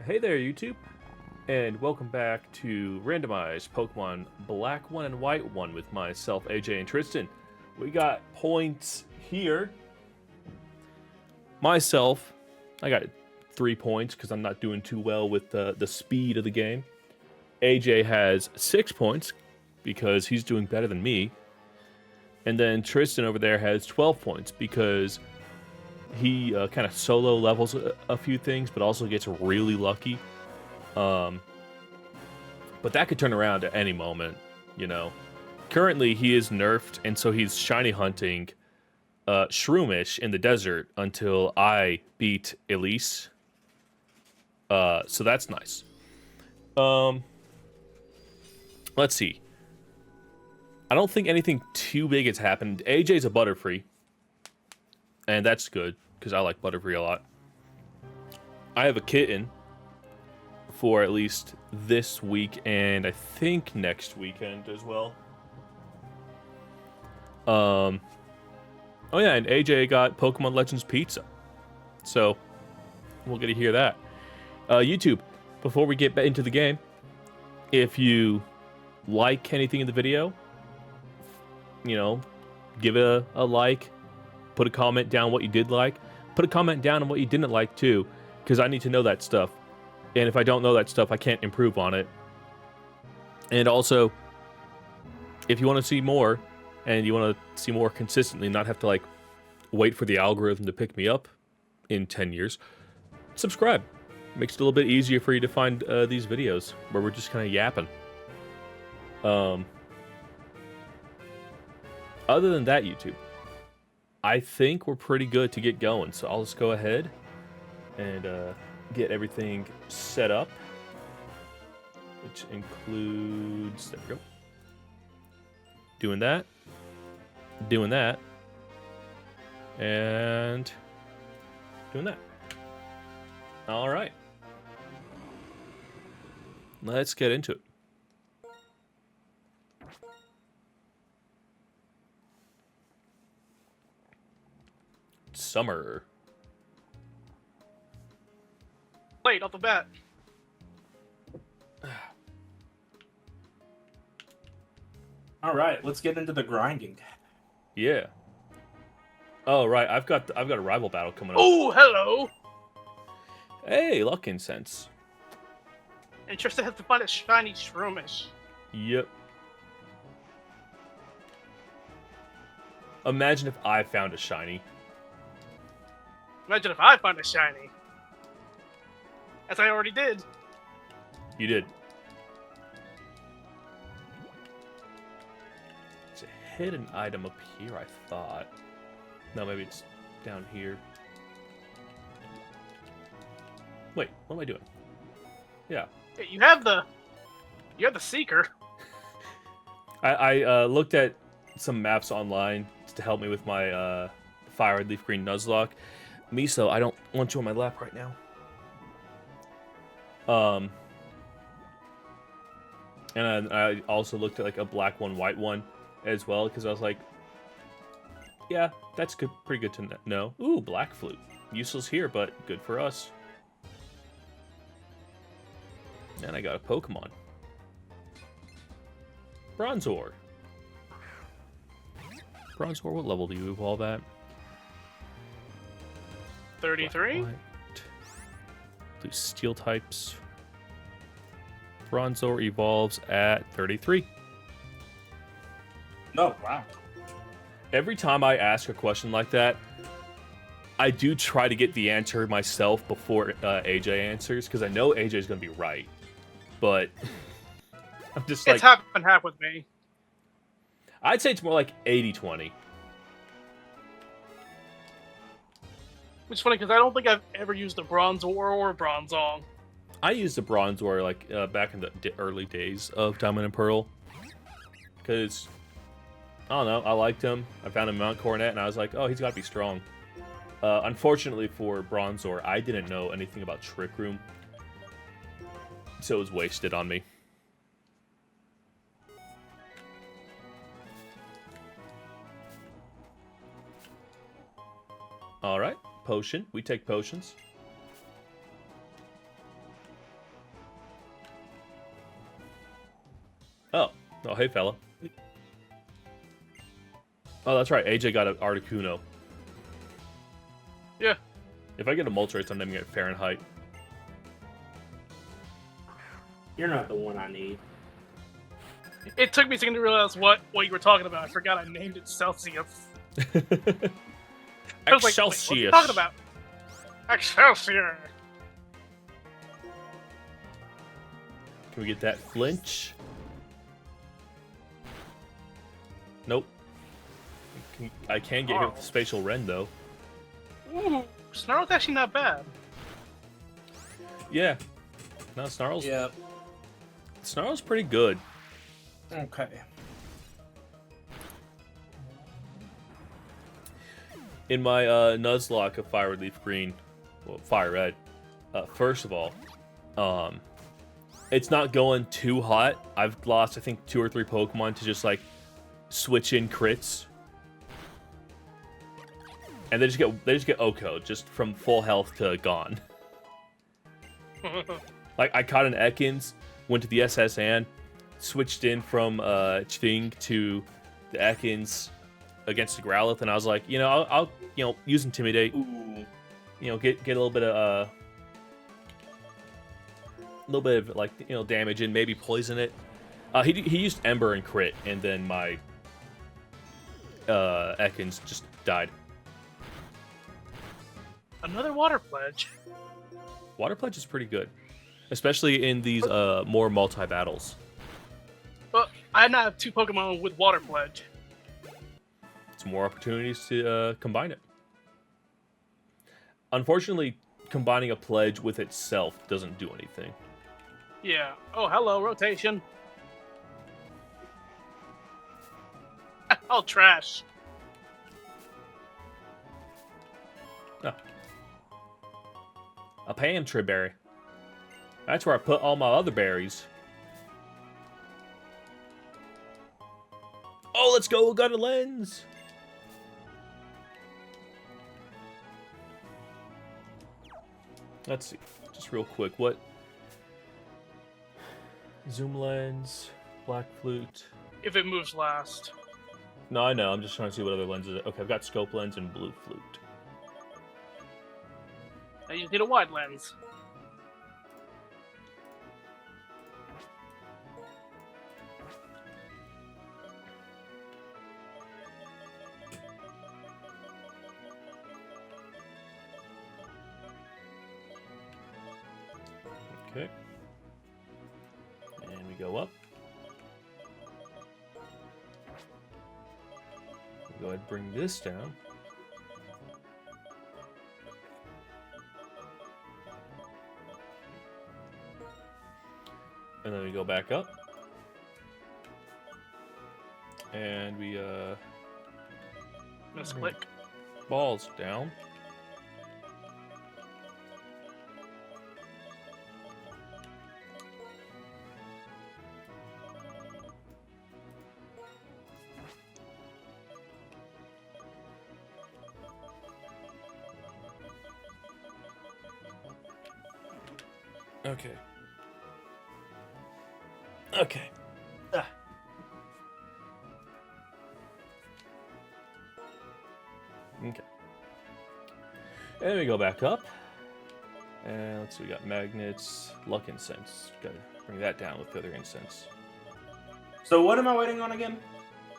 Hey there, YouTube, and welcome back to Randomize Pokemon Black 1 and White 1 with myself, AJ, and Tristan. We got points here. Myself, I got 3 points because I'm not doing too well with the speed of the game. AJ has 6 points because he's doing better than me. And then Tristan over there has 12 points because he kind of solo levels a few things, but also gets really lucky. But that could turn around at any moment, you know. Currently, he is nerfed, and so he's shiny hunting Shroomish in the desert until I beat Elise. So that's nice. Let's see. I don't think anything too big has happened. AJ's a Butterfree. And that's good, because I like Butterfree a lot. I have a kitten for at least this week, and I think next weekend as well. Oh yeah, and AJ got Pokemon Legends Pizza. So, we'll get to hear that. YouTube, before we get into the game, if you like anything in the video, you know, give it a like. Put a comment down what you did like. Put a comment down on what you didn't like too, because I need to know that stuff. And if I don't know that stuff, I can't improve on it. And also, if you want to see more, and you want to see more consistently, not have to like wait for the algorithm to pick me up in 10 years, subscribe. Makes it a little bit easier for you to find these videos where we're just kind of yapping. Other than that, YouTube, I think we're pretty good to get going, so I'll just go ahead and get everything set up, which includes, there we go, doing that, and doing that. All right, let's get into it. Summer. Late off the bat. All right, let's get into the grinding. Yeah. Oh right, I've got a rival battle coming up. Oh, hello. Hey, luck Incense. And Tristan has to find a shiny Shroomish. Yep. Imagine if I found a shiny. Imagine if I find a shiny. As I already did. You did. It's a hidden item up here, I thought. No, maybe it's down here. Wait, what am I doing? Yeah. Yeah, you have the Seeker. I looked at some maps online to help me with my Fire Leaf Green Nuzlocke. Miso, I don't want you on my lap right now. And I also looked at like a black one, white one as well, because I was like, yeah, that's good, pretty good to know. Ooh, Black Flute. Useless here, but good for us. And I got a Pokemon. Bronzor. Bronzor, what level do you evolve at? 33? Blue steel types. Bronzor evolves at 33. Oh, wow. Every time I ask a question like that, I do try to get the answer myself before AJ answers, because I know AJ is going to be right. But I'm just like... It's half and half with me. I'd say it's more like 80-20. Which is funny, because I don't think I've ever used the Bronzor or Bronzong. I used the Bronzor like back in the early days of Diamond and Pearl, because I don't know, I liked him. I found him in Mount Coronet, and I was like, oh, he's got to be strong. Unfortunately for Bronzor, I didn't know anything about Trick Room, so it was wasted on me. All right, potion. We take potions. Oh, hey, fella. Oh, that's right. AJ got an Articuno. Yeah. If I get a Moltres, I'm naming it Fahrenheit. You're not the one I need. It took me a second to realize what you were talking about. I forgot I named it Celsius. I was like, wait, what are you talking about? Excelsior! Can we get that flinch? Nope. I can get hit with the Spatial Rend, though. Ooh, Snarl's actually not bad. Yeah. No, Snarl's... Yep. Snarl's pretty good. Okay. In my Nuzlocke of Fire Leaf Green, well, Fire Red, first of all, it's not going too hot. I've lost, I think, 2 or 3 Pokemon to just, like, switch in crits. And they just get Oko, just from full health to gone. Like, I caught an Ekans, went to the SSN, switched in from Chving to the Ekans against the Growlithe, and I was like, you know, I'll use Intimidate. Ooh. You know, get a little bit of like, you know, damage and maybe poison it. He used Ember and crit, and then my Ekans just died. Another Water Pledge. Water Pledge is pretty good, especially in these more multi-battles. But I now have 2 Pokemon with Water Pledge. It's more opportunities to combine it. Unfortunately, combining a pledge with itself doesn't do anything. Yeah. Oh, hello, rotation. Oh, trash. Oh. A Pantry berry. That's where I put all my other berries. Oh, let's go! Got a lens! Let's see. Just real quick. What? Zoom lens. Black flute. If it moves last. No, I know. I'm just trying to see what other lenses. Okay, I've got scope lens and blue flute. Now you just need a wide lens. Okay. And we go up. Go ahead and bring this down. And then we go back up. And we Misclick. balls down. Okay. Okay. Ah. Okay. And we go back up. And let's see, we got magnets, luck incense. Gotta bring that down with the other incense. So what am I waiting on again?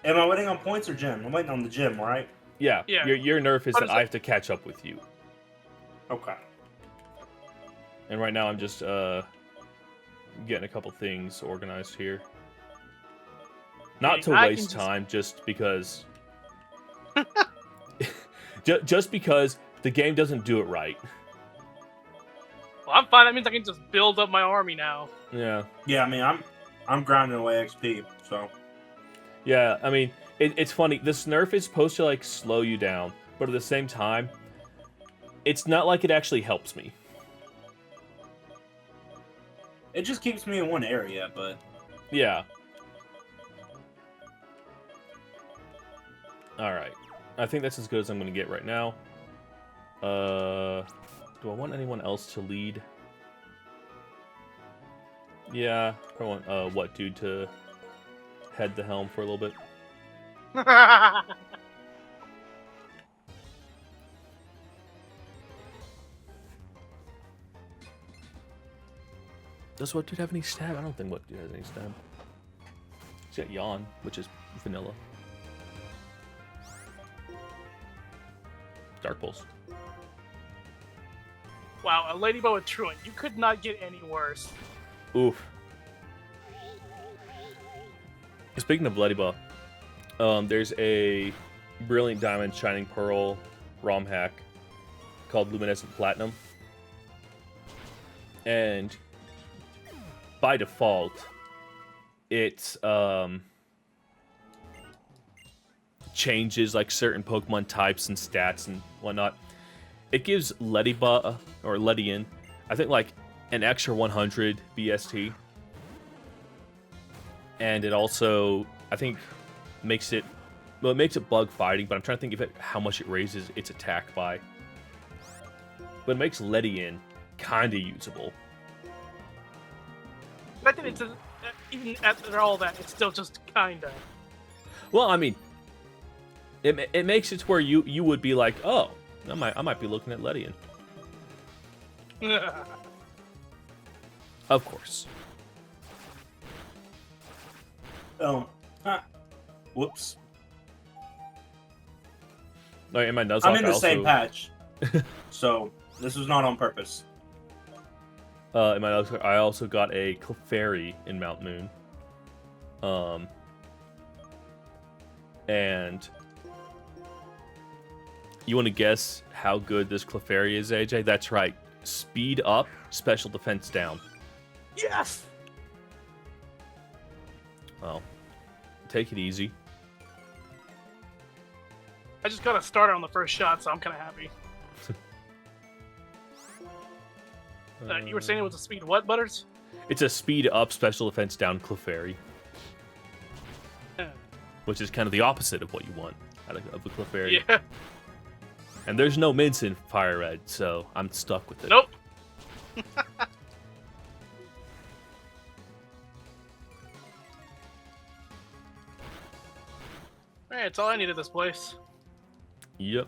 Am I waiting on points or gym? I'm waiting on the gym, right? Yeah, Yeah. your nerf is What that is I it? have to catch up with you. Okay. And right now I'm just getting a couple things organized here. Not to I can waste just- time, just because just because the game doesn't do it right. Well, I'm fine. That means I can just build up my army now. Yeah. Yeah, I mean, I'm grinding away XP, so. Yeah, I mean, it's funny. This nerf is supposed to, like, slow you down, but at the same time, it's not like it actually helps me. It just keeps me in one area, but. Yeah. Alright. I think that's as good as I'm going to get right now. Do I want anyone else to lead? Yeah. I want, what, dude to head the helm for a little bit. Does what dude have any stab? I don't think what dude has any stab. He's got yawn, which is vanilla. Dark Pulse. Wow, a Ladybug with Truant. You could not get any worse. Oof. Speaking of Ladybug, there's a Brilliant Diamond Shining Pearl ROM hack called Luminescent Platinum. And by default, it changes like certain Pokemon types and stats and whatnot. It gives Ladybug or Ledian, I think like an extra 100 BST, and it also I think makes it it makes it bug fighting. But I'm trying to think of it how much it raises its attack by. But it makes Ledian kind of usable. But I think it's even after all that, it's still just kinda. Well, I mean, it makes it to where you would be like, oh, I might be looking at Ledian. Of course. Whoops. No, in my Nuzlocke, I'm in the same patch, so this was not on purpose. In my Nuzlocke, I also got a Clefairy in Mount Moon. And you want to guess how good this Clefairy is, AJ? That's right. Speed up, special defense down. Yes! Well, take it easy. I just got a starter on the first shot, so I'm kind of happy. You were saying it was a speed what, Butters? It's a speed up, special defense down Clefairy. Yeah. Which is kind of the opposite of what you want out of a Clefairy. Yeah. And there's no mints in Fire Red, so I'm stuck with it. Nope. Alright, that's all I need at this place. Yep.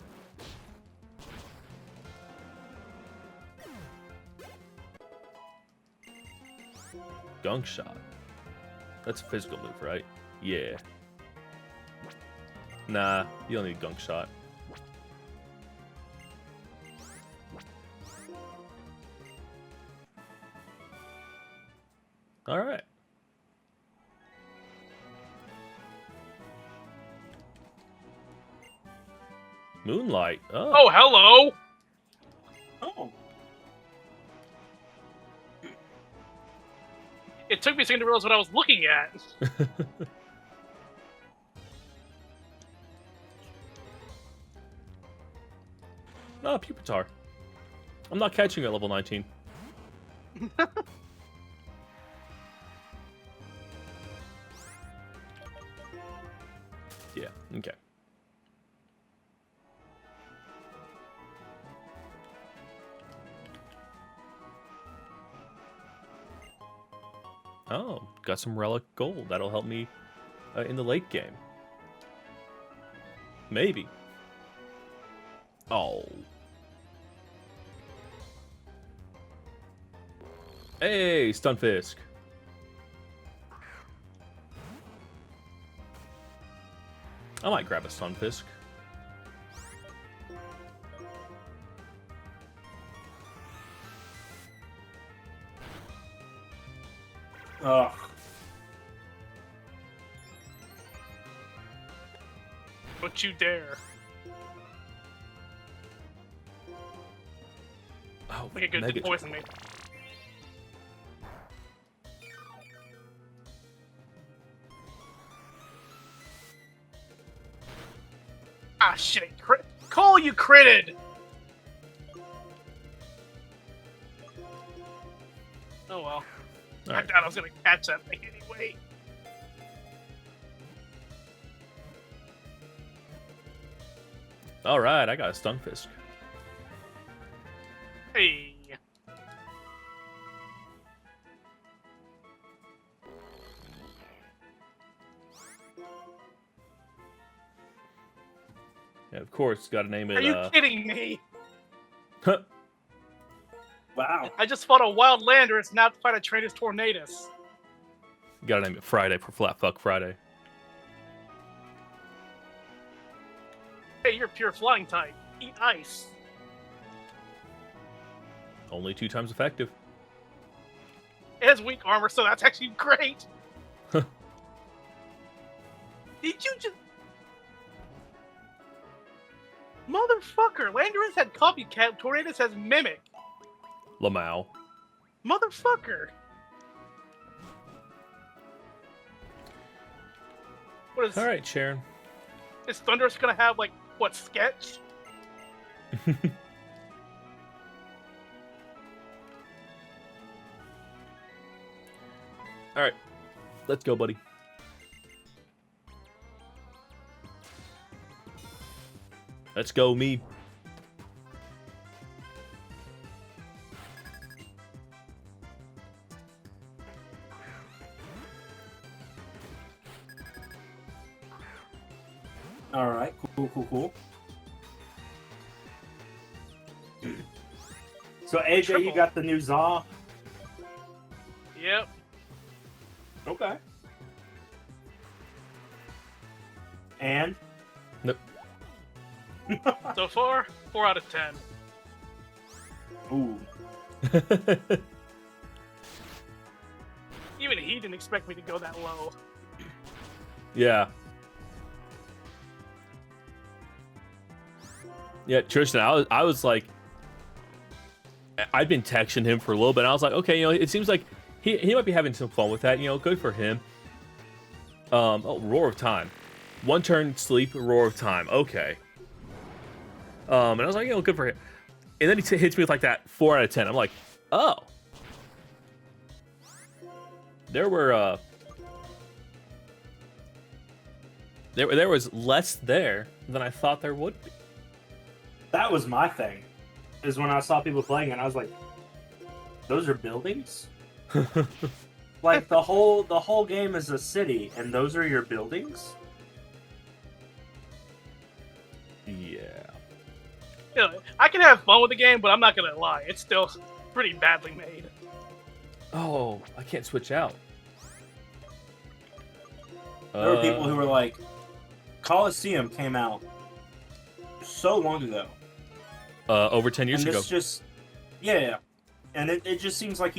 Gunk Shot. That's a physical move, right? Yeah. Nah, you don't need Gunk Shot. Alright. Moonlight. Oh. Oh, hello! Oh. It took me a second to realize what I was looking at. Oh, Pupitar. I'm not catching you at level 19. Yeah, okay. Oh, got some relic gold. That'll help me in the late game. Maybe. Oh. Hey, Stunfisk. I might grab a Stunfisk. Ugh. Don't you dare. Oh, Like a good Mega poison me. Ah, shit. Cole, you critted! Oh well. I Alright. thought I was gonna catch that thing anyway. Alright, I got a Stunfisk. Hey. Yeah, of course, got to name it. Are you kidding me? Wow. I just fought a wild Landorus, now to fight a Trader's Tornadus. Got to name it Friday for Flat Fuck Friday. Hey, you're pure flying type. Eat ice. Only 2 times effective. It has weak armor, so that's actually great. Did you just... Motherfucker, Landorus had Copycat, Tornadus has Mimic. Lamau. Motherfucker. What is... Alright, Sharon. Is Thunderous gonna have, like, what, Sketch? Alright. Let's go, buddy. Let's go, me. All right. Cool. So AJ, Triple. you got the new Zaw. Yep. Okay. And Nope. So far, 4 out of 10. ooh, Even he didn't expect me to go that low. Yeah. Yeah, Tristan, I was like, I'd been texting him for a little bit, and I was like, okay, it seems like he might be having some fun with that, good for him. Oh, Roar of Time. 1 turn sleep, Roar of Time, okay. And I was like, good for him. And then he hits me with like that 4 out of 10. I'm like, oh. There were, there was less there than I thought there would be. that was my thing. Is when I saw people playing it, I was like, "Those are buildings." Like the whole game is a city, and those are your buildings. Yeah. I can have fun with the game, but I'm not gonna lie, it's still pretty badly made. Oh, I can't switch out. There were people who were like, Coliseum came out so long ago. Over 10 years and ago. this just, yeah. And it just seems like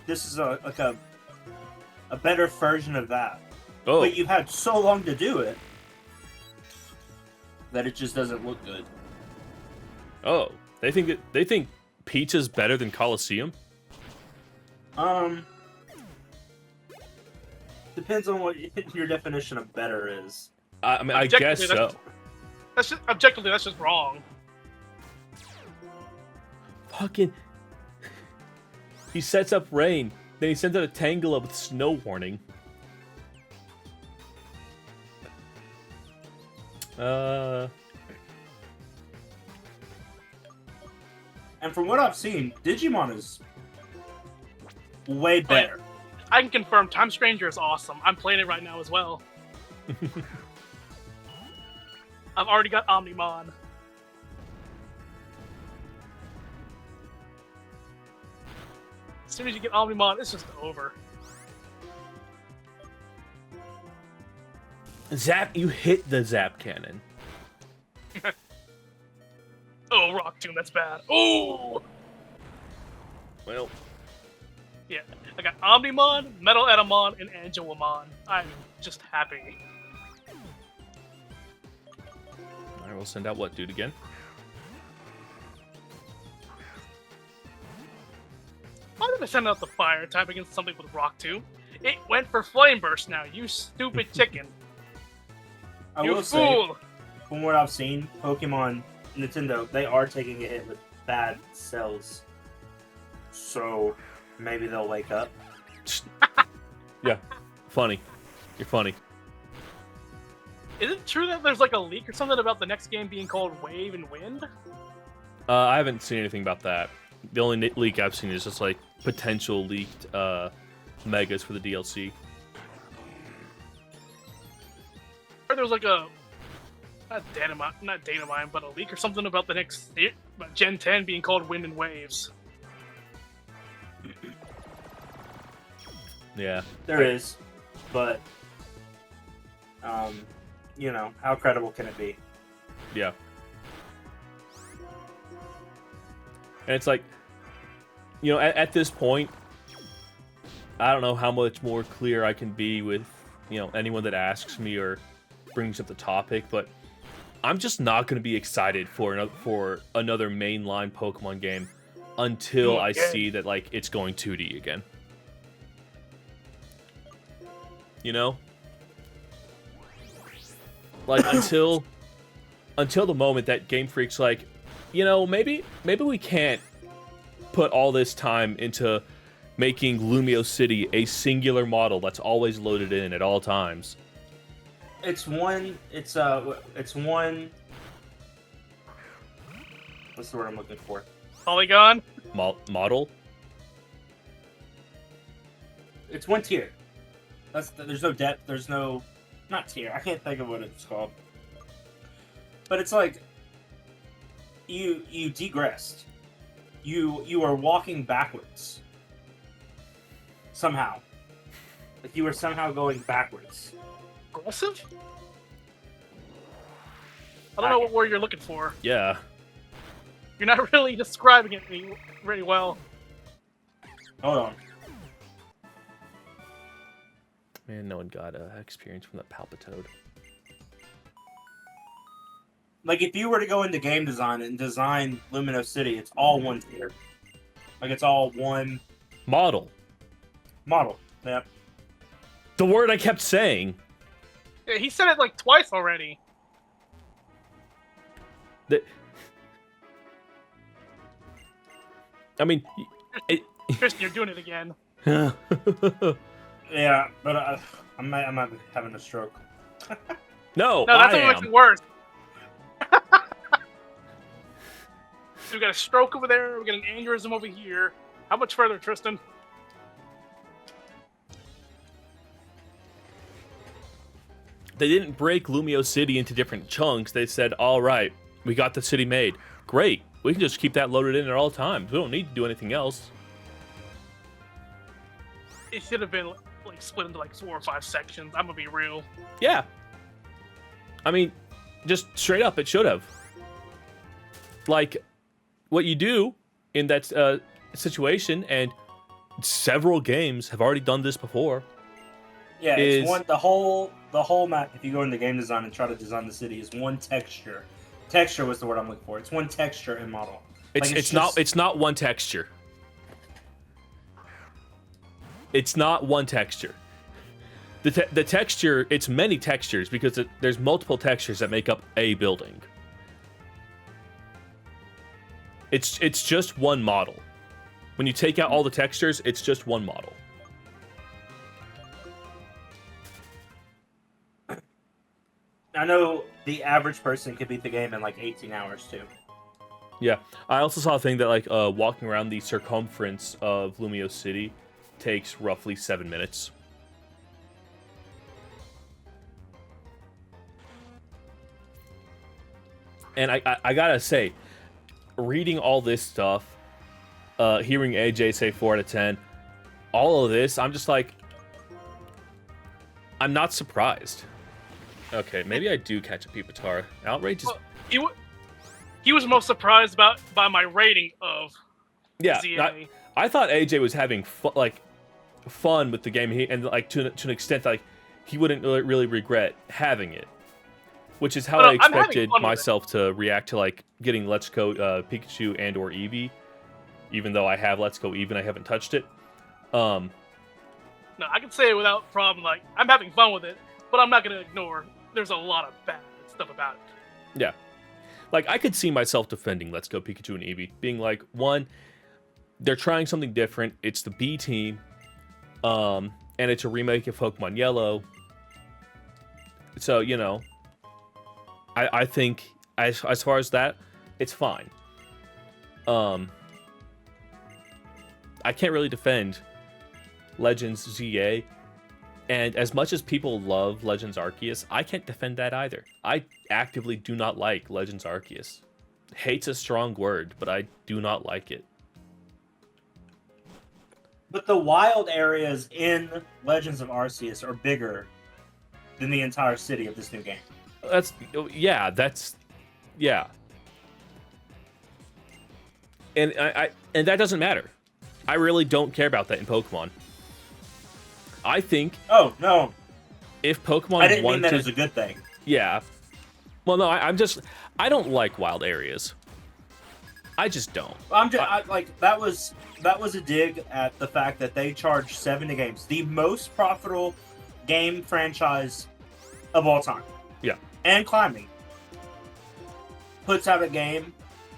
this is a better version of that. Oh, But you had so long to do it that it just doesn't look good. oh, they think Pizza's better than Coliseum? Depends on what your definition of better is. I mean, I guess Objectively, so. That's just objectively, that's just wrong. Fucking. He sets up rain, then he sends out a Tangela with snow warning. And from what I've seen, Digimon is way better. I can confirm Time Stranger is awesome. I'm playing it right now as well. I've already got Omnimon. As soon as you get Omnimon, it's just over. Zap, you hit the Zap Cannon. Oh, Rock Tomb, that's bad. Oh! Well, Yeah, I got Omnimon, Metal Etamon, and Angelamon. I'm just happy. I will send out what dude again? Why did I send out the fire type against something with Rock Tomb? It went for Flame Burst now, you stupid chicken. I You will say, fool! from what I've seen, Pokemon, Nintendo, they are taking a hit with bad cells. So maybe they'll wake up. Yeah, funny. You're funny. Is it true that there's like a leak or something about the next game being called Wave and Wind? I haven't seen anything about that. The only leak I've seen is just like potential leaked megas for the DLC. Or there was like a not data mine, but a leak or something about the next about Gen 10 being called Wind and Waves. Yeah. There is, but you know, how credible can it be? Yeah. And it's like, you know, at this point, I don't know how much more clear I can be with, you know, anyone that asks me or brings up the topic, but I'm just not going to be excited for another mainline Pokemon game until I see that, like, it's going 2D again. You know? Like, until the moment that Game Freak's like, you know, maybe we can't put all this time into making Lumio City a singular model that's always loaded in at all times. It's one. What's the word I'm looking for? Polygon? Model? It's one tier. There's no depth. There's no, not tier. I can't think of what it's called. But it's like you degressed. You are walking backwards. Somehow. Like you were somehow going backwards. Aggressive? I don't know what word you're looking for. Yeah. You're not really describing it very well. Hold on. Man, no one got experience from that Palpitoad. Like if you were to go into game design and design Lumino City, it's all one tier. Like it's all one Model. Yep. The word I kept saying. Yeah, he said it like twice already. I mean, Tristan, you're doing it again. Yeah, but I'm having a stroke. No, that's I what makes am. it worse. So we got a stroke over there. We got an aneurysm over here. How much further, Tristan? They didn't break Lumio City into different chunks. They said, all right, we got the city made. Great. We can just keep that loaded in at all times. We don't need to do anything else. It should have been like split into like 4 or 5 sections. I'm gonna be real. Yeah. I mean, just straight up, it should have. Like, what you do in that situation, and several games have already done this before. Yeah, it's one the whole map. If you go into game design and try to design the city, is one texture. Texture was the word I'm looking for. It's one texture in model. It's not one texture. It's not one texture. The texture, it's many textures because there's multiple textures that make up a building. It's just one model. When you take out all the textures, it's just one model. I know the average person could beat the game in like 18 hours too. Yeah, I also saw a thing that like walking around the circumference of Lumio City takes roughly 7 minutes. And I gotta say, reading all this stuff, hearing AJ say 4 out of 10, all of this, I'm just like, I'm not surprised. Okay, maybe I do catch a Pupitar. Outrage is... Well, he was most surprised by my rating of ZA. I thought AJ was having fun with the game, and like to an extent that like he wouldn't really regret having it, which is how I expected myself to react to like getting Let's Go Pikachu and or Eevee, even though I have Let's Go Eevee and I haven't touched it. No, I can say it without problem. Like I'm having fun with it, but I'm not gonna ignore. There's a lot of bad stuff about it. Yeah. Like, I could see myself defending Let's Go Pikachu and Eevee. Being like, one, they're trying something different. It's the B team. And it's a remake of Pokemon Yellow. So, you know, I think, as far as that, it's fine. I can't really defend Legends ZA. And as much as people love Legends Arceus, I can't defend that either. I actively do not like Legends Arceus. Hate's a strong word, but I do not like it. But the wild areas in Legends of Arceus are bigger than the entire city of this new game. Yeah. And and that doesn't matter. I really don't care about that in Pokemon. I think. Oh no! If Pokemon I didn't mean that as a good thing. Yeah. Well, no, I don't like wild areas. I just don't. That was a dig at the fact that they charged 70 games, the most profitable game franchise of all time. Yeah. And climbing puts out a game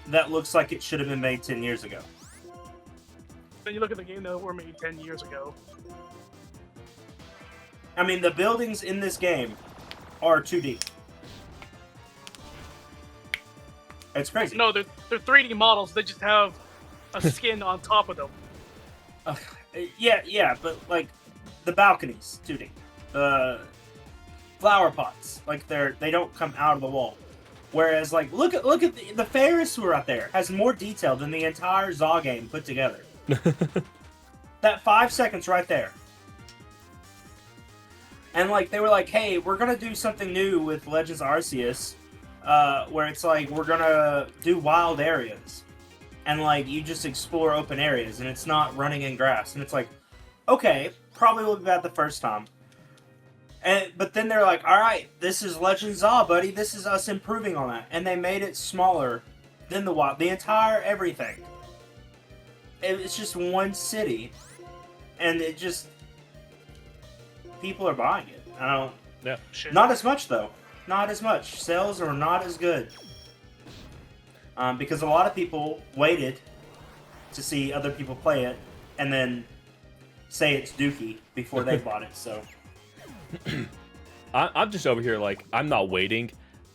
that looks like it should have been made 10 years ago. Then you look at the game that were made 10 years ago. I mean, the buildings in this game are 2D. It's crazy. No, they're 3D models. They just have a skin on top of them. Yeah, but like the balconies, 2D. The flower pots, like they don't come out of the wall. Whereas, like, look at the Ferris wheel out there has more detail than the entire Zaw game put together. That 5 seconds right there. And like they were like, hey, we're gonna do something new with Legends Arceus. Where it's like, we're gonna do wild areas. And like, you just explore open areas, and it's not running in grass. And it's like, okay, probably will be bad the first time. But then they're like, alright, this is Legends Zaw, buddy. This is us improving on that. And they made it smaller than the wild. The entire everything. It's just one city. And it just... people are buying it. I don't... Yeah. Not as much, though. Not as much. Sales are not as good. Because a lot of people waited to see other people play it and then say it's dookie before they bought it, so... I'm just over here like, I'm not waiting.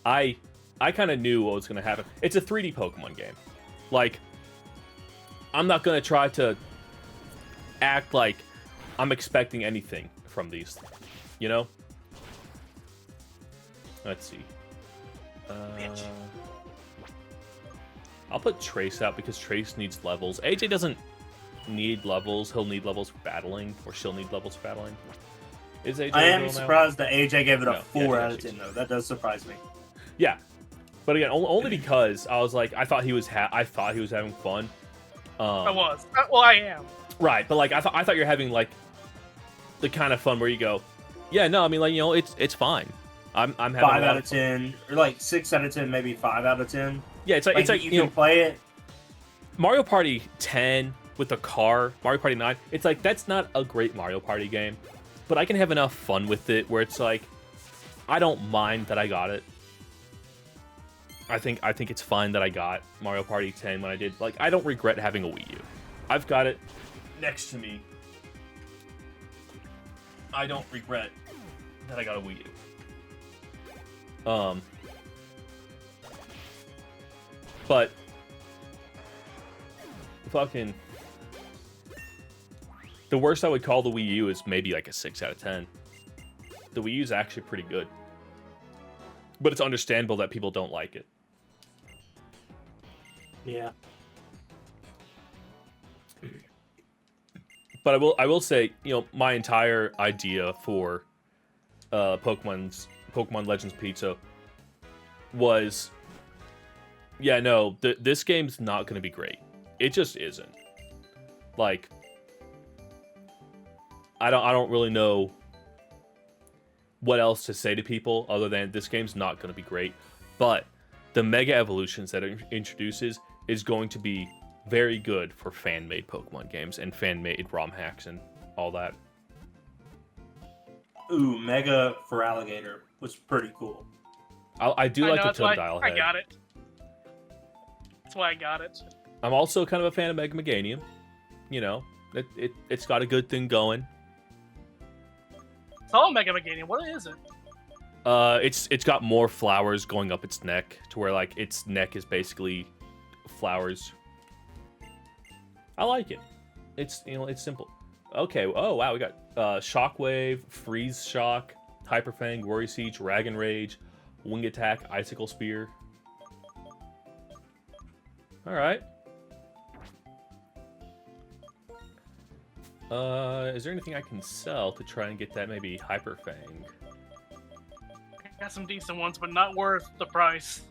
I kind of knew what was going to happen. It's a 3D Pokemon game. Like, I'm not going to try to act like I'm expecting anything from these, you know? Let's see. I'll put Trace out because Trace needs levels. AJ doesn't need levels. He'll need levels for battling, or she'll need levels for battling. Is AJ? I am surprised that AJ gave it a 4 out of 10, she's... though. That does surprise me. Yeah, but again, only because I was like, I thought he was having fun. I was. Well, I am. Right, but like I thought you're having like the kind of fun where you go, yeah, no, I mean, like, you know, it's fine. I'm having 5 out of 10, or like 6 out of 10, maybe 5 out of 10. Yeah, it's like you can play it. Mario Party 10 with a car, Mario Party 9. It's like, that's not a great Mario Party game, but I can have enough fun with it where it's like, I don't mind that I got it. I think it's fine that I got Mario Party 10 when I did. Like, I don't regret having a Wii U. I've got it next to me. I don't regret that I got a Wii U. But fucking the worst I would call the Wii U is maybe like a 6 out of 10. The Wii U is actually pretty good, but it's understandable that people don't like it. Yeah. But I will say, you know, my entire idea for Pokemon Legends Pizza was, yeah, no, this game's not going to be great. It just isn't. Like, I don't really know what else to say to people other than this game's not going to be great. But the Mega Evolutions that it introduces is going to be very good for fan-made Pokemon games and fan-made ROM hacks and all that. Ooh, Mega for Alligator was pretty cool. I do like the Totodile head. I got it. That's why I got it. I'm also kind of a fan of Mega Meganium. You know, it's got a good thing going. It's all Mega Meganium. What is it? It's got more flowers going up its neck to where like its neck is basically flowers. I like it. It's, you know, it's simple. Okay. Oh wow, we got Shockwave, Freeze Shock, Hyper Fang, Worry Siege, Dragon Rage, Wing Attack, Icicle Spear. All right. Is there anything I can sell to try and get that maybe Hyper Fang? Got some decent ones, but not worth the price.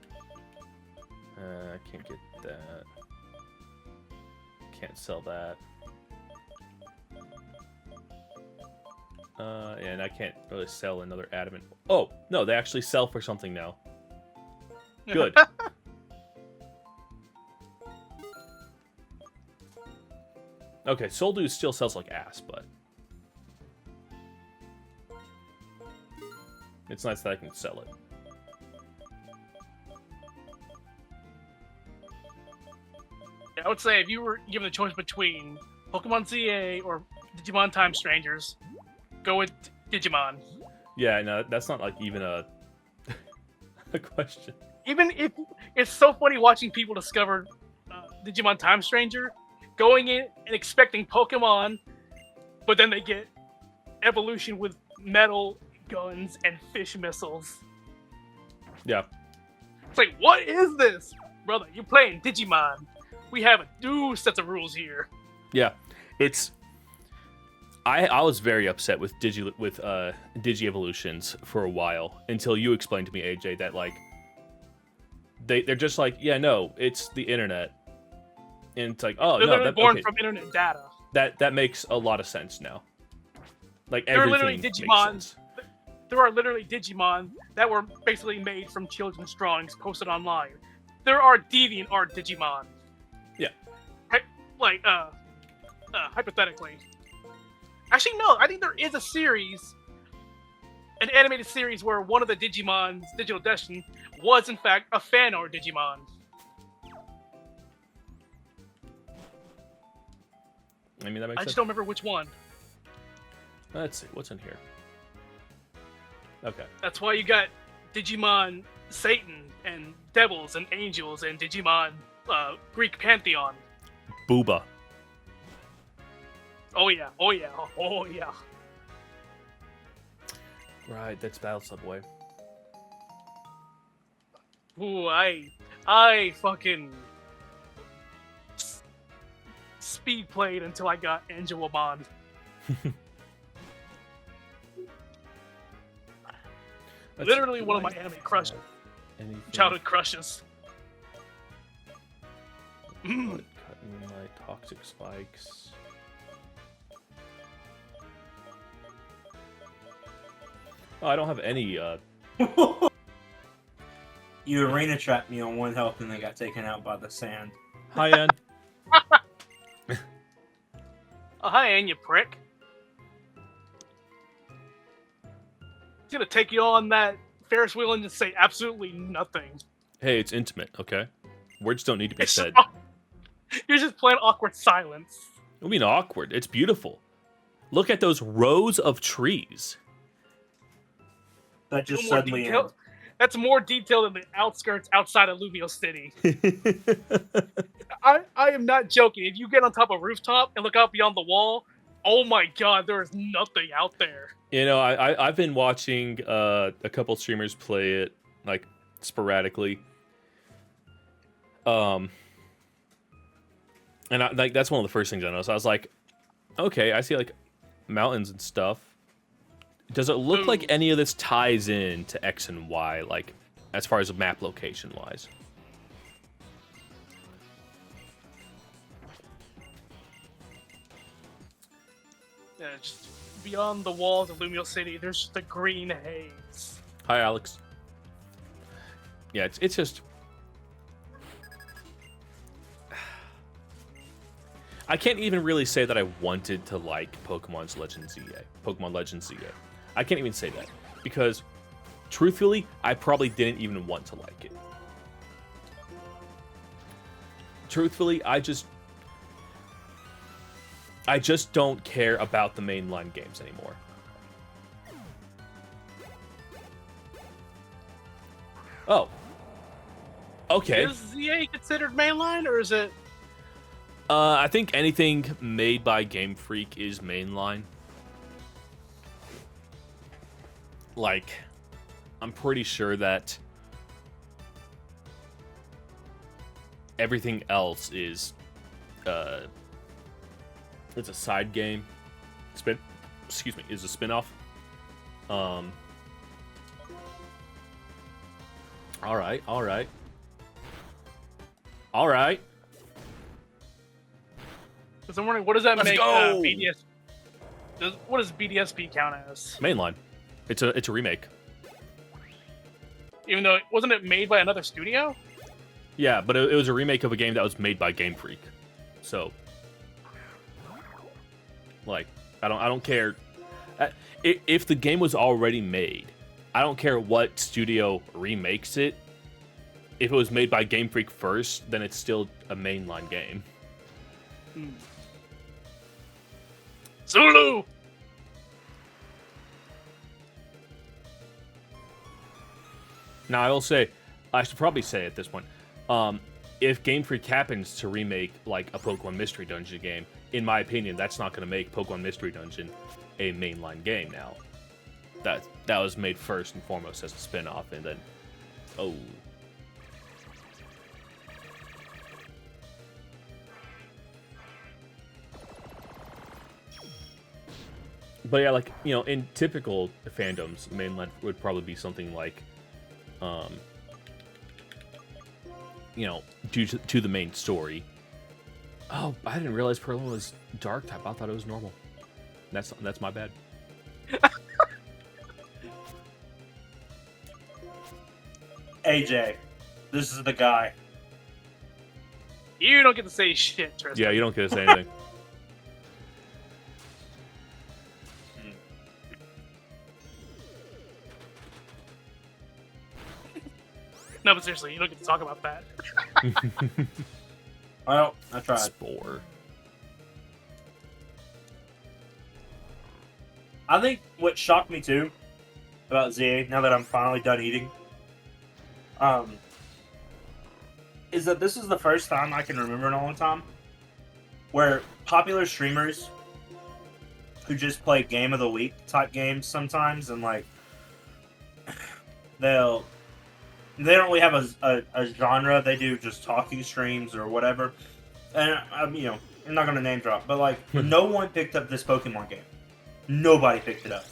I can't get that. Can't sell that. And I can't really sell another adamant. Oh, no, they actually sell for something now. Good. Okay, Soul Dew still sells like ass, but it's nice that I can sell it. I would say if you were given the choice between Pokemon ZA or Digimon Time Strangers, go with Digimon. Yeah, no, that's not like even a a question. Even if it's so funny watching people discover Digimon Time Stranger, going in and expecting Pokemon, but then they get evolution with metal guns and fish missiles. Yeah. It's like, what is this? Brother, you're playing Digimon. We have a new set of rules here. Yeah. It's I was very upset with Digi Evolutions for a while until you explained to me, AJ, that like they're just like, yeah, no, it's the internet. And it's like, oh, they're no, literally born from internet data. That makes a lot of sense now. Like There are everything literally makes Digimon. sense. There are literally Digimon that were basically made from children's drawings posted online. There are deviant art Digimon. Yeah. Like, hypothetically. Actually, no, I think there is a series, an animated series where one of the Digimon's Digital Destiny was, in fact, a fan art Digimon. I mean, that makes I sense. just don't remember which one. Let's see, what's in here? Okay. That's why you got Digimon Satan and Devils and Angels and Digimon Greek Pantheon. Booba. Oh yeah, oh yeah, oh yeah. Right, that's Battle Subway. Ooh, I fucking speed played until I got Angela Bond. Literally one of my anime crushes, childhood crushes. Cutting Light, Toxic Spikes. Oh, I don't have any. You arena trapped me on 1 health and then got taken out by the sand. Hi, Ann. Oh, hi, Ann, you prick. He's gonna take you on that Ferris wheel and just say absolutely nothing. Hey, it's intimate, okay? Words don't need to be said. You're just playing awkward silence. I mean, awkward. It's beautiful. Look at those rows of trees. That just More suddenly detail- ended. That's more detailed than the outskirts outside of Lumio City. I am not joking. If you get on top of a rooftop and look out beyond the wall, oh my god, there is nothing out there. You know, I've been watching a couple streamers play it, like, sporadically. And like that's one of the first things I noticed. I was like, okay, I see like mountains and stuff. Does it look like any of this ties in to X and Y, like as far as map location wise? Yeah, just beyond the walls of Lumio City, there's just a green haze. Hi, Alex. Yeah, it's just. I can't even really say that I wanted to like Pokemon Legends ZA. I can't even say that because, truthfully, I probably didn't even want to like it. Truthfully, I just don't care about the mainline games anymore. Oh. Okay. Is ZA considered mainline, or is it? I think anything made by Game Freak is mainline. Like, I'm pretty sure that everything else is it's a side game. Is a spin-off. All right. So I'm wondering, what does that Let's make go! BDS? What does BDSP count as? Mainline. It's a remake. Even though wasn't it made by another studio? Yeah, but it was a remake of a game that was made by Game Freak. So, like, I don't care. If the game was already made, I don't care what studio remakes it. If it was made by Game Freak first, then it's still a mainline game. Zulu! Now, I will say, I should probably say at this point, if Game Freak happens to remake, like, a Pokemon Mystery Dungeon game, in my opinion, that's not going to make Pokemon Mystery Dungeon a mainline game now. That was made first and foremost as a spin-off, and then... Oh. But yeah, like, you know, in typical fandoms, mainline would probably be something like, you know, due to the main story. Oh, I didn't realize Perlin was dark type. I thought it was normal. That's my bad. AJ, this is the guy. You don't get to say shit, Tristan. Yeah, you don't get to say anything. No, but seriously, you don't get to talk about that. Well, I tried. Spore. I think what shocked me too about ZA, now that I'm finally done eating, is that this is the first time I can remember in a long time where popular streamers who just play game of the week type games sometimes, and like they don't really have a genre. They do just talking streams or whatever. And you know, I'm not gonna name drop, but like no one picked up this Pokemon game. Nobody picked it up.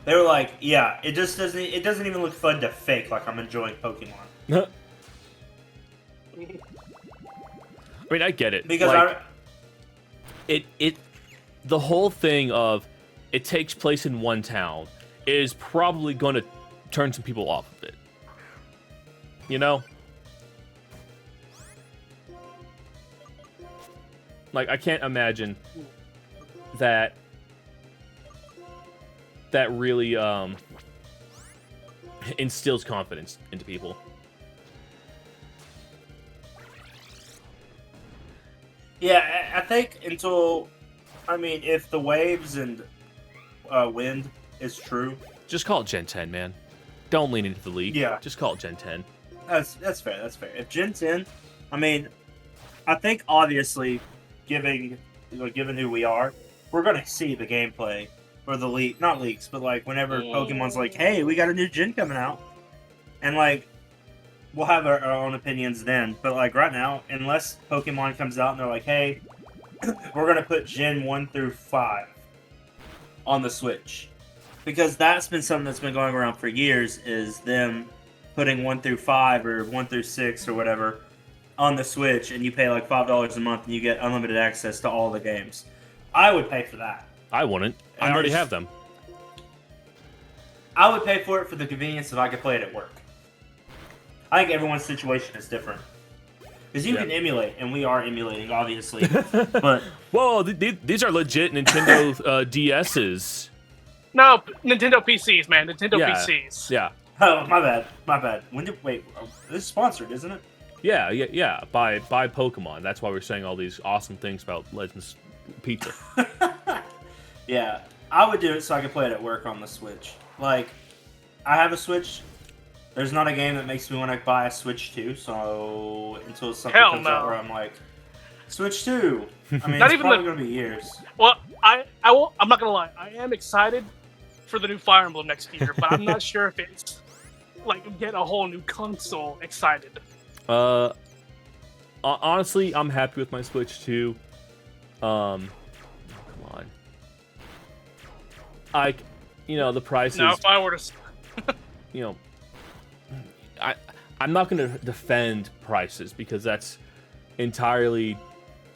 They were like, "Yeah, it doesn't even look fun to fake like I'm enjoying Pokemon." I mean, I get it. Because like, the whole thing of it takes place in one town is probably going to turn some people off of it. You know? Like, I can't imagine that really instills confidence into people. Yeah, I think if the waves and wind is true. Just call it Gen 10, man. Don't lean into the league. Yeah. Just call it Gen 10. That's fair. That's fair. If Gen 10, I think obviously, given who we are, we're gonna see the gameplay for the leak, not leaks, but like whenever Pokemon's like, "Hey, we got a new gen coming out," and like we'll have our own opinions then. But like right now, unless Pokemon comes out and they're like, "Hey, we're gonna put Gen 1 through 5 on the Switch," because that's been something that's been going around for years, is them putting 1 through 5 or 1 through 6 or whatever on the Switch, and you pay like $5 a month and you get unlimited access to all the games. I would pay for that. I wouldn't. I And already there's- have them. I would pay for it for the convenience if I could play it at work. I think everyone's situation is different. Because you Yeah. can emulate, and we are emulating, obviously. But Whoa, these are legit Nintendo DSs. No, Nintendo PCs, man. Nintendo Yeah. PCs. Yeah. oh, my bad. Wait, this is sponsored, isn't it? Yeah. By Pokemon. That's why we're saying all these awesome things about Legends Pizza. Yeah, I would do it so I could play it at work on the Switch. Like, I have a Switch. There's not a game that makes me want to buy a Switch 2, so until something Hell comes no. out where I'm like, Switch 2. I mean, Not it's even probably going to be years. Well, I won't. I'm not gonna lie. I am excited for the new Fire Emblem next year, but I'm not sure if it's like get a whole new console excited. Honestly, I'm happy with my Switch 2. Come on. The prices. Now, if I were to, You know, I'm not going to defend prices because that's entirely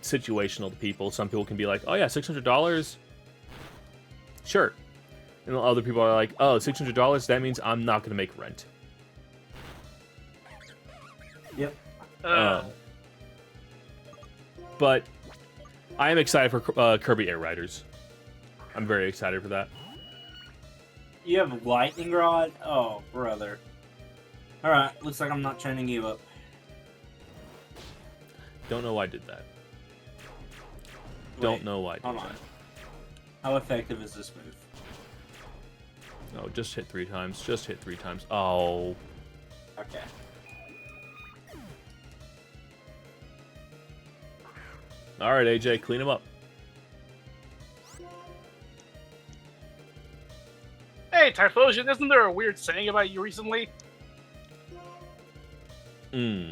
situational to people. Some people can be like, oh yeah, $600? Sure. And other people are like, oh, $600? That means I'm not going to make rent. Yep. But I am excited for Kirby Air Riders. I'm very excited for that. You have lightning rod? Oh, brother. Alright, looks like I'm not training you up. Don't know why I did that. Don't know why I did Hold on. that. How effective is this move? No, just hit 3 times. Just hit 3 times. Oh. Okay. Alright, AJ, clean him up. hey, Typhlosion, isn't there a weird saying about you recently? I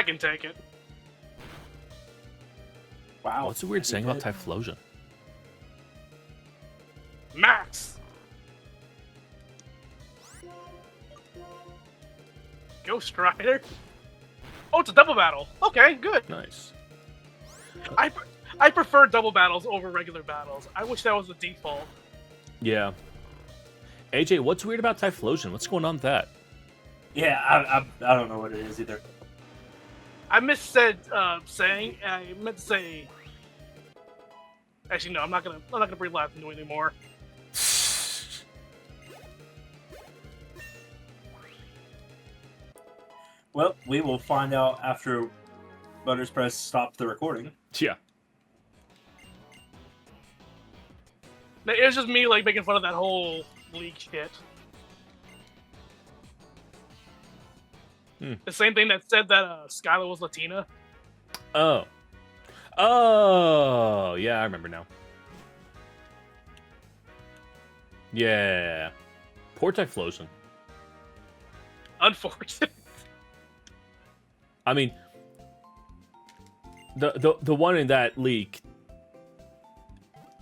can take it. Wow. What's the weird saying about Typhlosion? Max. Ghost Rider. Oh, it's a double battle. Okay, good. Nice. I prefer double battles over regular battles. I wish that was the default. Yeah. AJ, what's weird about Typhlosion? What's going on with that? Yeah, I don't know what it is either. I missaid saying. I meant to say. Actually, no. I'm not gonna breathe life into it anymore. Well, we will find out after Butters Press stopped the recording. Yeah. It was just me like making fun of that whole league shit. The same thing that said that Skylar was Latina. Oh. Oh, yeah, I remember now. Yeah. Poor Typhlosion. Unfortunate. I mean, the one in that leak,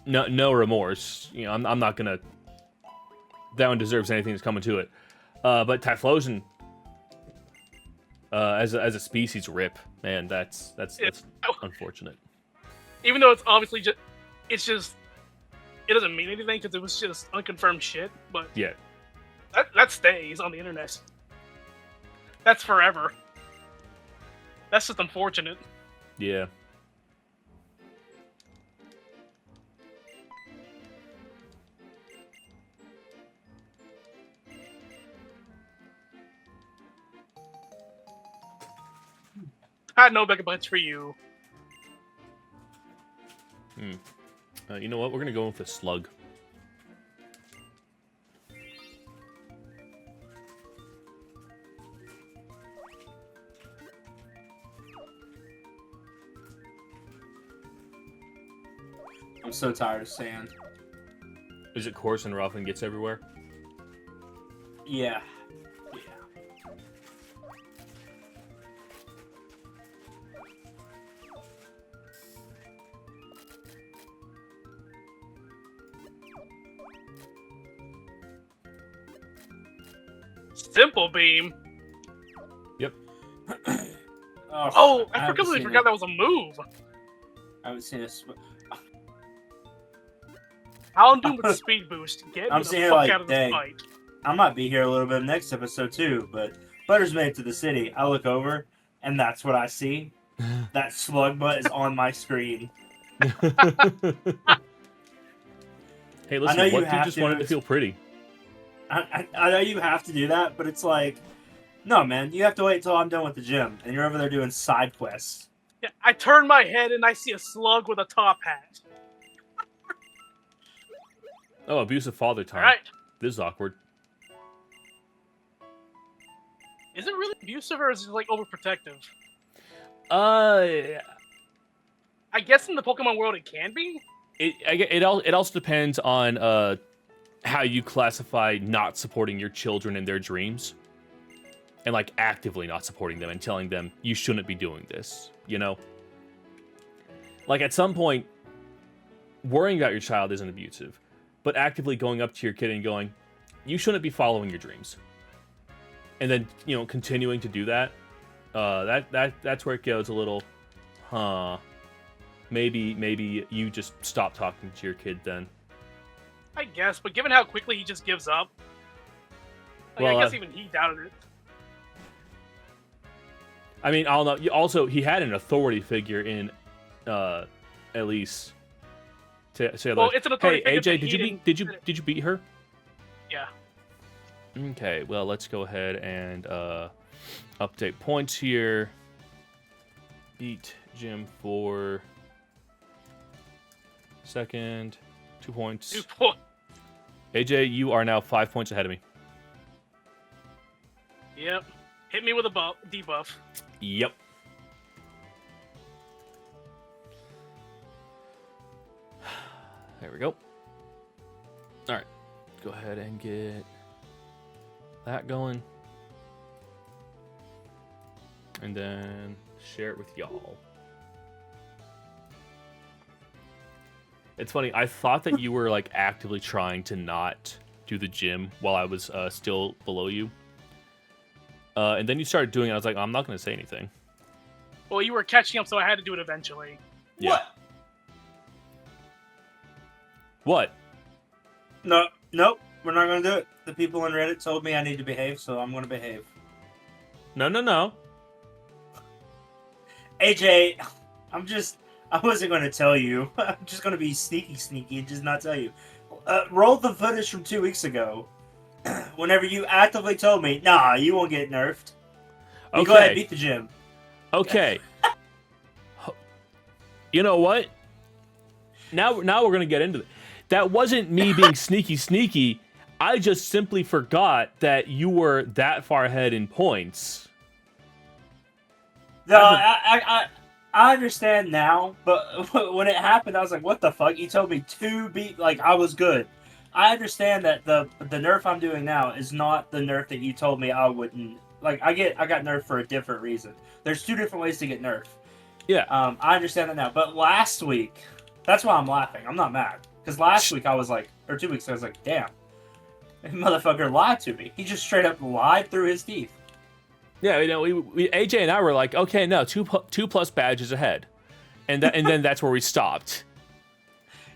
no remorse. You know, I'm not gonna. That one deserves anything that's coming to it. But Typhlosion, as a species, rip, man. That's unfortunate. Even though it's obviously just, it doesn't mean anything because it was just unconfirmed shit. But Yeah. that stays on the internet. That's forever. That's just unfortunate. Yeah. I had no megabytes for you. You know what? We're gonna go with a slug. I'm so tired of sand. Is it coarse and rough and gets everywhere? Yeah. Simple beam. Yep. Oh, I completely forgot that was a move. I haven't seen this. I'll do with speed boost. Get I'm me the seeing fuck like, out of this dang. fight. I might be here a little bit next episode too, but Butters made it to the city. I look over, and that's what I see. That slug butt is on my screen. Hey, listen, know you what dude have just to. wanted to feel pretty? I know you have to do that, but it's like, no, man, you have to wait until I'm done with the gym, and you're over there doing side quests. Yeah, I turn my head and I see a slug with a top hat. Oh, abusive father time. All right. This is awkward. Is it really abusive or is it like overprotective? I guess in the Pokemon world it can be. It also depends on how you classify not supporting your children in their dreams, and like actively not supporting them and telling them you shouldn't be doing this. You know, like at some point, worrying about your child isn't abusive, but actively going up to your kid and going, you shouldn't be following your dreams, and then continuing to do that. That's where it goes a little, huh? Maybe you just stop talking to your kid then. I guess, but given how quickly he just gives up, I guess even he doubted it. I mean, I don't know. Also, he had an authority figure in, at least to say, well, like, it's an authority hey, figure. AJ, did you beat her? Yeah. Okay, well, let's go ahead and update points here. Beat Jim for second, 2 points. 2 points. AJ, you are now 5 points ahead of me. Yep. Hit me with a debuff. Yep. There we go. All right, go ahead and get that going, and then share it with y'all. It's funny. I thought that you were like actively trying to not do the gym while I was still below you, and then you started doing it. I was like, I'm not going to say anything. Well, you were catching up, so I had to do it eventually. Yeah. What? Nope, we're not gonna do it. The people on Reddit told me I need to behave, so I'm gonna behave. No. AJ, I wasn't gonna tell you. I'm just gonna be sneaky and just not tell you. Roll the footage from 2 weeks ago. Whenever you actively told me, nah, you won't get nerfed. You go ahead and beat the gym. Okay. You know what? Now we're gonna get into it. That wasn't me being sneaky. I just simply forgot that you were that far ahead in points. No, I understand now, but when it happened, I was like, what the fuck? You told me to beat, like, I was good. I understand that the nerf I'm doing now is not the nerf that you told me I wouldn't. Like, I got nerfed for a different reason. There's 2 different ways to get nerfed. Yeah. I understand that now. But last week, that's why I'm laughing. I'm not mad. Because last week I was like, or 2 weeks ago, I was like, damn. That motherfucker lied to me. He just straight up lied through his teeth. Yeah, we AJ and I were like, okay, no, two plus badges ahead, and then that's where we stopped.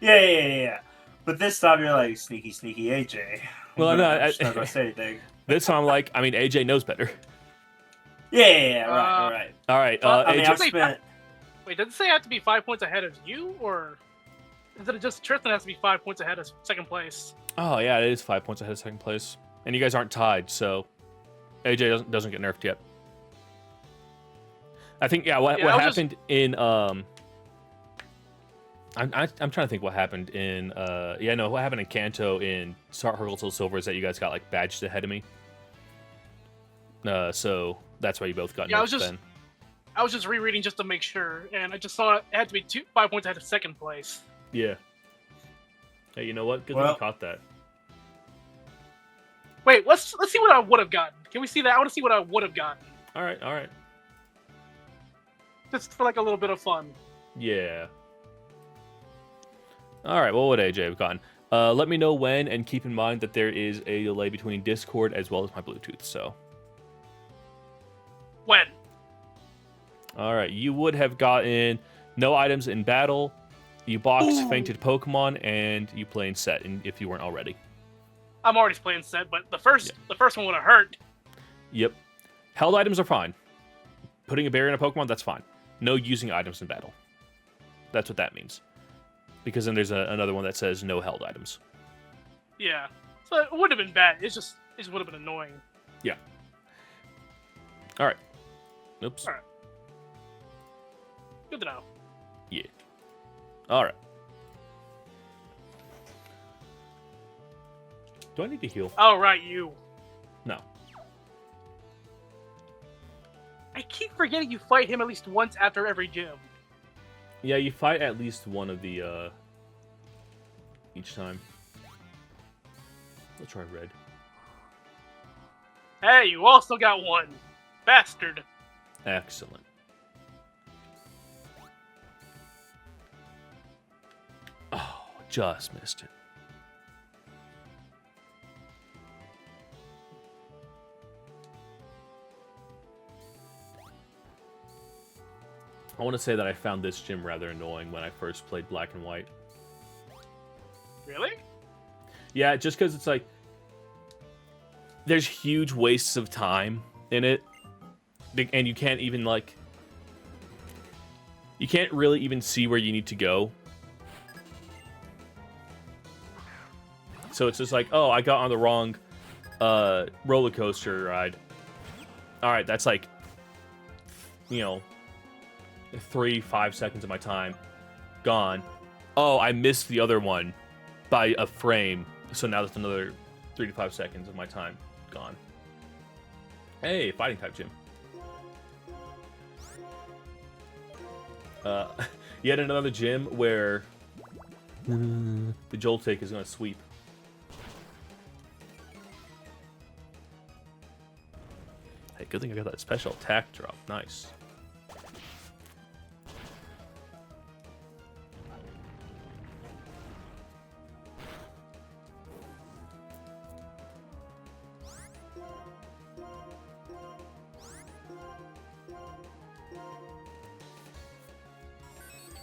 Yeah. But this time you're like, sneaky AJ. Well, I'm no, just not gonna say anything. This time I'm like, I mean, AJ knows better. Yeah, right. All right, I mean, AJ. I've spent. Wait, does it say I have to be 5 points ahead of you, or is it just Tristan has to be 5 points ahead of second place? Oh yeah, it is 5 points ahead of second place, and you guys aren't tied, so AJ doesn't get nerfed yet. I think what happened in I'm trying to think what happened in what happened in Kanto in Heart Gold Silver is that you guys got like badged ahead of me. So that's why you both got nerfed then. I was just rereading just to make sure, and I just saw it had to be 5 points ahead of second place. Yeah. Hey, you know what? Good thing you caught that. Wait, let's see what I would have gotten. Can we see that? I want to see what I would have gotten. All right. Just for like a little bit of fun. Yeah. All right, what would AJ have gotten? Let me know when, and keep in mind that there is a delay between Discord as well as my Bluetooth, so. When? All right, you would have gotten no items in battle, you boxed fainted Pokemon, and you play in set, if you weren't already. I'm already playing set, but the first one would have hurt. Yep. Held items are fine. Putting a barrier in a Pokemon, that's fine. No using items in battle. That's what that means. Because then there's another one that says no held items. Yeah. So it would have been bad. It just would have been annoying. Yeah. All right. Oops. All right. Good to know. Yeah. All right. Do I need to heal? Oh, right, you. No. I keep forgetting you fight him at least once after every gym. Yeah, you fight at least one of the, each time. Let's try red. Hey, you also got one. Bastard. Excellent. Oh, just missed it. I want to say that I found this gym rather annoying when I first played Black and White. Really? Yeah, just because it's like there's huge wastes of time in it, and you can't even like you can't really even see where you need to go. So it's just like, oh, I got on the wrong roller coaster ride. All right, that's like 3-5 seconds of my time gone. Oh, I missed the other one by a frame, so now that's another 3 to 5 seconds of my time gone. Hey, fighting type gym. Yet another gym where the Joltik is going to sweep. Hey, good thing I got that special attack drop. Nice.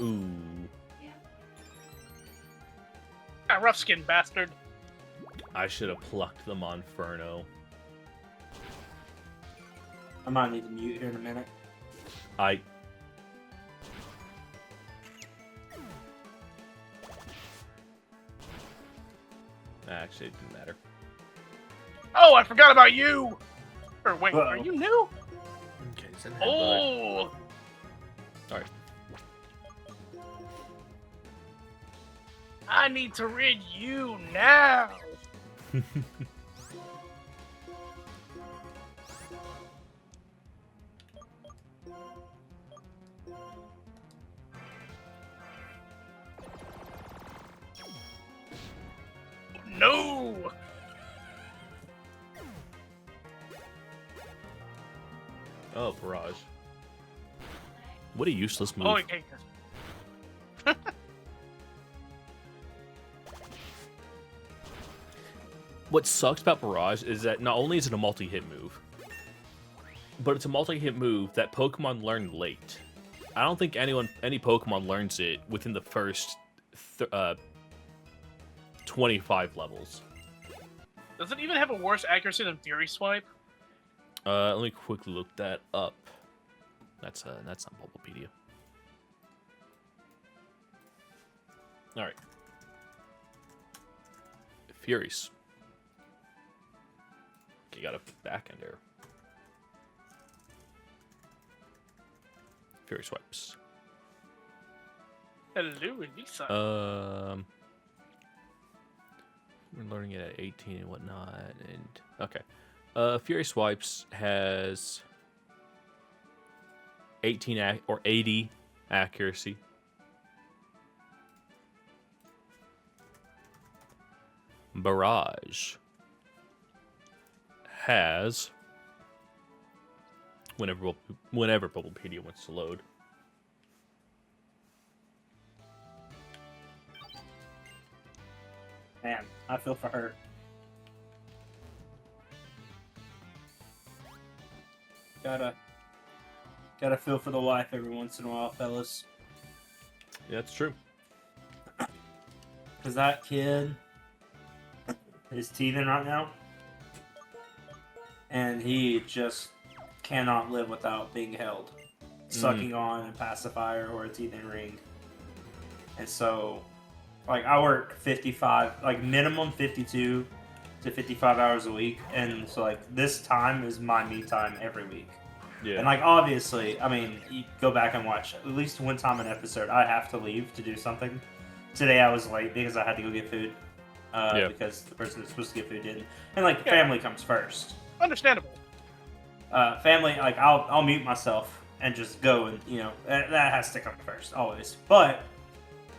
Ooh. Ah, rough skin bastard. I should have plucked the Monferno. I might need to mute here in a minute. Actually, it didn't matter. Oh, I forgot about you! Or wait, Uh-oh. are you new? Okay, Oh! Alright. I need to rid you now! No! Oh, Barrage. What a useless move. Oh, okay. What sucks about Barrage is that not only is it a multi-hit move, but it's a multi-hit move that Pokemon learn late. I don't think any Pokemon learns it within the first 25 levels. Does it even have a worse accuracy than Fury Swipe? Let me quickly look that up. That's on Bulbapedia. All right. Furies. You got a back end error. Fury swipes. Hello, Lisa. We're learning it at 18 and whatnot, and okay. Fury swipes has 18 or 80 accuracy. Barrage has whenever Bulbapedia wants to load. Man, I feel for her. Gotta feel for the wife every once in a while, fellas. Yeah, that's true. Cause that kid is teething right now, and he just cannot live without being held, sucking on a pacifier or a teething ring. And so, like, I work 55, like minimum 52 to 55 hours a week, and so like this time is my me time every week. Yeah. And like obviously, I mean, you go back and watch at least one time an episode. I have to leave to do something. Today I was late because I had to go get food. Because the person that's supposed to get food didn't. And like family comes first. Understandable. family, like I'll mute myself and just go, and that has to come first always. But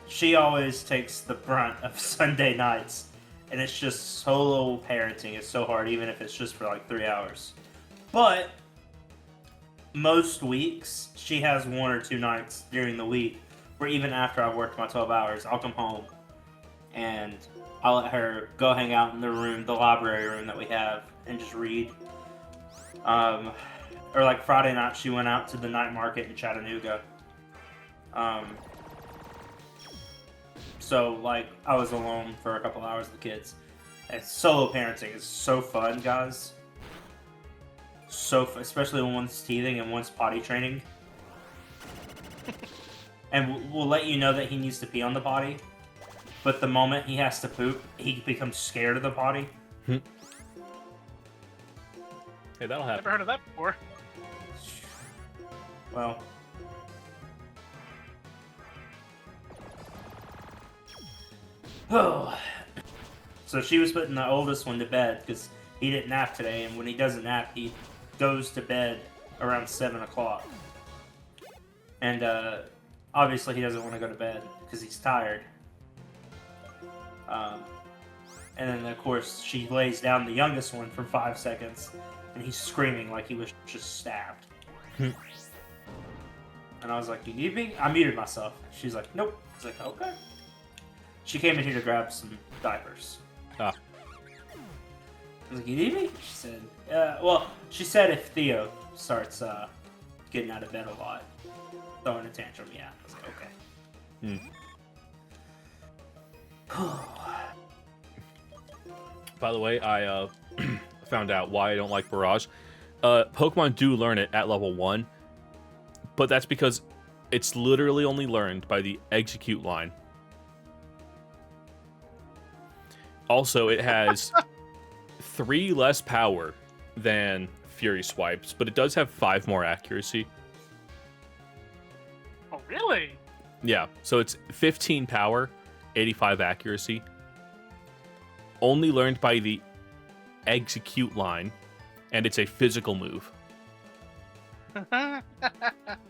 she always takes the brunt of Sunday nights, and it's just solo parenting. It's so hard, even if it's just for like 3 hours. But most weeks, she has 1 or 2 nights during the week where even after I've worked my 12 hours, I'll come home and I'll let her go hang out in the library room that we have, and just read. Or like Friday night, she went out to the night market in Chattanooga. So like I was alone for a couple hours with the kids. And solo parenting is so fun, guys. Especially when one's teething and one's potty training. And we'll let you know that he needs to pee on the potty. But the moment he has to poop, he becomes scared of the potty. Hey, that'll happen. Never heard of that before. Well. Oh. So she was putting the oldest one to bed because he didn't nap today, and when he doesn't nap, he goes to bed around 7 o'clock. And obviously he doesn't want to go to bed because he's tired. And then, of course, she lays down the youngest one for 5 seconds, and he's screaming like he was just stabbed. And I was like, you need me? I muted myself. She's like, nope. I was like, okay. She came in here to grab some diapers. Ah. I was like, you need me? She said, well, she said if Theo starts getting out of bed a lot, throwing a tantrum, yeah. I was like, okay. By the way, I found out why I don't like Barrage. Pokemon do learn it at level 1, but that's because it's literally only learned by the execute line. Also, it has 3 less power than Fury Swipes, but it does have 5 more accuracy. Oh, really? Yeah, so it's 15 power, 85 accuracy. Only learned by the execute line, and it's a physical move.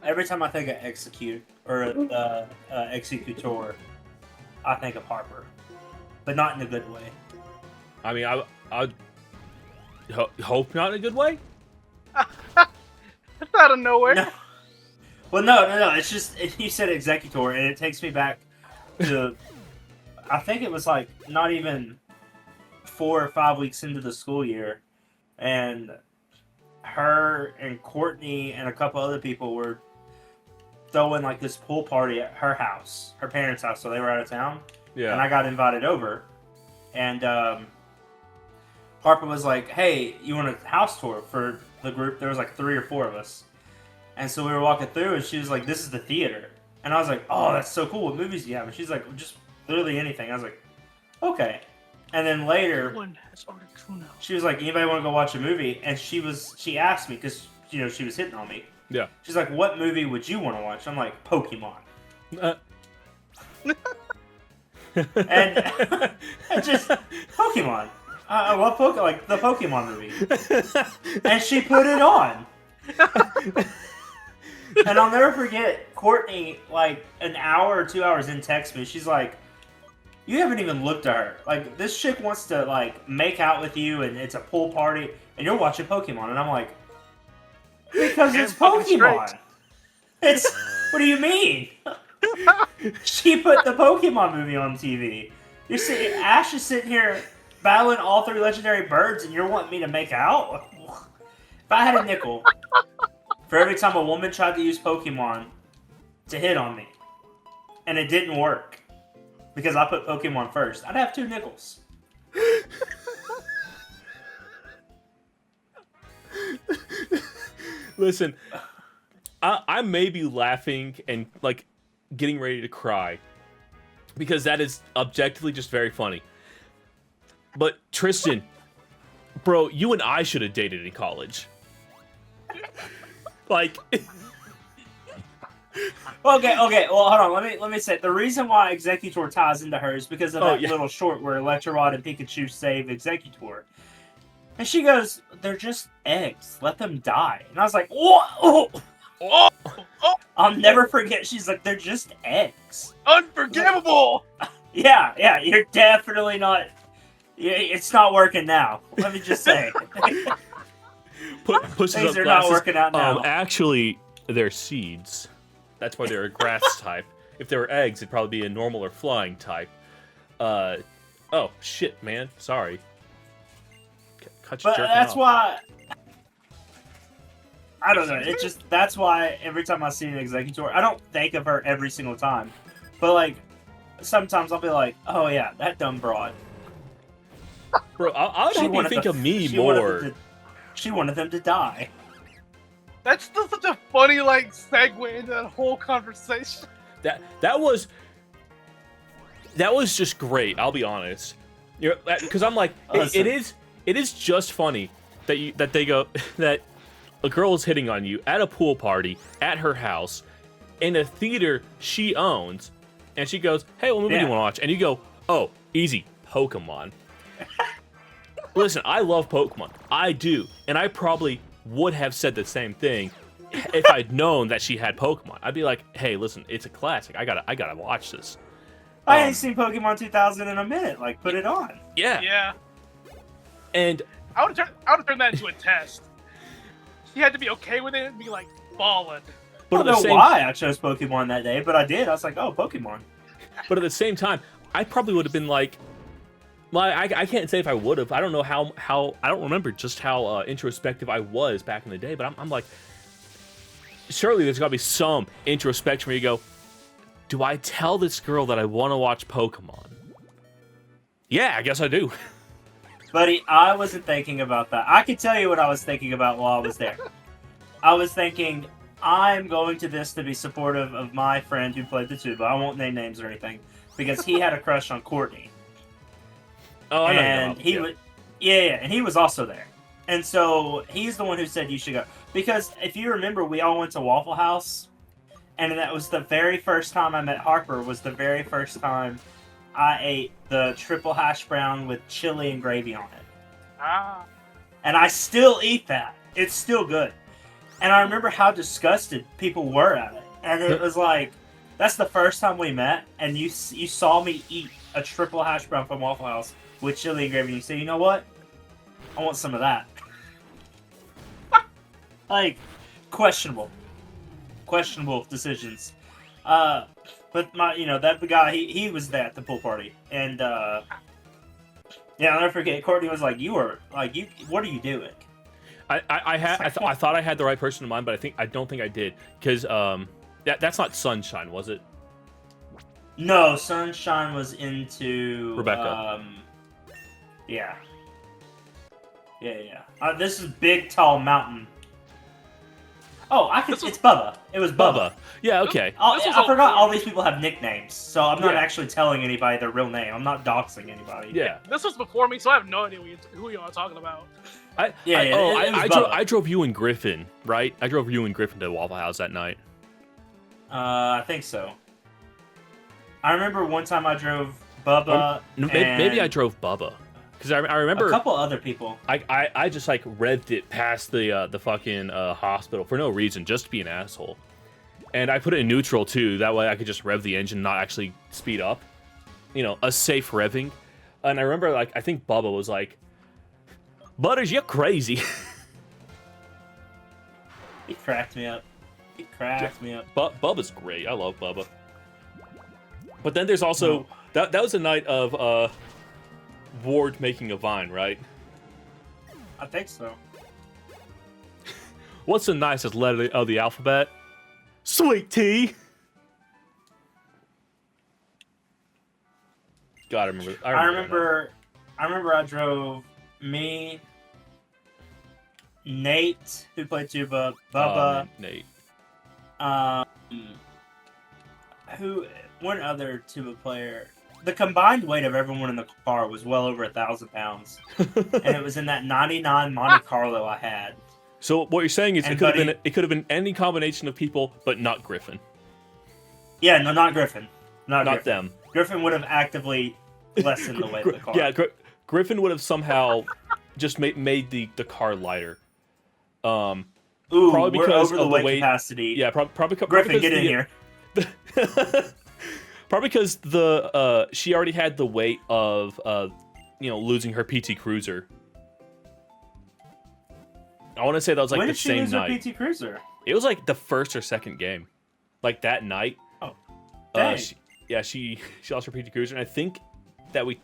Every time I think of execute or executor, I think of Harper, but not in a good way. I mean, I hope not in a good way. That's out of nowhere. No. Well, no. It's just you said executor, and it takes me back to I think it was like not even 4 or 5 weeks into the school year, and her and Courtney and a couple other people were throwing like this pool party at her house, her parents' house, so they were out of town. Yeah. And I got invited over, and Harper was like, "Hey, you want a house tour for the group?" There was like 3 or 4 of us, and so we were walking through, and she was like, "This is the theater," and I was like, "Oh, that's so cool. What movies do you have?" And she's like, "Just literally anything." I was like, "Okay." And then later, she was like, "Anybody want to go watch a movie?" And she asked me because she was hitting on me. Yeah. She's like, "What movie would you want to watch?" I'm like, "Pokemon." and just Pokemon. I love Pokemon, like the Pokemon movie. And she put it on. And I'll never forget Courtney, like an hour or 2 hours in, text me. She's like, "You haven't even looked at her. Like, this chick wants to like make out with you, and it's a pool party, and you're watching Pokemon." And I'm like, "Because it's Pokemon." It's what do you mean? She put the Pokemon movie on TV. Ash is sitting here battling all 3 legendary birds, and you're wanting me to make out? If I had a nickel for every time a woman tried to use Pokemon to hit on me, and it didn't work because I put Pokemon first, I'd have 2 nickels. Listen, I may be laughing and like getting ready to cry because that is objectively just very funny. But Tristan, bro, you and I should have dated in college. Like, Okay. Well, hold on. Let me say the reason why Executor ties into her is because of that little short where Electrorod and Pikachu save Executor. And she goes, "They're just eggs. Let them die." And I was like, "Whoa!" Oh, I'll never forget. She's like, "They're just eggs." unforgivable! Yeah, you're definitely not. It's not working now. Let me just say. Pushes up Things are glasses. not working out now. Actually, they're seeds. That's why they're a grass type. If they were eggs, it'd probably be a normal or flying type. Oh shit, man. Sorry. Cut you But jerking that's off. why. I don't know. It's just that's why every time I see an executor, I don't think of her every single time. But like, sometimes I'll be like, "Oh yeah, that dumb broad." Bro, I would She hope you wanted think the- of me she wanted more. them to- She wanted them to die. That's still such a funny, like, segue into that whole conversation. That was just great. I'll be honest. Because I'm like, Listen. it is just funny that they go that a girl is hitting on you at a pool party at her house in a theater she owns, and she goes, "Hey, what movie do you Yeah. want to watch?" And you go, "Oh, easy, Pokemon." Listen, I love Pokemon. I do, and I probably would have said the same thing if I'd known that she had Pokemon. I'd be like, "Hey, listen, it's a classic. I gotta watch this." I ain't seen Pokemon 2000 in a minute. Like, put it on. Yeah. Yeah. And I would have turned that into a test. He had to be okay with it and be like, ballin'. but I at don't the know same why I chose Pokemon that day, but I did. I was like, "Oh, Pokemon." but at the same time, I probably would have been like, well, I can't say if I would have. I don't know how I don't remember just how introspective I was back in the day. But I'm like, surely there's got to be some introspection where you go, do I tell this girl that I want to watch Pokemon? Yeah, I guess I do. Buddy, I wasn't thinking about that. I can tell you what I was thinking about while I was there. I was thinking, I'm going to this to be supportive of my friend who played the tuba. I won't name names or anything, because he had a crush on Courtney. Oh, I know. And he was, yeah, and he was also there. And so he's the one who said you should go. Because if you remember, we all went to Waffle House, and that was the very first time I met Harper, was the very first time I ate the triple hash brown with chili and gravy on it. Ah. And I still eat that. It's still good. And I remember how disgusted people were at it. And it was like, that's the first time we met, and you saw me eat a triple hash brown from Waffle House with chili and gravy, and you say, "You know what? I want some of that." Like, questionable decisions. But that guy, he was there at the pool party, and yeah, I'll never forget. Courtney was like, what are you doing?" I thought I had the right person in mind, but I don't think I did, because that's not Sunshine, was it? No, Sunshine was into Rebecca. Yeah. This is Big Tall Mountain. Oh, it's Bubba. It was Bubba. Yeah, okay. I forgot all these people have nicknames, so I'm not Yeah. actually telling anybody their real name. I'm not doxing anybody. Yeah. This was before me, so I have no idea who you are talking about. It was Bubba. I drove you and Griffin, right? I drove you and Griffin to Waffle House that night. I think so. I remember one time I drove Bubba. Maybe I drove Bubba, because I remember a couple other people. I just like revved it past the fucking hospital for no reason, just to be an asshole. And I put it in neutral too, that way I could just rev the engine, not actually speed up. A safe revving. And I remember, like, I think Bubba was like, "Butters, you're crazy." He cracked me up. Bubba's great. I love Bubba. But then there's also that was a night of Ward making a vine, right? I think so. What's the nicest letter of the alphabet? Sweet T. God, I remember. I remember I drove me, Nate, who played tuba, Bubba, Nate. one other tuba player. The combined weight of everyone in the car was well over 1,000 pounds, and it was in that '99 Monte Carlo I had. So what you're saying is And it could have been any combination of people, but not Griffin. Yeah, no, not Griffin. Not Griffin. them. Griffin would have actively lessened the weight of the car. Yeah, Griffin would have somehow just made the car lighter. Ooh, Probably we're because over the of the weight weight. capacity. Yeah, probably Griffin, because get in here. probably because she already had the weight of losing her PT Cruiser. I want to say that was like When the did she same lose night. her PT Cruiser? It was like the first or second game, like that night. Oh, dang. She lost her PT Cruiser, and I think that we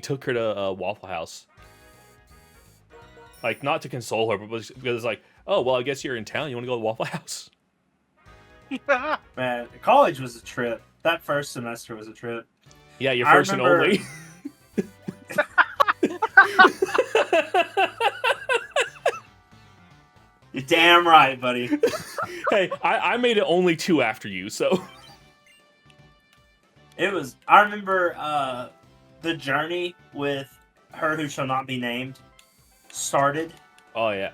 took her to Waffle House. Like, not to console her, but because it's like, oh well, I guess you're in town. You want to go to Waffle House? Man, college was a trip. That first semester was a trip. Yeah, your I first remember- and only. You're damn right, buddy. Hey, I made it only 2 after you, so. It was. I remember the journey with her who shall not be named started Oh yeah.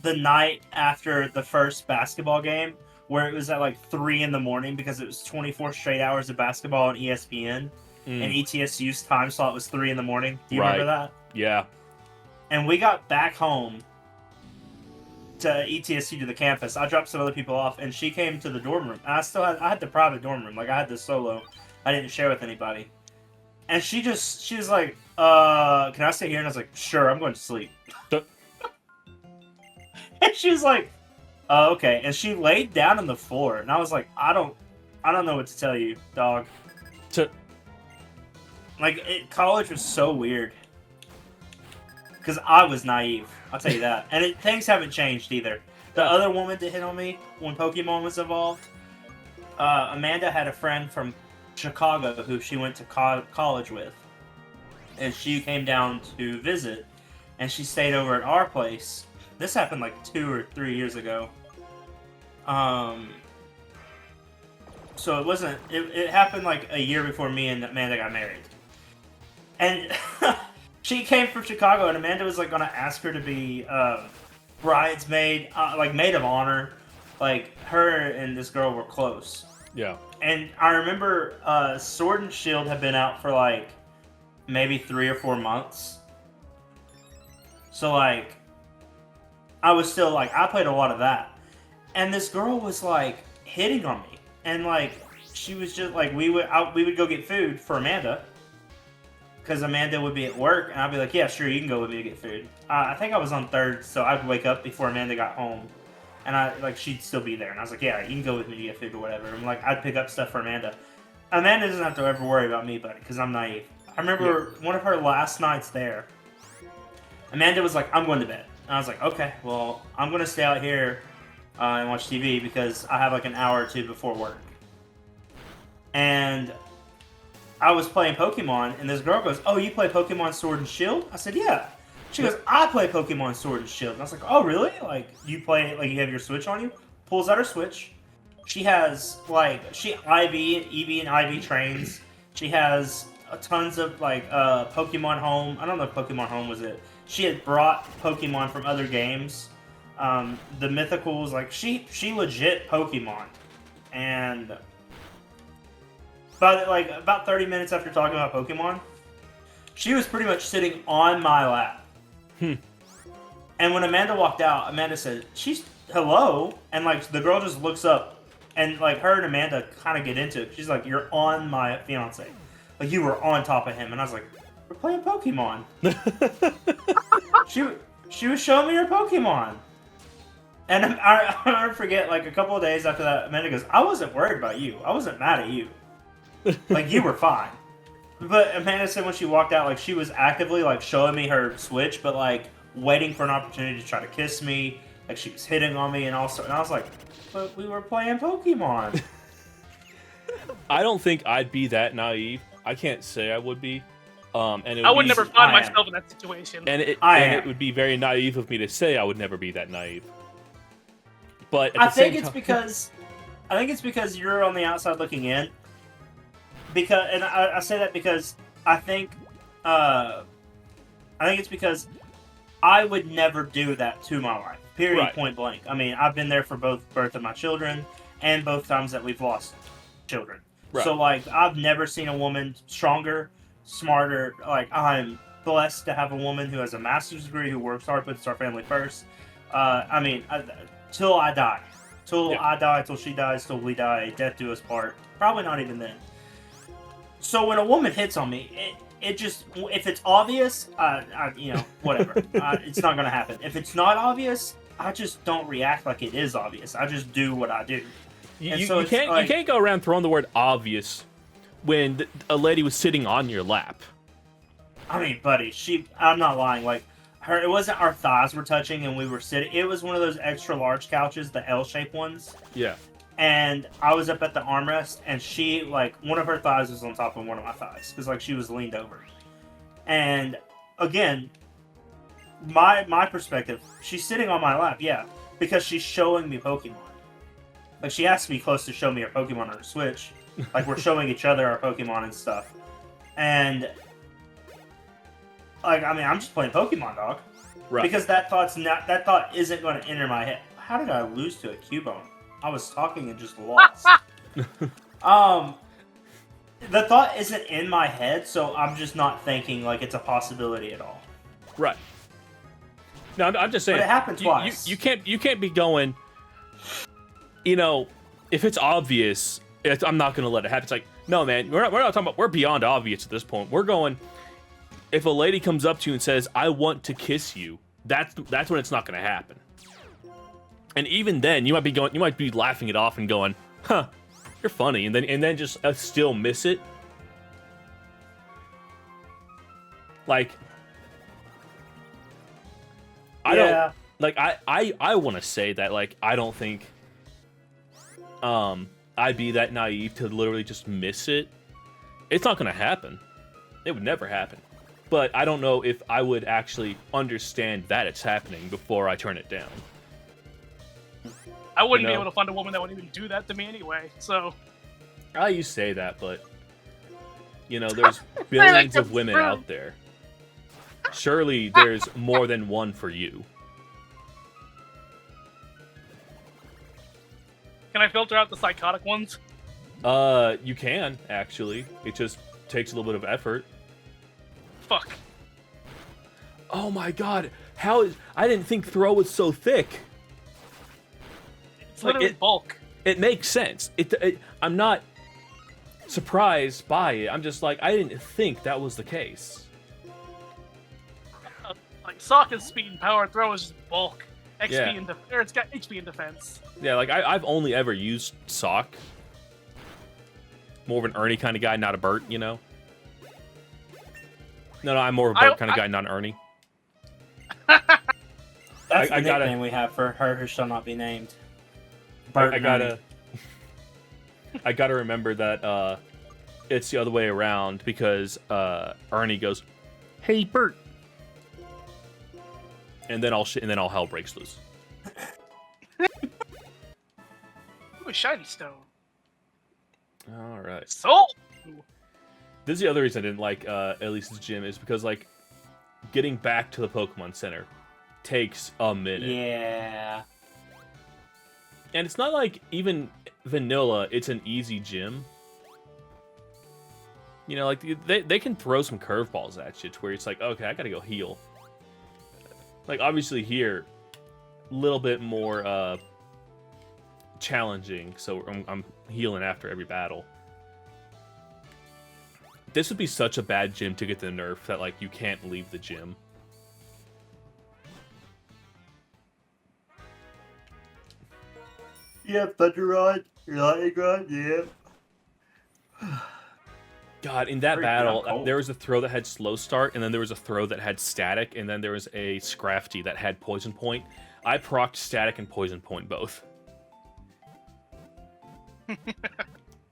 the night after the first basketball game, where it was at like 3 a.m. because it was 24 straight hours of basketball on ESPN, and ETSU's time slot was 3 a.m. Do you remember that? Yeah. And we got back home to ETSU, to the campus. I dropped some other people off, and she came to the dorm room. And I had the private dorm room, like I had the solo. I didn't share with anybody. And she was like, can I stay here? And I was like, sure, I'm going to sleep. And she was like, okay. And she laid down on the floor, and I was like, I don't know what to tell you, dog. College was so weird. Because I was naive, I'll tell you that. And things haven't changed either. The other woman that hit on me when Pokemon was involved, Amanda had a friend from Chicago who she went to college with. And she came down to visit, and she stayed over at our place. This happened like 2 or 3 years ago. So it happened like a year before me and Amanda got married. And she came from Chicago, and Amanda was like going to ask her to be bridesmaid, like maid of honor. Like, her and this girl were close. Yeah. And I remember Sword and Shield had been out for like maybe 3 or 4 months. So like, I was still like, I played a lot of that. And this girl was like hitting on me. And like, she was just like, we would go get food for Amanda. Because Amanda would be at work, and I'd be like, yeah, sure, you can go with me to get food. I think I was on third, so I'd wake up before Amanda got home. And she'd still be there. And I was like, yeah, you can go with me to get food or whatever. And like, I'd pick up stuff for Amanda. Amanda doesn't have to ever worry about me, buddy, because I'm naive. I remember one of her last nights there, Amanda was like, I'm going to bed. And I was like, okay, well, I'm going to stay out here and watch TV because I have like an hour or two before work. And I was playing Pokemon, and this girl goes, oh, you play Pokemon Sword and Shield? I said, yeah. She goes, I play Pokemon Sword and Shield. And I was like, oh, really? Like, you play, like, you have your Switch on you? Pulls out her Switch. She has, like, EV and IV trains. She has tons of, like, Pokemon Home. I don't know if Pokemon Home was it. She had brought Pokemon from other games. The Mythicals, like, she legit Pokemon. And about 30 minutes after talking about Pokemon, she was pretty much sitting on my lap. And when Amanda walked out, Amanda said, she's hello. And like, the girl just looks up, and like, her and Amanda kind of get into it. She's like, you're on my fiance. Like, you were on top of him. And I was like, we're playing Pokemon. She was showing me her Pokemon. And I'll never forget, like, a couple of days after that, Amanda goes, I wasn't worried about you. I wasn't mad at you. Like, you were fine. But Amanda said when she walked out, like, she was actively, like, showing me her Switch, but, like, waiting for an opportunity to try to kiss me. Like, she was hitting on me and also, and I was like, but we were playing Pokemon. I don't think I'd be that naive. I can't say I would be. And I would never find myself in that situation. And it would be very naive of me to say I would never be that naive. But I think it's because you're on the outside looking in. And I say that because I think it's because I would never do that to my wife. Period. Right. Point blank. I mean, I've been there for both birth of my children and both times that we've lost children. Right. So like, I've never seen a woman stronger, smarter. Like, I'm blessed to have a woman who has a master's degree, who works hard, puts our family first. Till I die. Till I die, till she dies, till we die, death do us part. Probably not even then. So when a woman hits on me, it just, if it's obvious, whatever. It's not going to happen. If it's not obvious, I just don't react like it is obvious. I just do what I do. You can't go around throwing the word obvious when a lady was sitting on your lap. I mean, buddy, I'm not lying. Like, it wasn't our thighs were touching and we were sitting. It was one of those extra large couches, the L-shaped ones. Yeah. And I was up at the armrest, and she, like, one of her thighs was on top of one of my thighs, because, like, she was leaned over. And, again, my perspective, she's sitting on my lap, yeah, because she's showing me Pokemon. Like, she has to be close to show me her Pokemon on her Switch. Like, we're showing each other our Pokemon and stuff. And, like, I mean, I'm just playing Pokemon, dog. Right. Because that thought isn't going to enter my head. How did I lose to a Cubone? I was talking and just lost. The thought isn't in my head, so I'm just not thinking like it's a possibility at all. Right. No, I'm just saying. But it happened twice. You can't be going. You know, if it's obvious, I'm not going to let it happen. It's like, no, man, we're not talking about. We're beyond obvious at this point. We're going. If a lady comes up to you and says, "I want to kiss you," that's when it's not going to happen. And even then, you might be laughing it off and going, "Huh, you're funny," and then just still miss it. Like, I want to say that, like, I don't think I'd be that naive to literally just miss it. It's not gonna happen. It would never happen. But I don't know if I would actually understand that it's happening before I turn it down. I wouldn't be able to find a woman that would even do that to me anyway, so... You say that, but... You know, there's billions of women out there. Surely there's more than one for you. Can I filter out the psychotic ones? You can, actually. It just takes a little bit of effort. Fuck. Oh my god, I didn't think throw was so thick. It's literally bulk. It makes sense. I'm not surprised by it. I'm just like, I didn't think that was the case. Like, Sokka's speed and power, throw is just bulk. Yeah. It's got HP and defense. Yeah, like, I've only ever used Sok. More of an Ernie kind of guy, not a Bert, you know? No, I'm more of a Bert kind of guy, not an Ernie. That's the nickname we have for her who shall not be named. I gotta remember that it's the other way around because Ernie goes, "Hey Bert," and then all hell breaks loose. Ooh, a shiny stone. All right. Soul. This is the other reason I didn't like Elise's gym is because, like, getting back to the Pokemon Center takes a minute. Yeah. And it's not like even vanilla, it's an easy gym. You know, like, they can throw some curveballs at you to where it's like, okay, I gotta go heal. Like, obviously here, a little bit more challenging, so I'm healing after every battle. This would be such a bad gym to get the Nerf that, like, you can't leave the gym. Yep, Thunder Rod, Lightning Rod, yep. God, in that battle, there was a throw that had slow start, and then there was a throw that had static, and then there was a Scrafty that had poison point. I procced static and poison point both.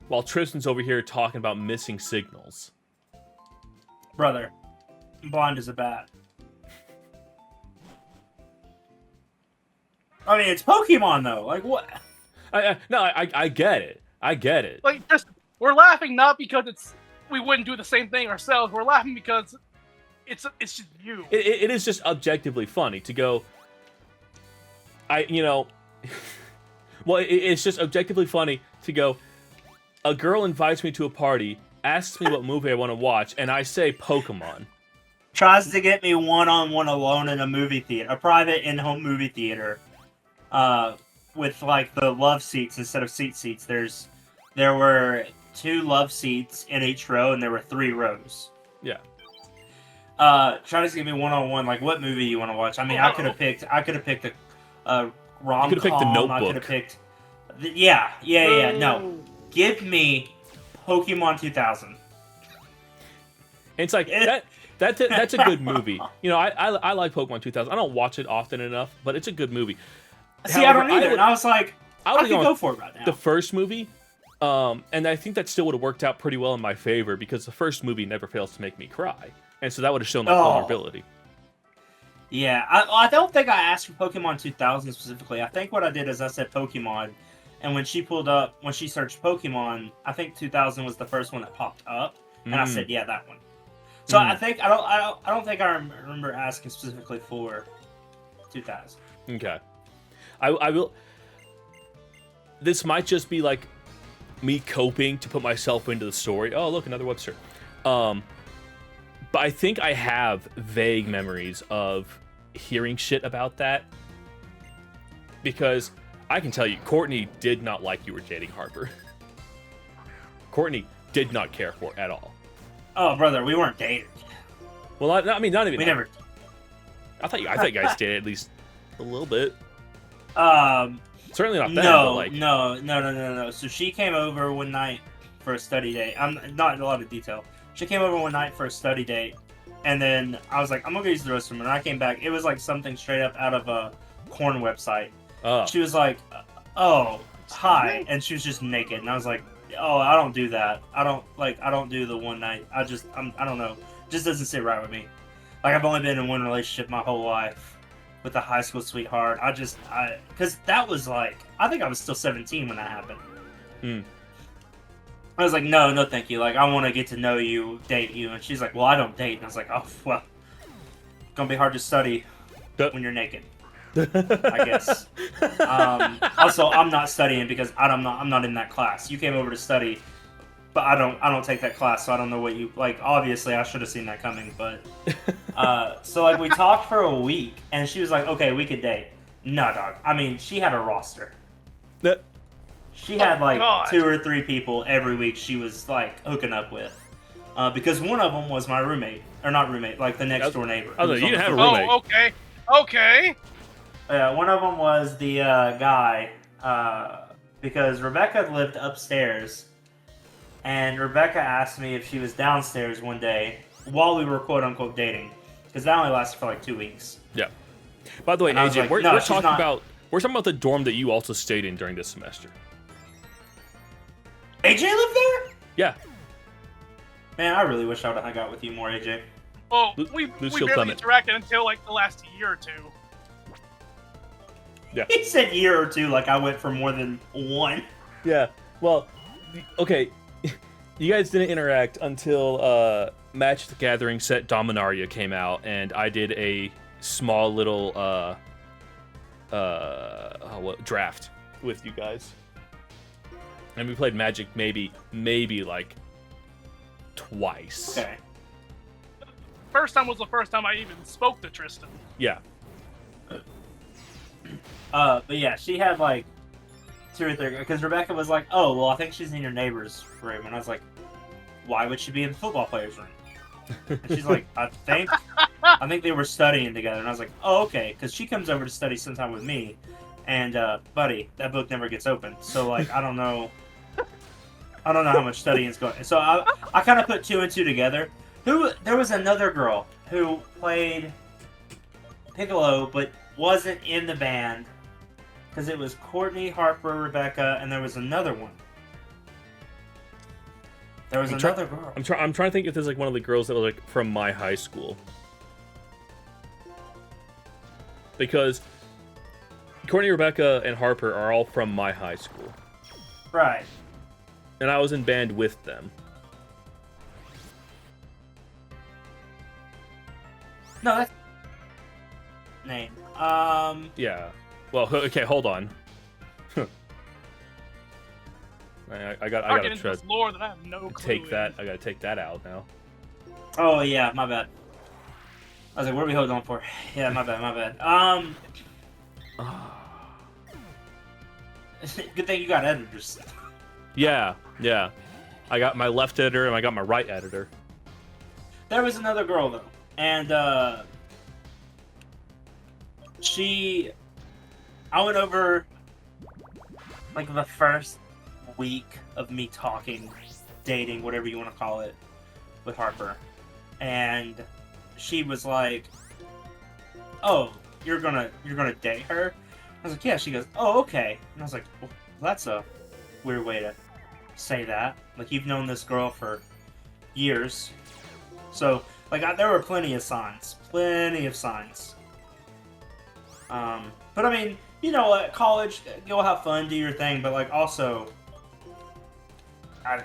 While Tristan's over here talking about missing signals. Brother, I'm blind as a bat. I mean, it's Pokemon, though. Like, what? I get it. I get it. Like, we're laughing not because we wouldn't do the same thing ourselves. We're laughing because it's just you. It is just objectively funny to go. Well, it's just objectively funny to go. A girl invites me to a party, asks me what movie I want to watch, and I say Pokemon. tries to get me one-on-one alone in a movie theater, a private in-home movie theater, with like the love seats instead of seats. There were 2 love seats in each row, and there were 3 rows. Yeah. Tries to get me one-on-one, like, what movie you want to watch? I mean, I could have picked a rom-com. You could have picked The Notebook. I could have picked. Yeah. No, give me Pokemon 2000. It's like that's a good movie. You know, I like Pokemon 2000. I don't watch it often enough, but it's a good movie. See, I don't either. And I was like, I could go for it right now. The first movie, and I think that still would have worked out pretty well in my favor because the first movie never fails to make me cry, and so that would have shown that vulnerability. Yeah, I don't think I asked for Pokemon 2000 specifically. I think what I did is I said Pokemon, and when she searched Pokemon, I think 2000 was the first one that popped up, and I said, yeah, that one. So I think I don't think I remember asking specifically for 2000. Okay, I will. This might just be like me coping to put myself into the story. Oh, look, another webster. But I think I have vague memories of hearing shit about that. Because I can tell you, Courtney did not like you were dating Harper. Courtney did not care for it at all. Oh, brother, we weren't dating. Well, I mean, not even. We never. I thought you guys dated at least a little bit. Certainly not that. No. So she came over one night for a study date. I'm not in a lot of detail. She came over one night for a study date, and then I was like, I'm gonna go use the restroom. And I came back. It was like something straight up out of a porn website. She was like, "Oh, hi," and she was just naked. And I was like, "Oh, I don't do that. I don't do the one night. I don't know. It just doesn't sit right with me. Like, I've only been in one relationship my whole life with a high school sweetheart. Because that was like, I think I was still 17 when that happened. I was like, no, thank you. Like, I want to get to know you, date you. And she's like, well, I don't date. And I was like, oh, well, it's gonna be hard to study when you're naked, I guess. Also, I'm not studying because I'm not in that class. You came over to study, but I don't take that class, so I don't know what you like. Obviously, I should have seen that coming, but so like we talked for a week, and she was like, okay, we could date. No, dog. I mean, she had a roster. She had like 2 or 3 people every week she was like hooking up with, because one of them was my roommate, or not roommate, like the next door neighbor. Oh, you didn't have a roommate. Oh, okay. One of them was the guy, because Rebecca lived upstairs, and Rebecca asked me if she was downstairs one day while we were quote unquote dating, because that only lasted for like 2 weeks. Yeah. By the way, And I was AJ, like, we're no, talking about the dorm that you also stayed in during this semester. AJ lived there? Yeah. Man, I really wish I would have hung out with you more, AJ. Well, we barely interacted until like the last year or 2. Yeah. He said year or 2 like I went for more than 1. Yeah. Well, okay. You guys didn't interact until Magic the Gathering set Dominaria came out, and I did a small little draft with you guys. And we played Magic maybe like twice. Okay. First time was the first time I even spoke to Tristan. Yeah. But yeah, she had like 2 or 3, because Rebecca was like, oh, well, I think she's in your neighbor's room. And I was like, why would she be in the football player's room? And she's like, I think they were studying together. And I was like, oh, okay, because she comes over to study sometime with me. And, buddy, that book never gets opened. So, like, I don't know how much studying is going. So I kind of put 2 and 2 together. There was another girl who played piccolo, but wasn't in the band, because it was Courtney, Harper, Rebecca, and there was another one. There was another girl. I'm trying to think if there's like one of the girls that was like from my high school, because Courtney, Rebecca, and Harper are all from my high school. Right. And I was in band with them. No, that's name. Yeah. Well, okay, hold on. I gotta try to lore that I have no clue take that. I gotta take that out now. Oh yeah, my bad. I was like, what are we holding on for? Yeah, my bad. Good thing you got editors. Yeah. I got my left editor and I got my right editor. There was another girl though, and I went over like the first week of me talking, dating, whatever you want to call it, with Harper, and she was like, "Oh, you're gonna date her?" I was like, "Yeah." She goes, "Oh, okay," and I was like, well, "That's a weird way to say that. Like, you've known this girl for years." So, like, there were plenty of signs. But I mean, you know, at college, go have fun, do your thing, but, like, also, I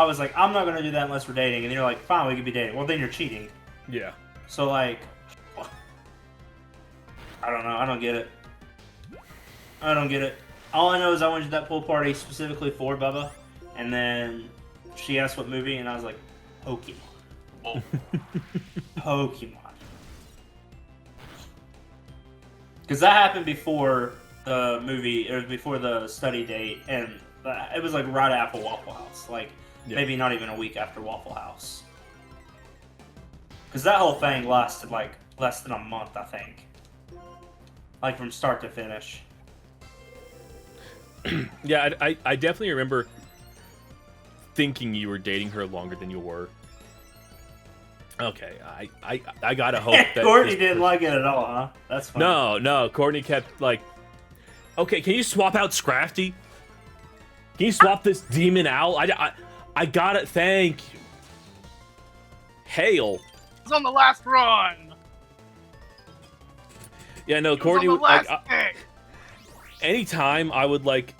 was like, I'm not going to do that unless we're dating. And you're like, fine, we could be dating. Well, then you're cheating. Yeah. So, like, I don't know. I don't get it. All I know is I went to that pool party specifically for Bubba, and then she asked what movie, and I was like, Pokemon. Pokemon. Because that happened before the movie, or before the study date, and it was like right after Waffle House. Like, maybe not even a week after Waffle House. Because that whole thing lasted like less than a month, I think. Like from start to finish. Yeah, I definitely remember thinking you were dating her longer than you were. Okay, I gotta hope that Courtney didn't like it at all, huh? That's funny. No, Courtney kept like, okay, can you swap out Scrafty? Can you swap this demon out? I got it. Thank you. Hail. It's on the last run. Yeah, no, It was Courtney. on the last pick. Anytime I would like,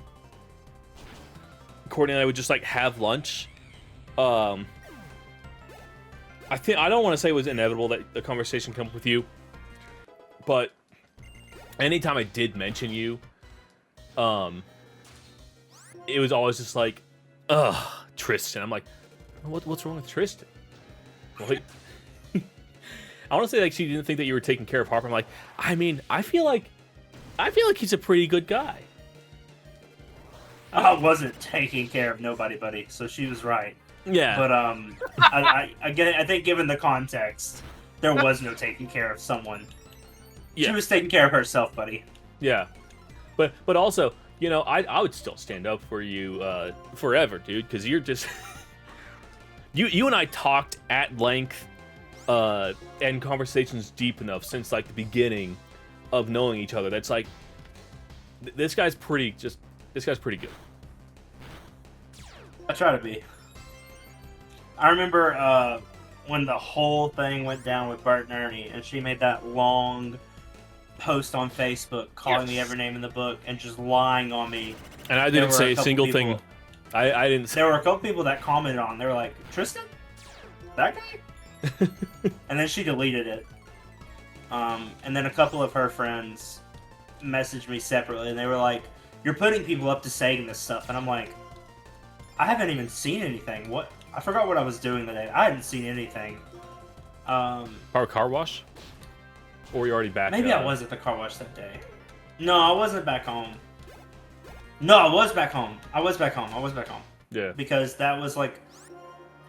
Courtney and I would just like have lunch. I don't want to say it was inevitable that the conversation come up with you, but anytime I did mention you, it was always just like, ugh, Tristan. I'm like, what's wrong with Tristan? Well, I want to say like she didn't think that you were taking care of Harper. I'm like, I mean, I feel like he's a pretty good guy. I wasn't taking care of nobody, buddy. So she was right. Yeah. But I think given the context, there was no taking care of someone. Yeah. She was taking care of herself, buddy. Yeah. But also, you know, I would still stand up for you forever, dude, because you're just you and I talked at length and conversations deep enough since like the beginning of knowing each other. That's like this guy's pretty good. I try to be. I remember when the whole thing went down with Bert and Ernie, and she made that long post on Facebook calling me every name in the book and just lying on me. And I didn't say a single thing. I didn't. There were a couple people that commented on. They were like, "Tristan, that guy," and then she deleted it. And then a couple of her friends messaged me separately, and they were like, "You're putting people up to saying this stuff," and I'm like, "I haven't even seen anything. What? I forgot what I was doing today. I hadn't seen anything." Car wash? Or were you already back? Maybe I was at the car wash that day. No, I wasn't back home. No, I was back home. Yeah. Because that was like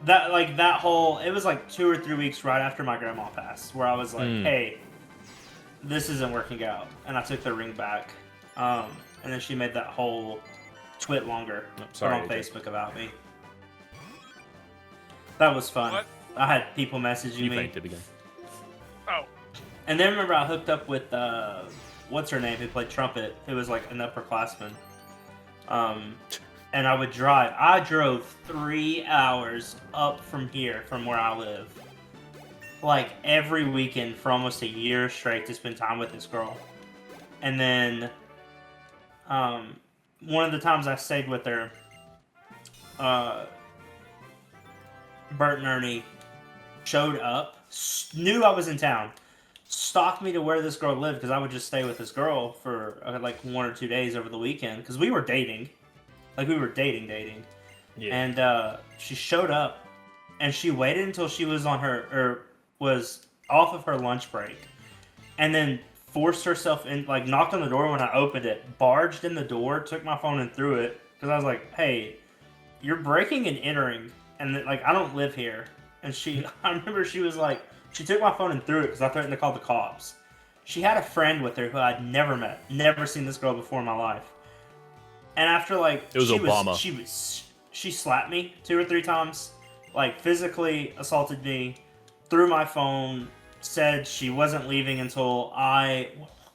that whole, it was like 2 or 3 weeks right after my grandma passed, where I was like, hey, this isn't working out, and I took the ring back. And then she made that whole twit longer on Facebook about me. That was fun. What? I had people messaging me. You fainted again. Oh. And then remember I hooked up with, what's her name, who played trumpet, who was like an upperclassman. And I would drive. I drove 3 hours up from here, from where I live, like every weekend for almost a year straight to spend time with this girl. And then, one of the times I stayed with her, Bert and Ernie showed up, knew I was in town, stalked me to where this girl lived, because I would just stay with this girl for like 1 or 2 days over the weekend, because we were dating. Like, we were dating. Yeah. And she showed up, and she waited until she was on her, or was off of her lunch break, and then forced herself in, like knocked on the door when I opened it, barged in the door, took my phone and threw it because I was like, "Hey, you're breaking and entering, and like I don't live here." And I remember she was like, she took my phone and threw it because I threatened to call the cops. She had a friend with her who I'd never met, never seen this girl before in my life. And after like It was Obama. She slapped me 2 or 3 times, like physically assaulted me, threw my phone, said she wasn't leaving until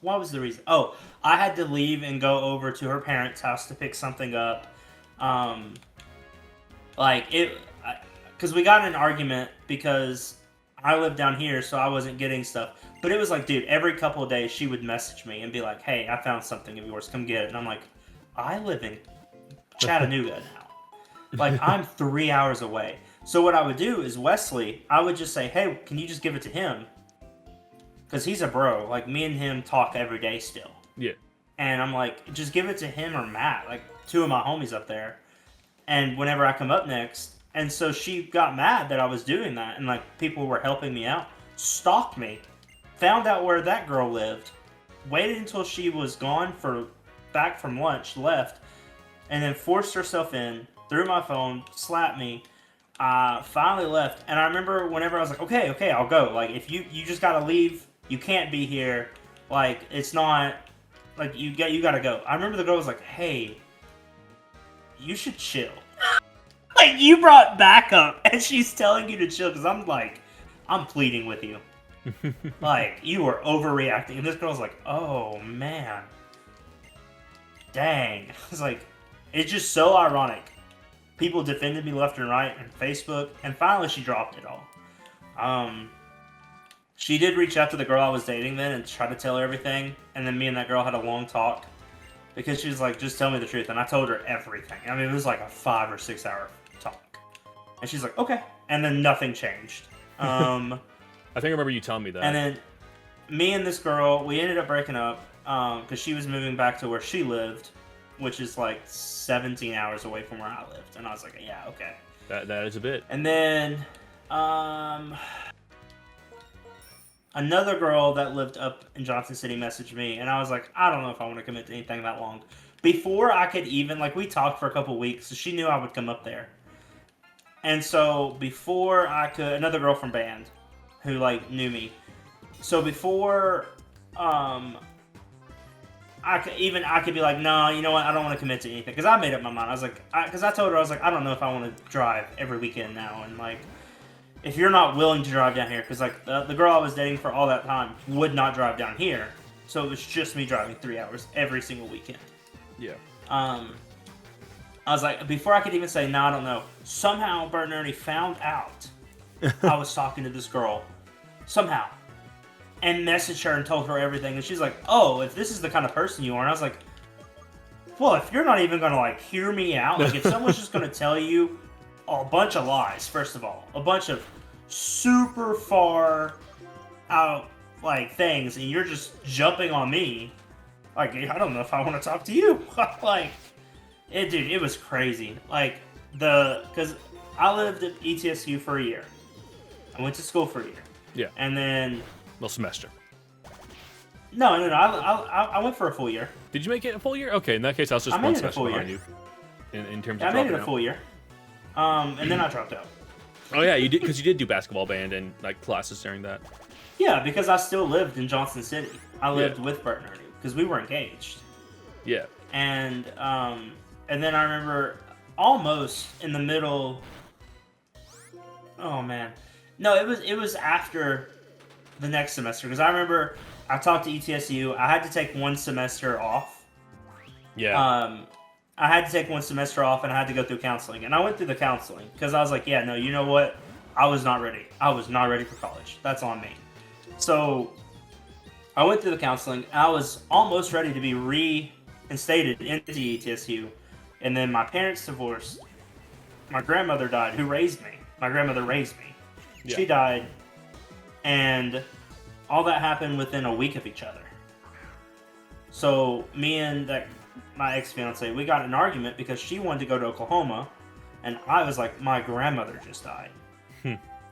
what was the reason? Oh, I had to leave and go over to her parents' house to pick something up. Because we got in an argument because I lived down here, so I wasn't getting stuff. But it was like, dude, every couple of days she would message me and be like, "Hey, I found something of yours. Come get it." And I'm like, I live in Chattanooga now. Like, I'm 3 hours away. So what I would do is Wesley, I would just say, "Hey, can you just give it to him?" Because he's a bro. Like, me and him talk every day still. Yeah. And I'm like, just give it to him or Matt, like 2 of my homies up there. And whenever I come up next, and so she got mad that I was doing that, and like people were helping me out, stalked me, found out where that girl lived, waited until she was gone back from lunch, left, and then forced herself in, threw my phone, slapped me, finally left. And I remember whenever I was like, okay, I'll go. Like, if you just gotta leave, you can't be here. Like, it's not, like, you gotta go. I remember the girl was like, "Hey, you should chill." Like, you brought backup, and she's telling you to chill, because I'm like, I'm pleading with you. Like, you are overreacting. And this girl's like, "Oh, man. Dang." It's like, it's just so ironic. People defended me left and right on Facebook, and finally she dropped it all. She did reach out to the girl I was dating then and try to tell her everything, and then me and that girl had a long talk, because she was like, "Just tell me the truth," and I told her everything. I mean, it was like a 5 or 6 hour talk. And she's like, "Okay," and then nothing changed. I think I remember you telling me that. And then me and this girl, we ended up breaking up because she was moving back to where she lived, which is like 17 hours away from where I lived. And I was like, "Yeah, okay." That is a bit. And then another girl that lived up in Johnson City messaged me, and I was like, "I don't know if I want to commit to anything that long." Before I could even, like, we talked for a couple weeks, so she knew I would come up there. And so before I could, another girl from band who, like, knew me. So before I could be like, "No, you know what, I don't want to commit to anything." Because I made up my mind. I was like, because I told her, I was like, "I don't know if I want to drive every weekend now." And, like, if you're not willing to drive down here, because, like, the girl I was dating for all that time would not drive down here. So it was just me driving 3 hours every single weekend. Yeah. I was like, before I could even say, "No, I don't know," somehow Bert and Ernie found out I was talking to this girl. Somehow. And messaged her and told her everything. And she's like, "Oh, if this is the kind of person you are." And I was like, well, if you're not even going to, like, hear me out, like, if someone's just going to tell you a bunch of lies, first of all, a bunch of super far out, like, things, and you're just jumping on me, like, I don't know if I want to talk to you. Like, dude, it was crazy. Like, because I lived at ETSU for a year. I went to school for a year. Yeah. And then... Well, semester. No. I went for a full year. Did you make it a full year? Okay, in that case, I was just one semester behind you. In terms of I made it a out. full year. And then I dropped out. Oh yeah, you did, because you did do basketball band and, like, classes during that. Yeah, because I still lived in Johnson City. I lived with Bert and Ernie because we were engaged. Yeah. And then I remember almost in the middle. Oh man, no, it was after the next semester, because I remember I talked to ETSU. I had to take 1 semester off. Yeah. I had to take 1 semester off, and I had to go through counseling. And I went through the counseling because I was like, "Yeah, no, you know what? I was not ready. I was not ready for college. That's on me." So I went through the counseling. I was almost ready to be reinstated into ETSU. And then my parents divorced. My grandmother died, who raised me. My grandmother raised me. Yeah. She died. And all that happened within a week of each other. So me and my ex-fiance, we got in an argument because she wanted to go to Oklahoma. And I was like, "My grandmother just died."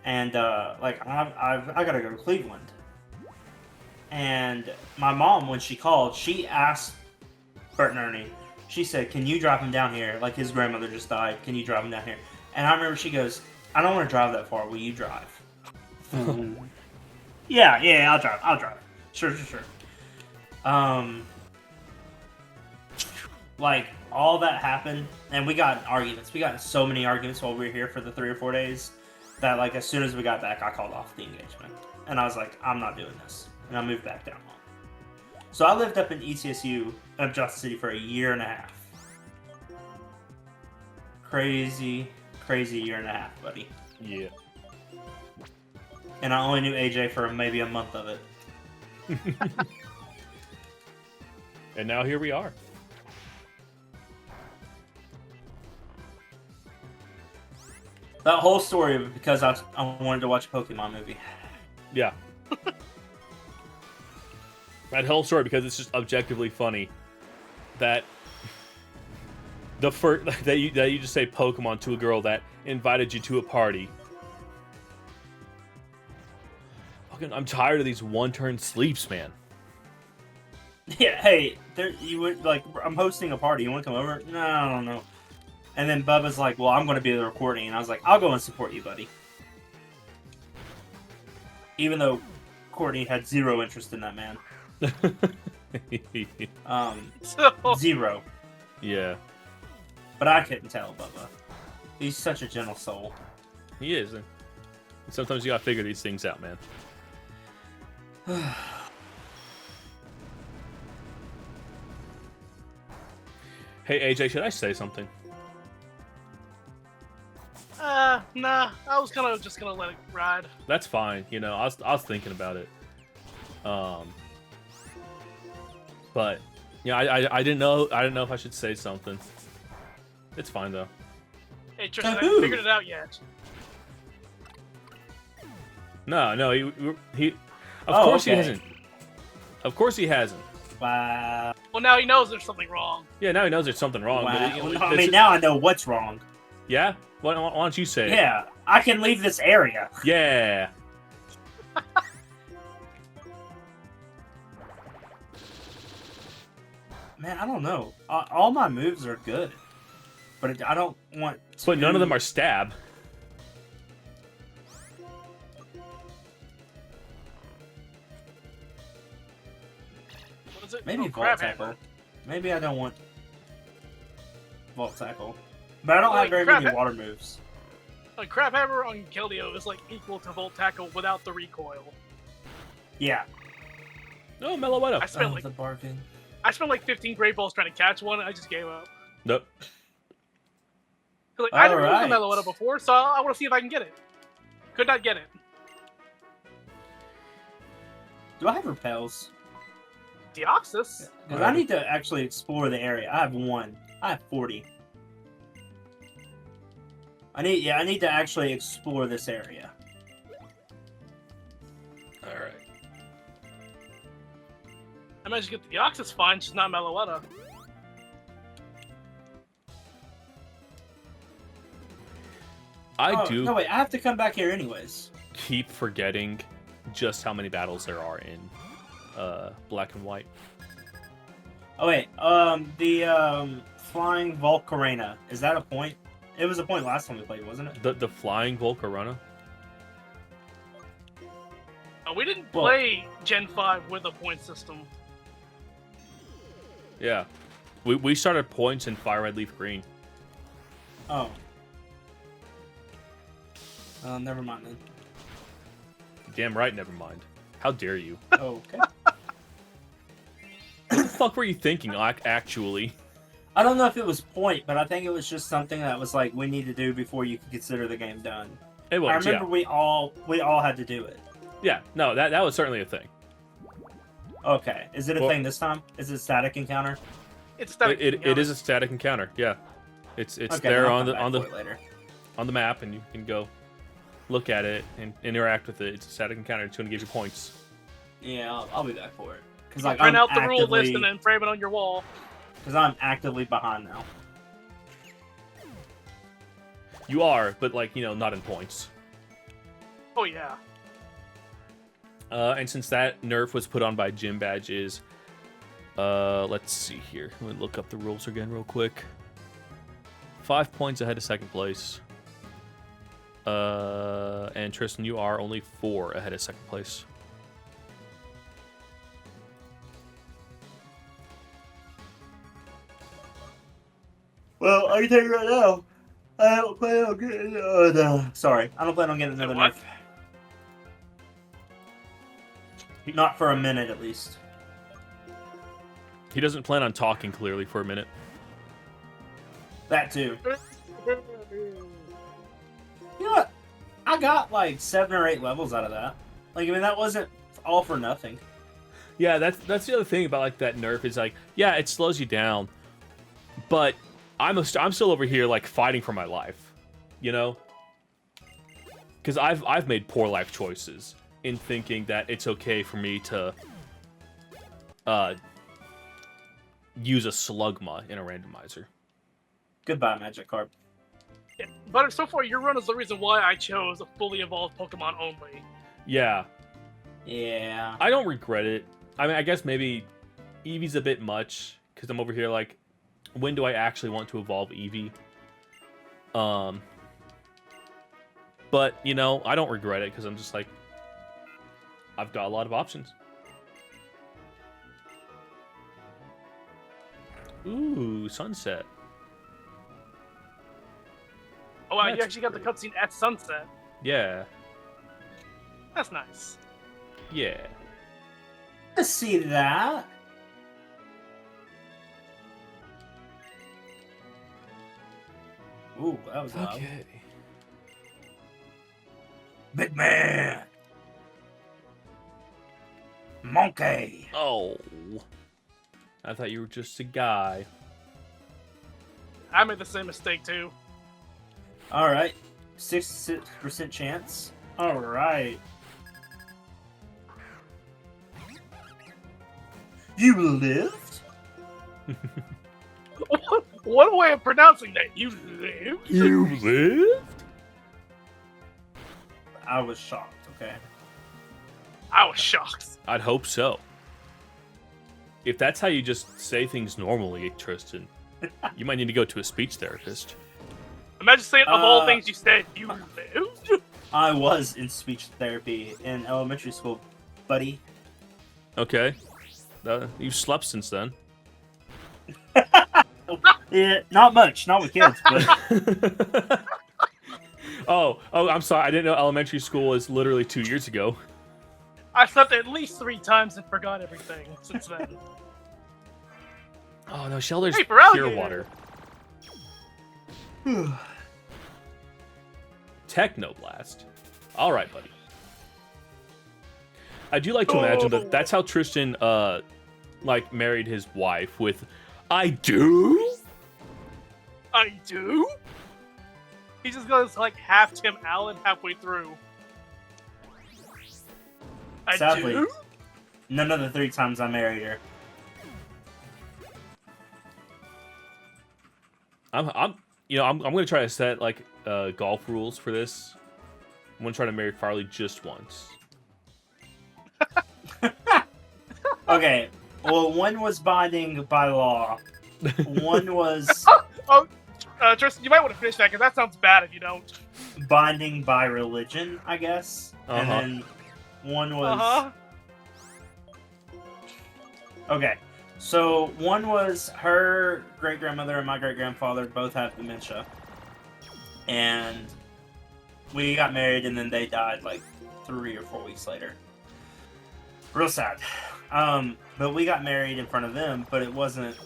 and like I gotta go to Cleveland. And my mom, when she called, she asked Bert and Ernie. She said, "Can you drive him down here? Like his grandmother just died. Can you drive him down here?" And I remember she goes, "I don't want to drive that far. Will you drive?" Yeah, I'll drive. Sure. Like all that happened, and we got in arguments. We got in so many arguments while we were here for the 3 or 4 days that like as soon as we got back, I called off the engagement, and I was like, "I'm not doing this," and I moved back down home. So I lived up in ETSU of Johnson City for a year and a half. Crazy year and a half, buddy. Yeah. And I only knew AJ for maybe a month of it. And now here we are. That whole story of it because I wanted to watch a Pokemon movie. Yeah. That whole story because it's just objectively funny that the first that you just say Pokemon to a girl that invited you to a party. Fucking, I'm tired of these one-turn sleeps, man. Yeah, hey, you would like I'm hosting a party. You want to come over? No, I don't know. And then Bubba's like, "Well, I'm going to be at the recording," and I was like, "I'll go and support you, buddy." Even though Courtney had zero interest in that man. Zero. Yeah. But I couldn't tell Bubba. He's such a gentle soul. He is. And sometimes you gotta figure these things out, man. Hey, AJ, should I say something? Nah. I was just gonna let it ride. That's fine. You know, I was thinking about it. But yeah, I didn't know if I should say something. It's fine though. Hey Tristan, have you figured it out yet? No, he. Of course okay. he hasn't. Of course he hasn't. Wow. Well, now he knows there's something wrong. Yeah, now he knows there's something wrong. Wow. But, you know, I mean, now I know what's wrong. Yeah. Why don't you say it? Yeah, I can leave this area. Yeah. Man, I don't know. All my moves are good, but I don't want to... But none of them are stab. What is it? Maybe oh, Vault crab Tackle. hammer. Maybe I don't want Vault Tackle. But I don't Like, have very crab many water moves. Like crab hammer on Keldeo is like equal to Volt Tackle without the recoil. Yeah. No, Meloetta. I spent like the bargain. I spent like 15 Great Balls trying to catch one, and I just gave up. Nope. Like, I never used Alright. the Meloetta before, so I want to see if I can get it. Could not get it. Do I have repels? Deoxys? Because I need to actually explore the area. I have 1. I have 40. I need to actually explore this area. All right. I managed to get the Deoxys fine, just not Meloetta. I do No, wait. I have to come back here anyways. keep forgetting just how many battles there are in Black and White. Oh, wait. The Flying Volcarena. Is that a point? It was a point last time we played, wasn't it? The flying Volcarona. Oh, we didn't Well- play Gen 5 with a point system. Yeah. We started points in Fire Red Leaf Green. Oh. Never mind then. Damn right, never mind. How dare you? Okay. What the fuck were you thinking, actually? I don't know if it was point, but I think it was just something that was like we need to do before you could consider the game done. It was, I remember we all had to do it. yeah. No, that was certainly a thing. Okay. Is it a Well- thing this time? Is it static encounter? It's static. It is a static encounter. Yeah. It's Okay, there then I'll on come the back for it later. on the map, and you can go look at it and interact with it. It's a static encounter. It's going to give you points. Yeah, I'll be back for it. Because Print out the rule list and then frame it on your wall. Because I'm actively behind now. You are, but like, you know, not in points. Oh yeah. And since that nerf was put on by gym badges, let's see here. Let me look up the rules again real quick. 5 points ahead of second place. And Tristan, you are only 4 ahead of second place. Well, I can tell you right now, I don't plan on getting. Sorry, I don't plan on getting another What? nerf. Not for a minute, at least. He doesn't plan on talking clearly for a minute. That too. You know what? I got like 7 or 8 levels out of that. Like, I mean, that wasn't all for nothing. Yeah, that's the other thing about like that nerf is like, yeah, it slows you down, but I'm still over here like fighting for my life, you know? Because I've made poor life choices in thinking that it's okay for me to use a slugma in a randomizer. Goodbye, Magic Carp. Yeah, but so far, your run is the reason why I chose a fully evolved Pokemon only. Yeah, Yeah. I don't regret it. I mean, I guess maybe Eevee's a bit much because I'm over here like, when do I actually want to evolve Eevee? But you know, I don't regret it because I'm just like, I've got a lot of options. Ooh, sunset. Oh, wow, you That's actually got the great. cutscene at sunset. Yeah, That's nice. yeah. I see that. Ooh, that was loud. Okay. Big man. Monkey. Oh, I thought you were just a guy. I made the same mistake too. All right. 6% chance. All right. You lived? What way of pronouncing that? You live? You lived? I was shocked, okay? I was shocked. I'd hope so. If that's how you just say things normally, Tristan, you might need to go to a speech therapist. Imagine saying of all things you said, you lived? I was in speech therapy in elementary school, buddy. Okay. You've slept since then. Yeah, not much, not with kids, but Oh, I'm sorry. I didn't know elementary school is literally 2 years ago. I slept at least 3 times and forgot everything since then. Oh no, Shelter's Hey, for pure alligator. water. Technoblast. All right, buddy. I do like to imagine that that's how Tristan, like, married his wife with, "I do." I do? He just goes like half Tim Allen halfway through. I sadly, do? none of the 3 times I married her. I'm gonna try to set like golf rules for this. I'm gonna try to marry Farley just once. Okay, well, one was binding by law. One was Tristan, you might want to finish that because that sounds bad if you don't. binding by religion, I guess. And then one was... Okay, so one was her great-grandmother and my great-grandfather both have dementia. And we got married and then they died like 3 or 4 weeks later. Real sad. But we got married in front of them, but it wasn't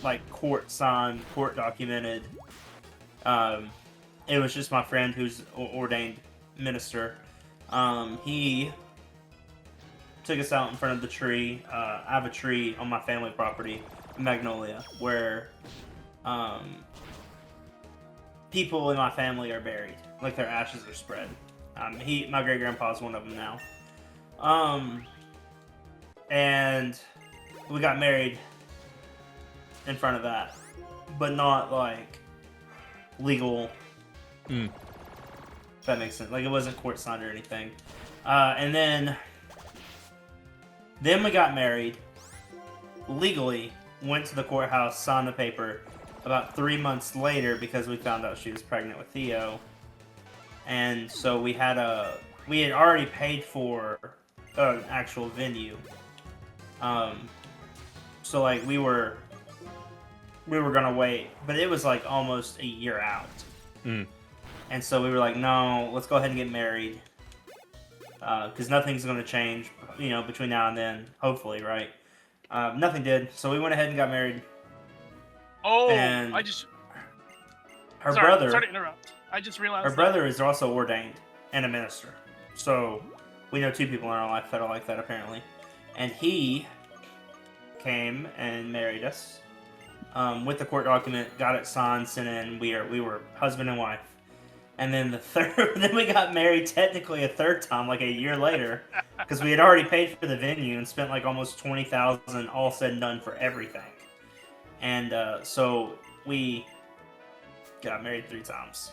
like court signed, court documented. It was just my friend who's ordained minister. He took us out in front of the tree. I have a tree on my family property, Magnolia, where people in my family are buried. Like their ashes are spread. My great grandpa's one of them now. And we got married in front of that, but not like legal If that makes sense. Like, it wasn't court-signed or anything. And then we got married. Legally, went to the courthouse, signed the paper. About 3 months later, because we found out she was pregnant with Theo. And so we had already paid for an actual venue. So, like, we were gonna wait, but it was, like, almost a year out. Mm. And so we were like, no, let's go ahead and get married. Because nothing's gonna change, you know, between now and then, hopefully, right? Nothing did, so we went ahead and got married. Oh, And Sorry to interrupt. I just realized her brother is also ordained and a minister. So we know 2 people in our life that are like that, apparently. And he came and married us with the court document, got it signed, sent in. We were husband and wife. And then then we got married technically a third time, like a year later, because we had already paid for the venue and spent like almost $20,000 all said and done for everything. And so we got married 3 times.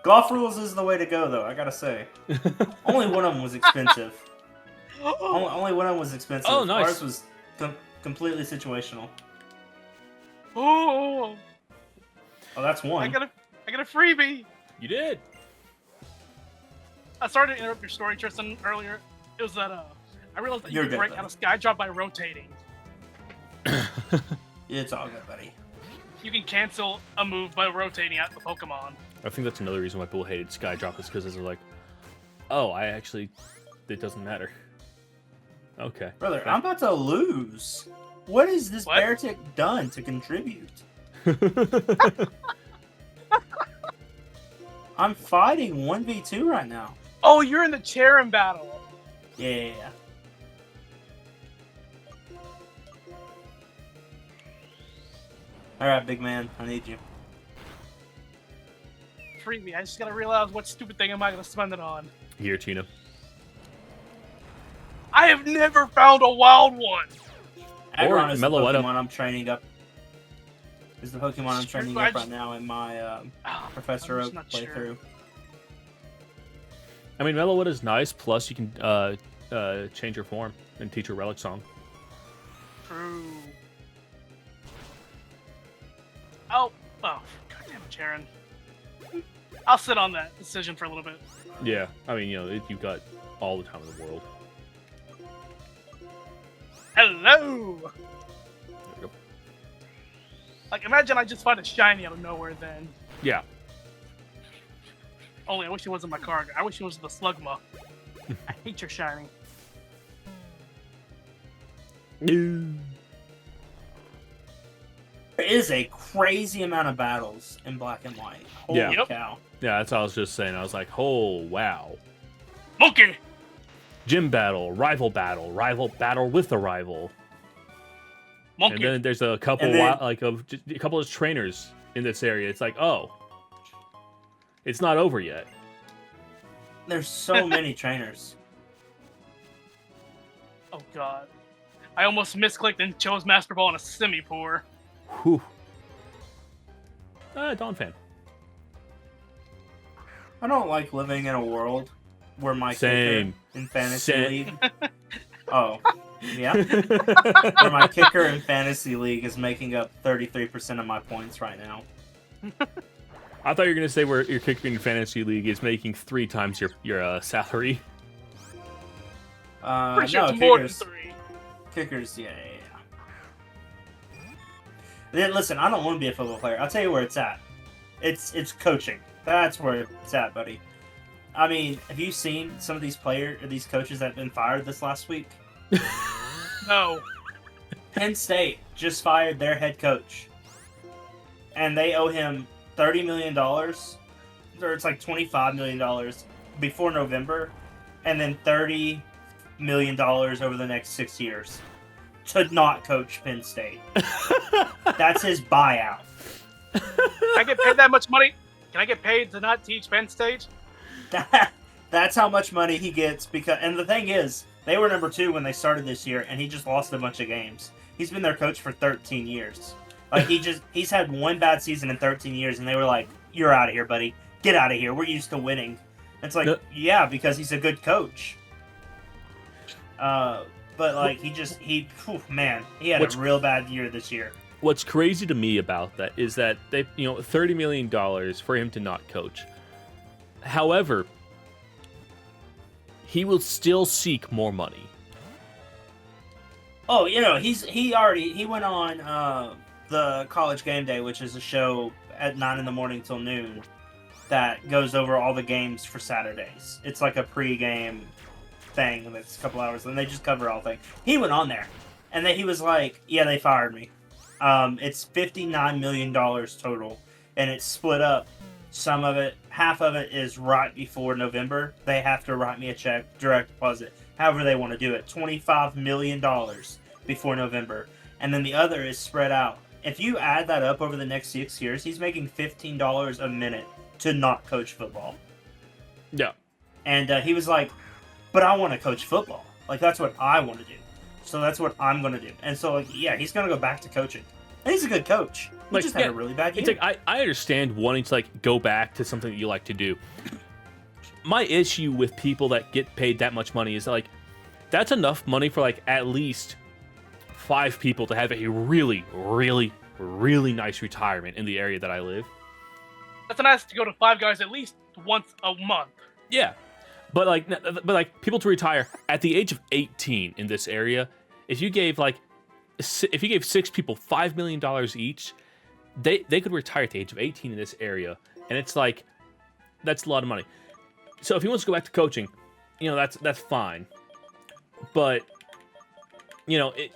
Golf rules is the way to go, though, I gotta say. Only one of them was expensive. Only one of them was expensive. Oh, nice. Ours was completely situational. Oh, that's one. I got a freebie. You did. I started to interrupt your story, Tristan, earlier. It was that I realized that you could break out a sky drop by rotating. It's all good, buddy. You can cancel a move by rotating out the Pokemon. I think that's another reason why people hated Skydrop is because they're like, oh, it doesn't matter. Okay. Brother, I'm about to lose. What has this Beartic done to contribute? I'm fighting 1v2 right now. Oh, you're in the Charon battle. Yeah. Alright, big man. I need you. Freebie. I just gotta realize what stupid thing am I gonna spend it on. Here, Tina. I have never found a wild one. Aggron is the Pokemon I'm training up. Is the Pokemon I'm training up right now in my Professor Oak playthrough. I mean, Melowood is nice. Plus, you can change your form and teach your Relic Song. True. Oh, goddamn, Charon. I'll sit on that decision for a little bit. Yeah, I mean, you've got all the time in the world. Hello. There we go. Like, imagine I just find a shiny out of nowhere. Then. Yeah. Only I wish it wasn't my card. I wish it was the Slugma. I hate your shiny. No. There is a crazy amount of battles in Black and White. Holy cow. Yeah, that's what I was just saying. I was like, oh, wow. Monkey! Gym battle, rival with a rival. Monkey. And then there's a couple, a couple of trainers in this area. It's like, oh, it's not over yet. There's so many trainers. Oh god, I almost misclicked and chose Master Ball on a Simipour. Whew. Dawn fan. I don't like living in a world where my kicker in Fantasy League... Oh, yeah? Where my kicker in Fantasy League is making up 33% of my points right now. I thought you were going to say where your kicker in Fantasy League is making 3 times your salary. Pretty sure it's more than 3. Kickers, yeah. Then listen, I don't want to be a football player. I'll tell you where it's at. It's coaching. That's where it's at, buddy. I mean, have you seen some of these coaches that have been fired this last week? No. Penn State just fired their head coach. And they owe him $30 million, or it's like $25 million before November, and then $30 million over the next 6 years to not coach Penn State. That's his buyout. Can I get paid that much money? Can I get paid to not teach Penn State? That's how much money he gets. And the thing is, they were number 2 when they started this year, and he just lost a bunch of games. He's been their coach for 13 years. Like, he's had one bad season in 13 years, and they were like, you're out of here, buddy. get out of here. We're used to winning. It's like, No. yeah, because he's a good coach. But like he had What's- a real bad year this year. What's crazy to me about that is that they, $30 million for him to not coach. However, he will still seek more money. Oh, he went on the College Game Day, which is a show at 9 in the morning till noon that goes over all the games for Saturdays. It's like a pre-game thing that's a couple hours, and they just cover all things. He went on there, and then he was like, "Yeah, they fired me. It's $59 million total, and it's split up. Some of it, half of it is right before November. They have to write me a check, direct deposit, however they want to do it. $25 million before November, and then the other is spread out. If you add that up over the next 6 years, he's making $15 a minute to not coach football." Yeah. And he was like, "But I want to coach football. Like, that's what I want to do. So that's what I'm going to do." And so, like, yeah, he's going to go back to coaching. And he's a good coach. He Like, just had a really bad year. It's like I understand wanting to like go back to something that you like to do. My issue with people that get paid that much money is like that's enough money for like at least 5 people to have a really, really, really nice retirement in the area that I live. That's nice to go to Five Guys at least once a month. Yeah, but like people to retire at the age of 18 in this area, if you gave 6 people $5 million each, they could retire at the age of 18 in this area, and it's like that's a lot of money. So if he wants to go back to coaching, that's fine. But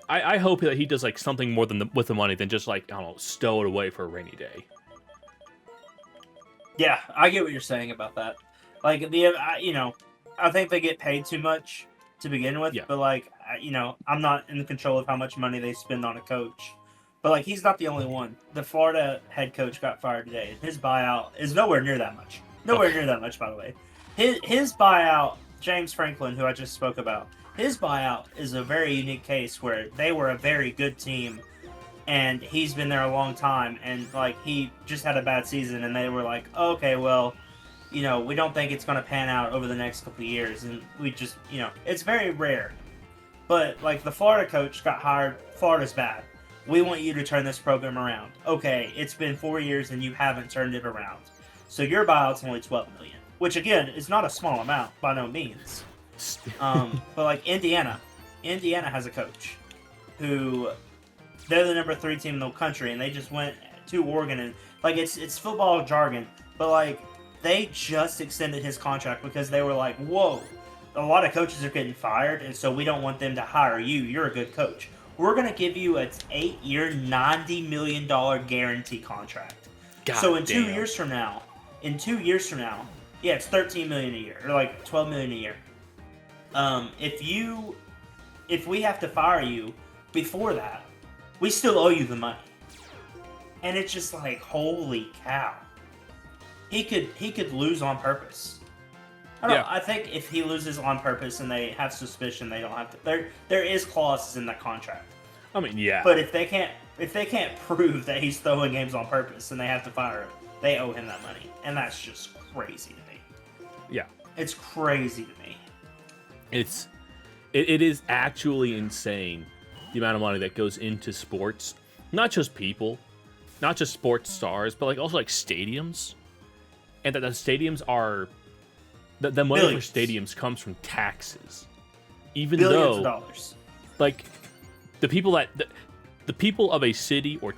I hope that he does like something more with the money than just like I don't know, stow it away for a rainy day. Yeah, I get what you're saying about that. Like, I think they get paid too much to begin with. Yeah. But, like, I'm not in control of how much money they spend on a coach. But, like, he's not the only one. The Florida head coach got fired today. His buyout is nowhere near that much. Nowhere near that much, by the way. His buyout, James Franklin, who I just spoke about, his buyout is a very unique case where they were a very good team, and he's been there a long time, and like he just had a bad season, and they were like, oh, okay, well, we don't think it's going to pan out over the next couple of years, and we just, it's very rare. But like the Florida coach got hired, Florida's bad. We want you to turn this program around. Okay, it's been 4 years and you haven't turned it around. So your buyout's only $12 million, which again is not a small amount by no means. But like Indiana has a coach who they're the number 3 team in the country, and they just went to Oregon, and like it's football jargon, but like they just extended his contract because they were like, whoa, a lot of coaches are getting fired, and so we don't want them to hire you. You're a good coach. We're gonna give you an 8-year, $90 million guarantee contract. God so in damn. 2 years from now, yeah, it's $13 million a year, or like $12 million a year. If we have to fire you before that, we still owe you the money. And it's just like, holy cow. He could lose on purpose. I think if he loses on purpose and they have suspicion, they don't have to. There is clauses in that contract. I mean, yeah. But if they can't prove that he's throwing games on purpose and they have to fire him, they owe him that money. And that's just crazy to me. Yeah. It's crazy to me. It is actually insane the amount of money that goes into sports. Not just people, not just sports stars, but like also like stadiums. And that the stadiums are the money Billions. for stadiums comes from taxes. Even Billions though of dollars. like the people of a city or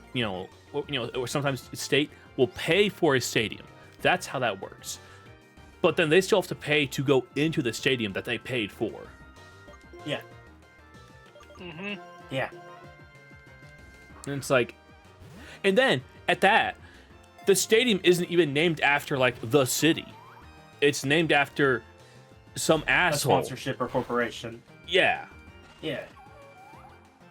or sometimes state will pay for a stadium. That's how that works. But then they still have to pay to go into the stadium that they paid for. Yeah. Mm-hmm. Yeah. And it's like, and then at that, the stadium isn't even named after like the city. It's named after some A asshole. sponsorship or corporation. Yeah. Yeah.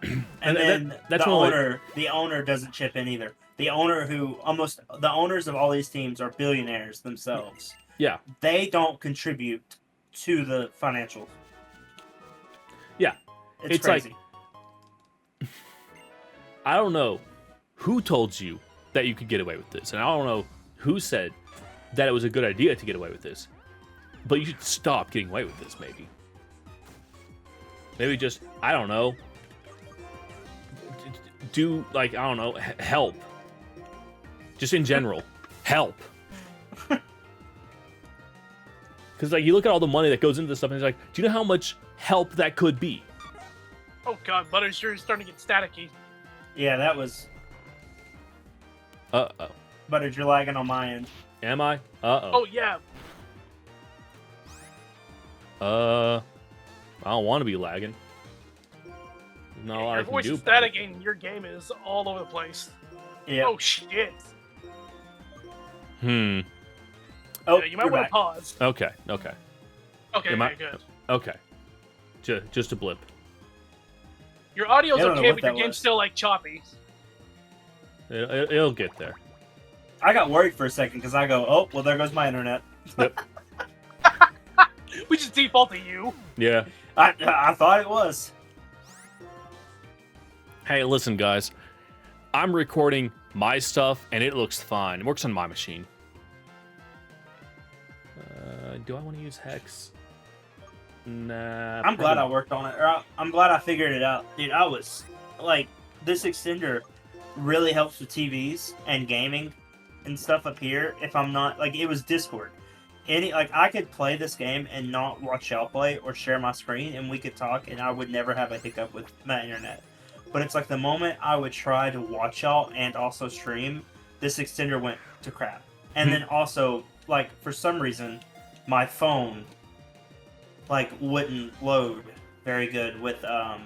And And then that's the one of owner doesn't chip in either. The owners of all these teams are billionaires themselves. Yeah. They don't contribute to the financial. Yeah. It's like- crazy. I don't know who told you that you could get away with this, and I don't know who said that it was a good idea to get away with this. But you should stop getting away with this, maybe. Maybe just, I don't know, do, like, I don't know, help. Just in general, help. Because, like, you look at all the money that goes into this stuff, and it's like, do you know how much help that could be? Oh god, Butter's sure is starting to get staticky. Yeah, that was. Uh-oh. Butters, you're lagging on my end. Am I? Uh-oh. Oh yeah. I don't want to be lagging. Not a lot Your I can voice do is about it. static and your game is all over the place. Yeah. Oh shit. Hmm. Oh, Yeah, you might you're want back. to pause. Okay, okay. Okay, Am I- okay, good. Okay. Just a blip. Your audio's I don't know okay, what but your that game's was. still like choppy. It'll get there. I got worried for a second because I go, oh, well, there goes my internet. Yep. We just default to you. Yeah. I thought it was. Hey, listen, guys. I'm recording my stuff, and it looks fine. It works on my machine. Do I want to use Hex? Nah. I'm glad I worked on it. Or I'm glad I figured it out. Dude, I was, like, this extender really helps with TVs and gaming and stuff up here. If I'm not, like, it was Discord. I could play this game and not watch y'all play or share my screen, and we could talk, and I would never have a hiccup with my internet. But it's like the moment I would try to watch y'all and also stream, this extender went to crap. And then also, like, for some reason, my phone, like, wouldn't load very good with the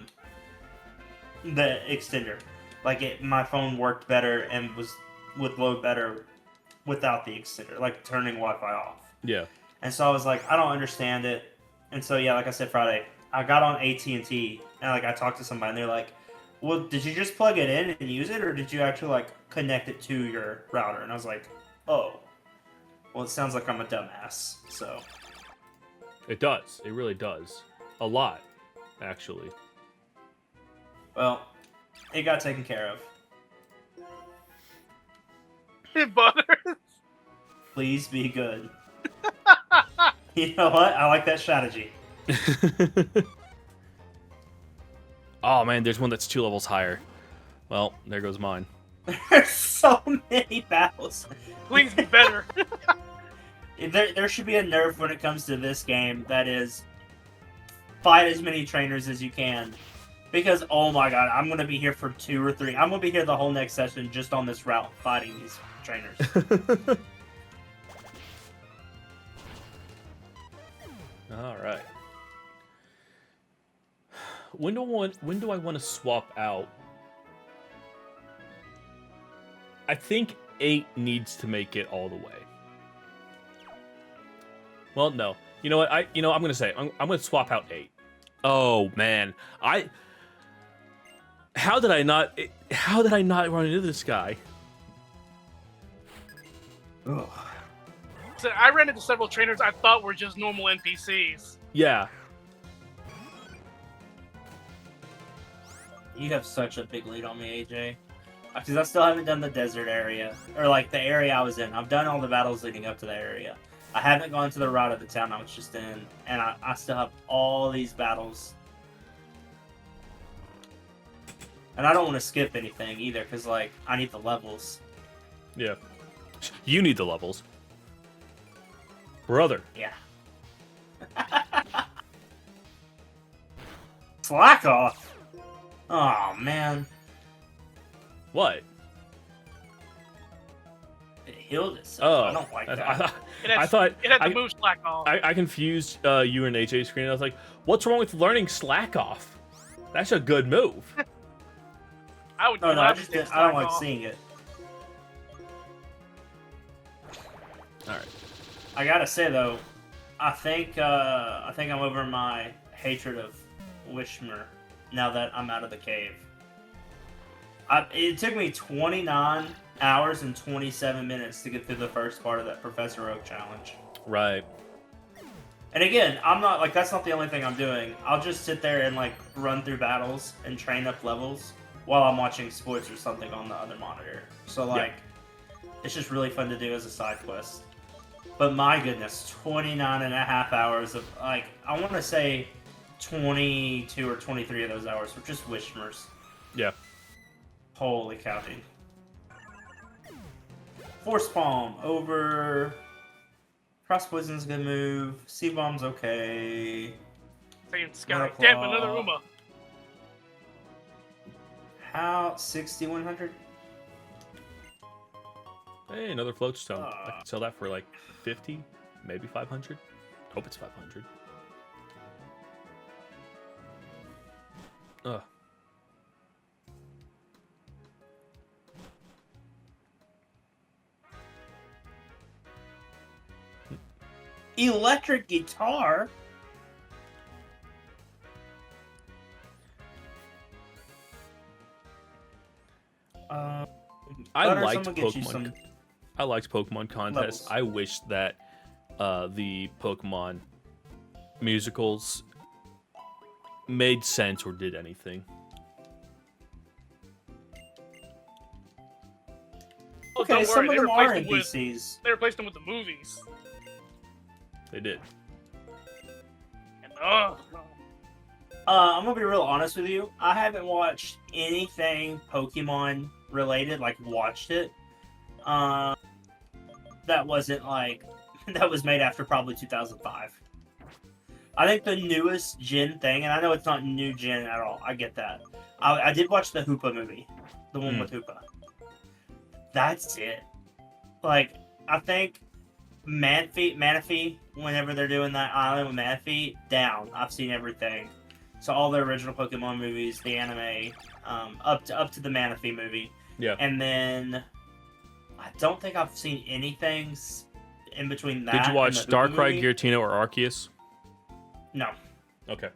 extender. Like, my phone worked better and would load better without the extender, like turning Wi-Fi off. Yeah. And so I was like, I don't understand it. And so, yeah, like I said Friday, I got on AT&T, and like I talked to somebody, and they're like, well, did you just plug it in and use it, or did you actually like connect it to your router? And I was like, oh, well, it sounds like I'm a dumbass. So It does. It really does. A lot, actually. well, it got taken care of. It butters. Please be good. You know what? I like that strategy. Oh, man, there's one that's 2 levels higher. Well, there goes mine. There's so many battles. Please be better. There should be a nerf when it comes to this game that is fight as many trainers as you can. Because, oh my god, I'm going to be here for 2 or 3. I'm going to be here the whole next session just on this route fighting these trainers. All right. When do I want to swap out? I think 8 needs to make it all the way. Well, no. You know what? I'm gonna say I'm gonna swap out 8. Oh man, how did I not run into this guy? Ugh. So I ran into several trainers I thought were just normal NPCs. Yeah. You have such a big lead on me, AJ. Because I still haven't done the desert area. Or, like, the area I was in. I've done all the battles leading up to the area. I haven't gone to the route of the town I was just in. And I still have all these battles. And I don't want to skip anything either, because, like, I need the levels. Yeah. You need the levels. Brother. Yeah. Slack off! Oh, man. What? It healed itself. Oh. I don't like that. I thought It had the move slack off. I confused you and AJ's screen. I was like, what's wrong with learning slack off? That's a good move. I would. No, I gladly just take I don't slack like off. seeing it. Alright. I gotta say though, I think I'm over my hatred of Wishmer now that I'm out of the cave. It took me 29 hours and 27 minutes to get through the first part of that Professor Oak challenge. Right. And again, I'm not like that's not the only thing I'm doing. I'll just sit there and like run through battles and train up levels while I'm watching sports or something on the other monitor. So like, it's just really fun to do as a side quest. But my goodness, 29 and a half hours of, like, I want to say 22 or 23 of those hours were just Wishmers. Yeah. Holy cow, dude. Force Palm over. Cross Poison's a good move. Sea Bomb's okay. Saying Sky. Metal Damn, Claw. another Uma. How 6100? Hey, another Float Stone. I can sell that for like 50, maybe 500. Hope it's 500. Ugh. Electric guitar? I Butter, liked someone get you Pokemon. some I liked Pokemon contests. levels. I wish that the Pokemon musicals made sense or did anything. Oh, Okay, don't some worry, of they them are replaced them with NPCs. they replaced them with the movies. They did. And I'm gonna be real honest with you. I haven't watched anything Pokemon related, like watched it. That wasn't like that was made after probably 2005. I think the newest gen thing, and I know it's not new gen at all. I get that. I did watch the Hoopa movie, the one with Hoopa. That's it. Like I think Manaphy, whenever they're doing that island with Manaphy, down. I've seen everything. So all the original Pokemon movies, the anime, up to the Manaphy movie. Yeah. And then I don't think I've seen anything in between that. Did you watch and the Hoopa Darkrai, movie. Giratina, or Arceus? No. Okay.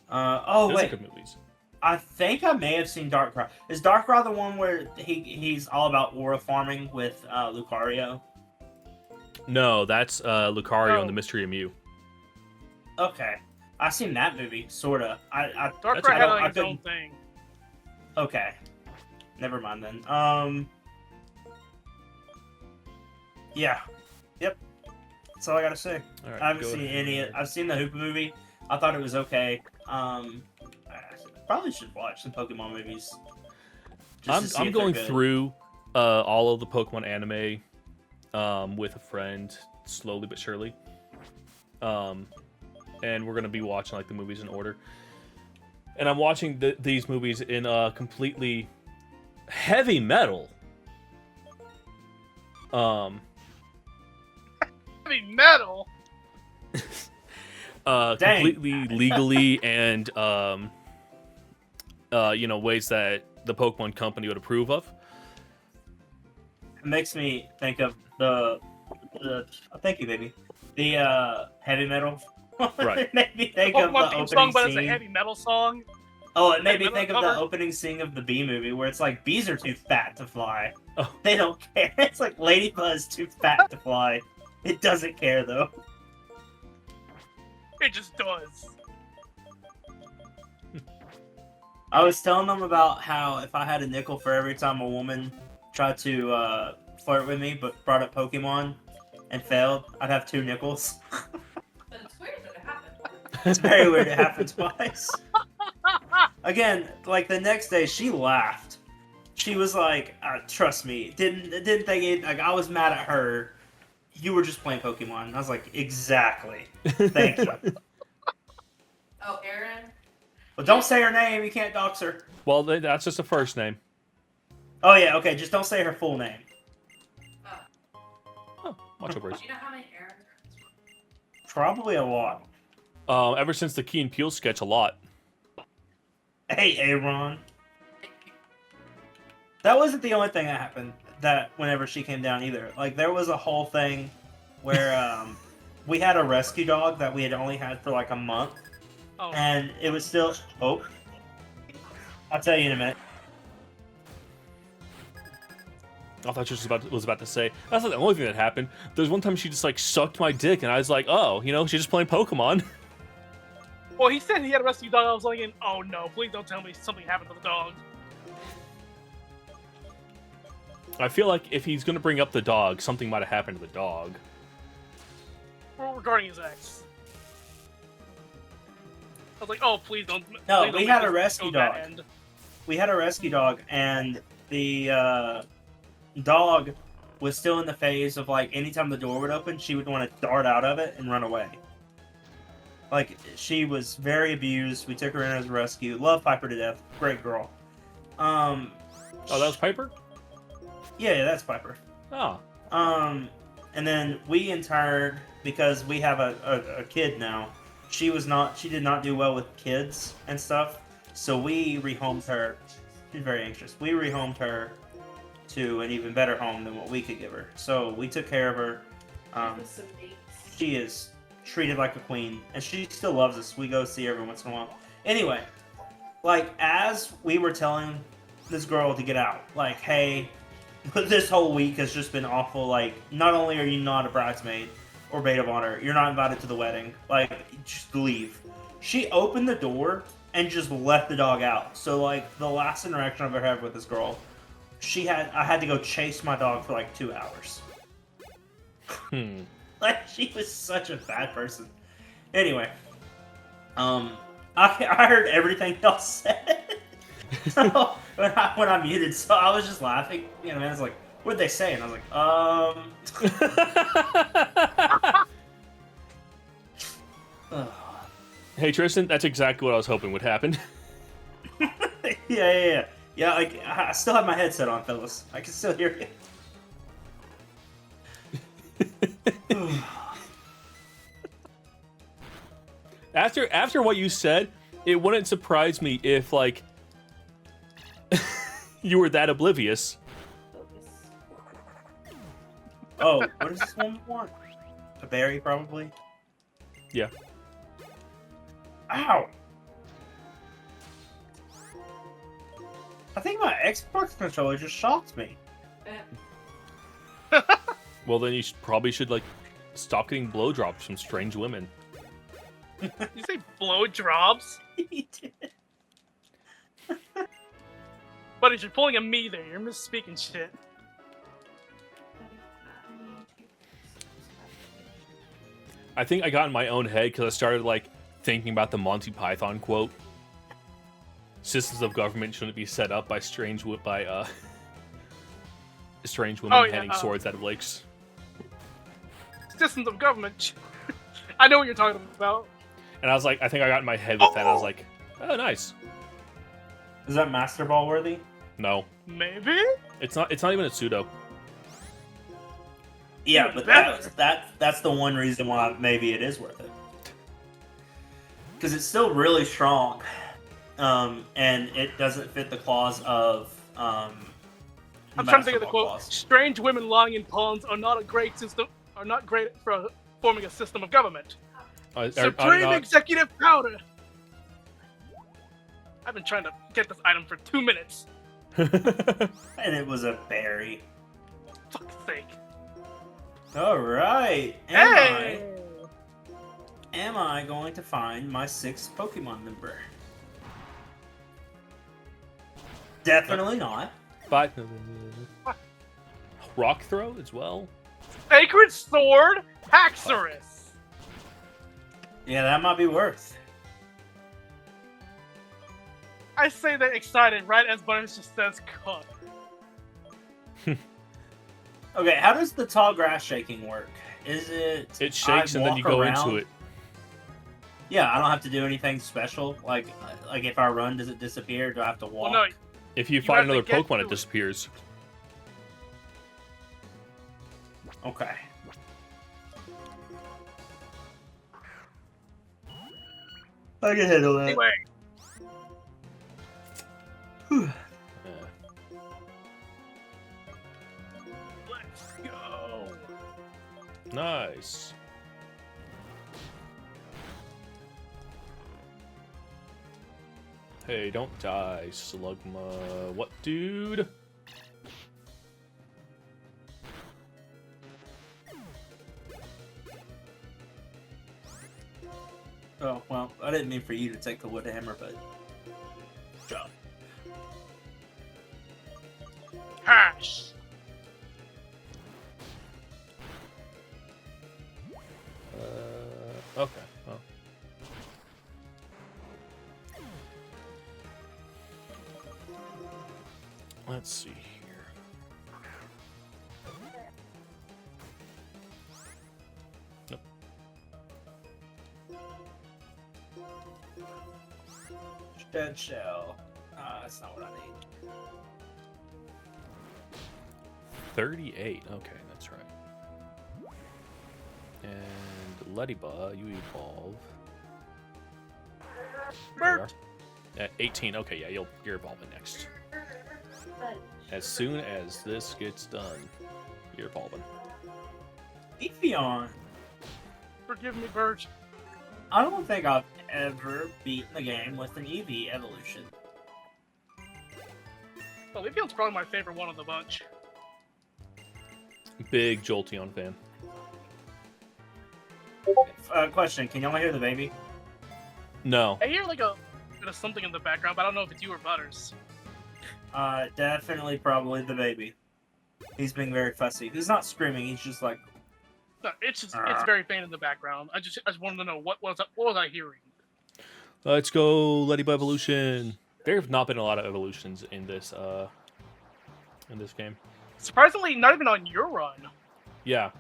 Oh Those are wait, good movies. I think I may have seen Darkrai. Is Darkrai the one where he's all about aura farming with Lucario? No, that's Lucario No. and the Mystery of Mew. Okay, I've seen that movie, sorta. Darkrai I had don't- like I its own couldn't- thing. Okay, never mind then. Yeah, yep. That's all I gotta say. All right, I haven't go seen ahead. any. I've seen the Hoopa movie. I thought it was okay. I probably should watch some Pokemon movies. just to see I'm if they're going good. through all of the Pokemon anime with a friend, slowly but surely. And we're gonna be watching like the movies in order. And I'm watching these movies in completely heavy metal. Heavy metal. Completely legally and ways that the Pokemon Company would approve of. It makes me think of the thank you, baby. The heavy metal. Right. It made me think of Pokemon the theme song, opening but it's a scene. heavy metal song. Oh, it made heavy me metal think of the cover. opening scene of the Bee movie, where it's like bees are too fat to fly. Oh. They don't care. It's like Ladybuzz too fat to fly. It doesn't care though. It just does. I was telling them about how if I had a nickel for every time a woman tried to flirt with me but brought up Pokemon and failed, I'd have 2 nickels. But it's weird that it happened. It's very weird it happened twice. Again, like the next day she laughed. She was like, trust me, didn't think it, like I was mad at her. You were just playing Pokemon. And I was like, exactly. Thank you. Oh, Aaron? But don't say her name, you can't dox her. Well, that's just a first name. Oh yeah, okay, just don't say her full name. Oh, watch over. Do you know how many Aaron? Probably a lot. Ever since the Key and Peele sketch, a lot. Hey, Aaron. That wasn't the only thing that happened that whenever she came down either. Like, there was a whole thing where we had a rescue dog that we had only had for like a month. Oh, And it was still... Oh. I'll tell you in a minute. I thought she was about to say that's not the only thing that happened. There's one time she just like sucked my dick, and I was like, oh, she's just playing Pokemon. well, he said he had a rescue dog. I was like, oh no, please don't tell me something happened to the dog. I feel like if he's gonna bring up the dog, something might have happened to the dog. Well, regarding his ex. I was like, oh, please don't. No, please don't we make had a this rescue go that dog. end. We had a rescue dog, and the dog was still in the phase of like anytime the door would open, she would want to dart out of it and run away. Like she was very abused. We took her in as a rescue. Love Piper to death. Great girl. Oh, that was Piper? Yeah, that's Piper. Oh. And then we in turn, because we have a kid now, she did not do well with kids and stuff, so we rehomed her. She's very anxious. We rehomed her to an even better home than what we could give her. So we took care of her. With some dates. She is treated like a queen, and she still loves us. We go see her every once in a while. Anyway, like, as we were telling this girl to get out, like, hey, this whole week has just been awful. Like, not only are you not a bridesmaid or maid of honor, you're not invited to the wedding. Like, just leave. She opened the door and just let the dog out. So, like, the last interaction I've ever had with this girl, I had to go chase my dog for like 2 hours. Like, she was such a bad person. Anyway, I heard everything y'all said. So, when I muted, so I was just laughing. You know, man, I was like, what'd they say? And I was like, Hey Tristan, that's exactly what I was hoping would happen. Yeah. Like, I still have my headset on, fellas. I can still hear you. After what you said, it wouldn't surprise me if, like, you were that oblivious. Focus. Oh, what does this one want? A berry, probably? Yeah. Ow! I think my Xbox controller just shocked me. Well, then you probably should, like, stop getting blowjobs from strange women. You say blowjobs? He did. Buddy, you're pulling a me there. You're misspeaking shit. I think I got in my own head because I started, like, thinking about the Monty Python quote. Systems of government shouldn't be set up by strange women handing swords out of lakes. Systems of government. I know what you're talking about. And I was like, I think I got in my head with that. I was like, oh, nice. Is that Master Ball worthy? No, Maybe? it's not. It's not even a pseudo. Yeah, but that's the one reason why maybe it is worth it. Because it's still really strong, and it doesn't fit the clause of. I'm trying to think of the quote. Clause. Strange women lying in ponds are not great for forming a system of government. Supreme executive powder. I've been trying to get this item for 2 minutes. And it was a berry. Fuck's sake. All right. Hey! Am I going to find my 6th Pokemon member? Definitely not. But rock throw as well. Sacred Sword Haxorus. Yeah, that might be worth. I say that excited right as Buttons just says cut. Okay, how does the tall grass shaking work? Is it? It shakes I and then you walk go around? into it. Yeah, I don't have to do anything special. Like if I run, does it disappear? Or do I have to walk? Well, no, If you have find to another get Pokemon, to it it. disappears. Okay. I can handle that. anyway. Let's go. Nice. Hey, don't die, Slugma. What, dude? Oh, well, I didn't mean for you to take the wood hammer, but... Job. Hash. Okay. Well. Let's see here. Nope. Dead shell. That's not what I need. 38. Okay, that's right. And Ladybug, you evolve. There you are. At 18. Okay, yeah, you're evolving next. As soon as this gets done, you're evolving. Evian. Forgive me, Birch. I don't think I've ever beaten the game with an Eevee evolution. Well, Eevion's probably my favorite one of the bunch. Big Jolteon fan. Question: can y'all hear the baby? No. I hear like a bit of something in the background, but I don't know if it's you or Butters. Definitely, probably the baby. He's being very fussy. He's not screaming. He's just like. No, it's very faint in the background. I just wanted to know what was I hearing? Let's go, Ladybug evolution. There have not been a lot of evolutions in this game. Surprisingly, not even on your run. Yeah.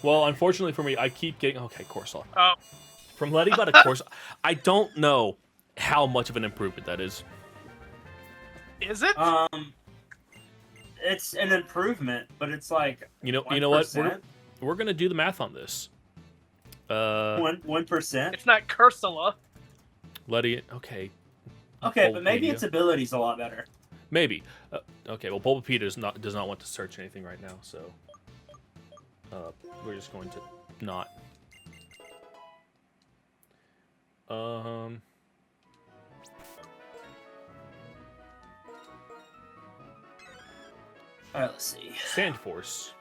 Well, unfortunately for me, I keep getting Corsola. Oh. From Ladybug to Corsola, I don't know how much of an improvement that is. Is it? It's an improvement, but it's like You know what? We're gonna do the math on this. 1%. It's not Cursula. Okay. Okay, but maybe Bulbapedia. its ability's a lot better. Maybe. Okay. Well, Bulbapedia does not want to search anything right now, so we're just going to not. Alright, let's see. Sand Force.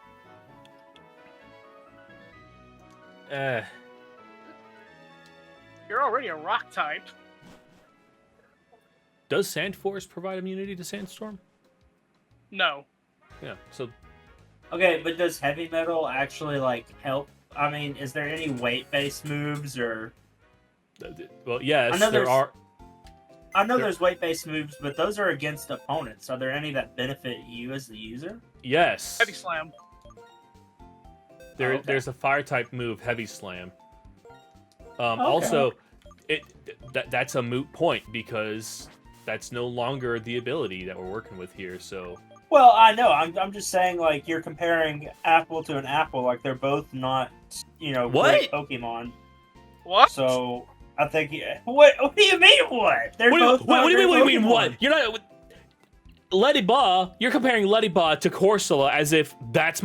You're already a rock type. Does Sand Force provide immunity to Sandstorm? No. Yeah. So Okay, but does heavy metal actually like help? I mean, is there any weight-based moves or? well, yes, I know there there's- are. I know There- there's weight-based moves, but those are against opponents. Are there any that benefit you as the user? Yes. Heavy slam. Okay. There's a fire type move, Heavy Slam. Okay. Also, that's a moot point because that's no longer the ability that we're working with here. So Well, I know. I'm just saying, like, you're comparing apple to an apple. Like, they're both not, What? great Pokemon. What? So I think. What do you mean? What? They're both. what do you not mean? great What? Pokemon. You're not. Ladybug, you're comparing Ladybug to Corsola as if that's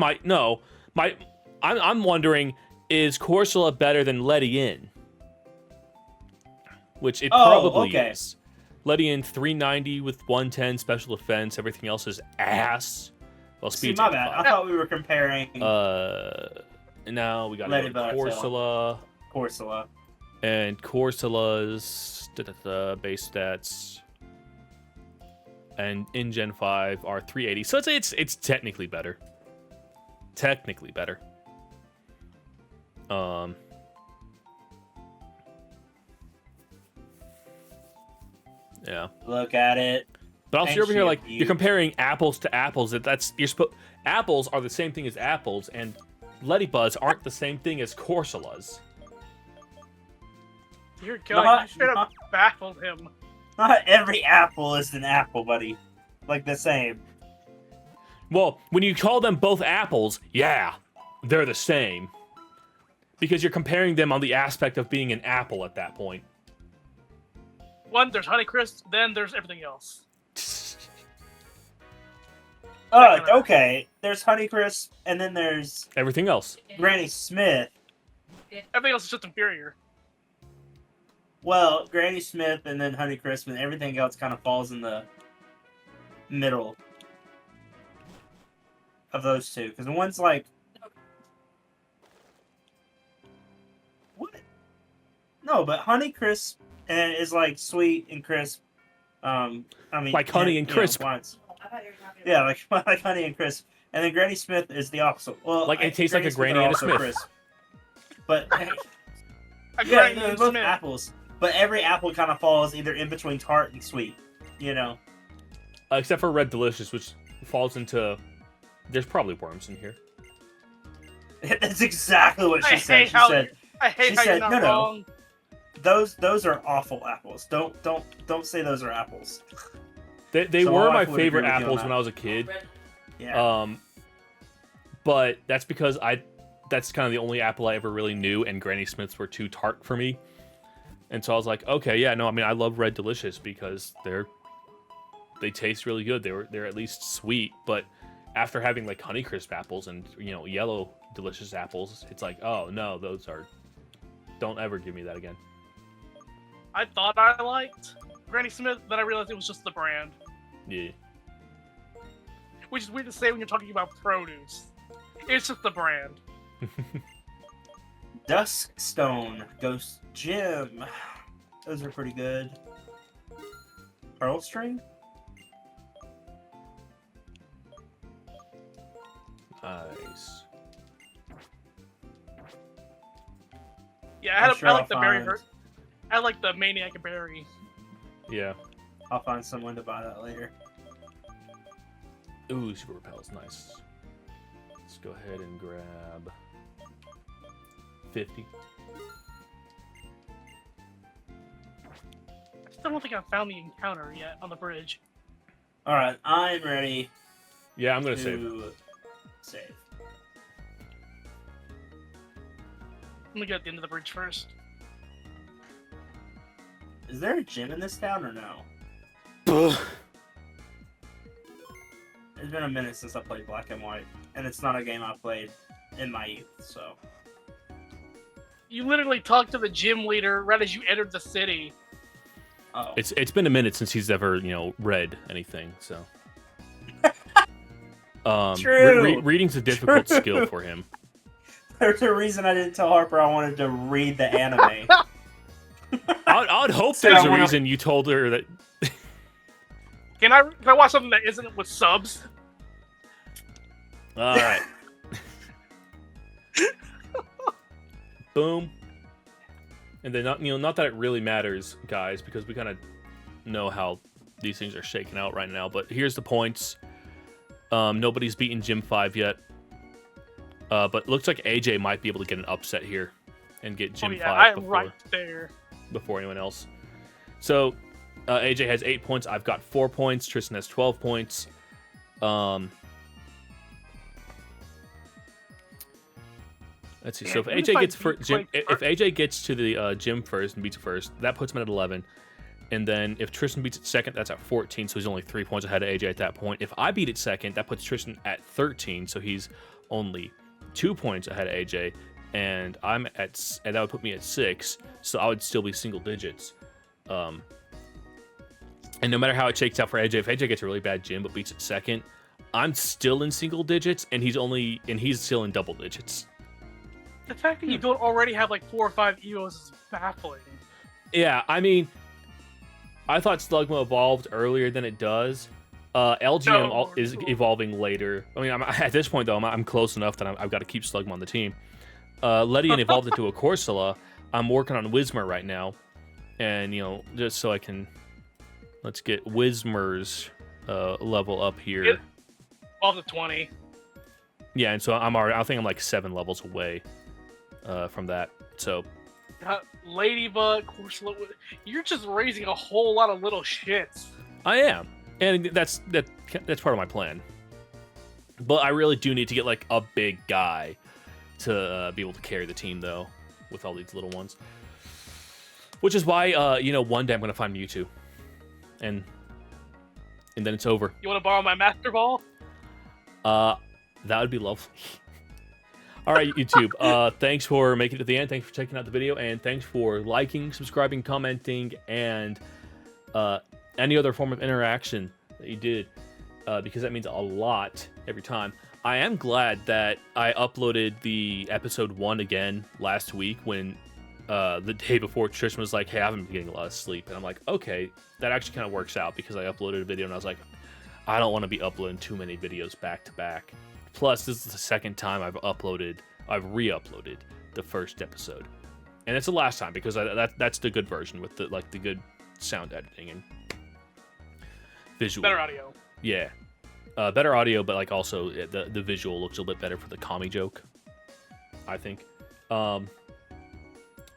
I'm wondering, is Corsola better than Ledian? Which it probably okay. is. Ledian 390 with 110 special defense. Everything else is ass. Well, See, speed's my bad. I 85. thought we were comparing Now we got Ladybug to Corsola. Corsola. And Corsola's base stats and in Gen 5 are 380. So it's technically better. Technically better. Yeah. Look at it. But also Thank you're over here you, like you. you're comparing apples to apples. Apples are the same thing as apples, and Ladybugs aren't the same thing as Corsolas. Dear God, Not- you straight up baffled him. Not every apple is an apple, buddy. Like the same. Well, when you call them both apples, yeah, they're the same. Because you're comparing them on the aspect of being an apple at that point. One, there's Honeycrisp, then there's everything else. Okay. There's Honeycrisp, and then there's Everything else. Granny Smith. Everything else is just inferior. Well, Granny Smith, and then Honeycrisp, and everything else kind of falls in the middle of those two. Because the one's like... What? No, but Honeycrisp is like sweet and crisp. I mean, Like honey and crisp. once. I thought you were talking Yeah, like honey and crisp. And then Granny Smith is the opposite. Well, Like, it tastes like a Smith Granny are and a also Smith. Crisp. But A Yeah, Granny they're both Smith. apples, but every apple kind of falls either in between tart and sweet. You know. Except for Red Delicious, which falls into. There's probably worms in here. That's exactly what I she said. hate She how said I hate she how said, you're not "No, no." wrong. those are awful apples. Don't say those are apples. They So were my my wife would agree favorite with you on apples that. when I was a kid. Yeah. But that's because that's kind of the only apple I ever really knew, and Granny Smiths were too tart for me. And so I was like, okay, yeah, no, I mean, I love Red Delicious because they taste really good. They're at least sweet, but after having like Honeycrisp apples and yellow delicious apples, it's like, oh no, don't ever give me that again. I thought I liked Granny Smith, then I realized it was just the brand. Yeah. Which is weird to say when you're talking about produce. It's just the brand. Dusk Stone, Ghost Gem. Those are pretty good. Pearl String? Nice. Yeah, I'm sure I like I'll the berry. find- I like the Maniac Berry. Yeah. I'll find someone to buy that later. Ooh, Super Repel's nice. Let's go ahead and grab 50. I still don't think I've found the encounter yet on the bridge. Alright, I'm ready Yeah, I'm gonna to save. save. I'm gonna get at the end of the bridge first. Is there a gym in this town or no? It's been a minute since I played Black and White, and it's not a game I played in my youth, so. You literally talked to the gym leader right as you entered the city. Oh. It's been a minute since he's ever read anything, so. True. Reading's a difficult True. skill for him. There's a reason I didn't tell Harper I wanted to read the anime. I'd hope So there's I a wanna- reason you told her that. Can I watch something that isn't with subs? All right. Boom. And then not that it really matters, guys, because we kind of know how these things are shaking out right now. But here's the points. Nobody's beaten Gym 5 yet. But it looks like AJ might be able to get an upset here and get Gym 5 I am before, right there. before anyone else. So AJ has 8 points. I've got 4 points. Tristan has 12 points. Let's see. So if Man, AJ gets beat gym, Blake if AJ gets to the gym first and beats it first, that puts him at 11. And then if Tristan beats it second, that's at 14. So he's only 3 points ahead of AJ at that point. If I beat it second, that puts Tristan at 13. So he's only 2 points ahead of AJ. And that would put me at 6. So I would still be single digits. And no matter how it shakes out for AJ, if AJ gets a really bad gym but beats it second, I'm still in single digits, and he's still in double digits. The fact that you don't already have like 4 or 5 Evos is baffling. Yeah, I mean, I thought Slugma evolved earlier than it does. LGM is evolving later. I mean, at this point, though, I'm close enough that I've got to keep Slugma on the team. Ledian evolved into a Corsola. I'm working on Whismer right now. And, just so I can... Let's get Whismer's level up here. All the 20. Yeah, and so I think I'm like 7 levels away from that. So... Ladybug, Corsola, you're just raising a whole lot of little shits. I am, and that's part of my plan. But I really do need to get like a big guy to be able to carry the team, though, with all these little ones. Which is why, one day I'm gonna find Mewtwo, and then it's over. You want to borrow my Master Ball? That would be lovely. All right, YouTube. Thanks for making it to the end. Thanks for checking out the video, and thanks for liking, subscribing, commenting, and any other form of interaction that you did, because that means a lot every time. I am glad that I uploaded the episode 1 again last week when the day before Tristan was like, "Hey, I haven't been getting a lot of sleep," and I'm like, "Okay, that actually kind of works out," because I uploaded a video and I was like, I don't want to be uploading too many videos back to back. Plus, this is the second time I've re-uploaded the first episode. and it's the last time because that's the good version with the the good sound editing and visual. Better audio. Yeah, better audio, but like also the visual looks a little bit better for the commie joke, I think.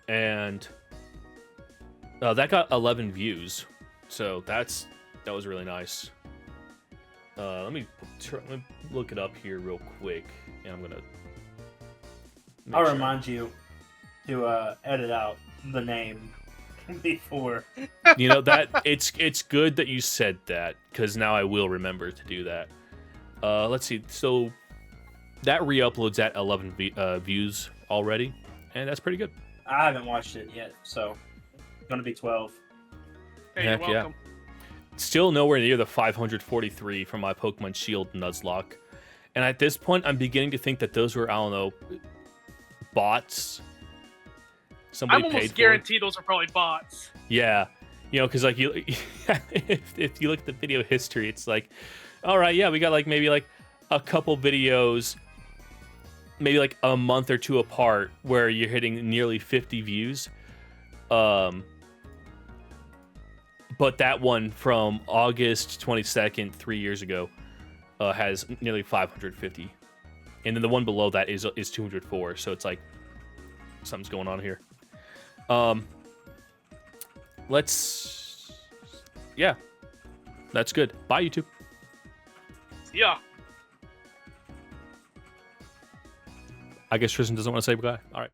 And that got 11 views, so that was really nice. Let me look it up here real quick, and I'm gonna. I'll remind you to edit out the name before. You know that it's good that you said that because now I will remember to do that. Let's see. So that re-uploads at 11 views already, and that's pretty good. I haven't watched it yet, so it's gonna be 12. Hey, Heck you're yeah. welcome. Still nowhere near the 543 from my Pokemon Shield Nuzlocke. And at this point, I'm beginning to think that those were, I don't know, bots. Somebody I'm paid almost for. guaranteed those are probably bots. Yeah. You know, because like you, if you look at the video history, it's like, all right, yeah, we got like maybe like a couple videos, maybe like a month or two apart, where you're hitting nearly 50 views. But that one from August 22nd, 3 years ago, has nearly 550, and then the one below that is 204. So it's like something's going on here. Yeah, that's good. Bye, YouTube. Yeah. I guess Tristan doesn't want to say bye. All right.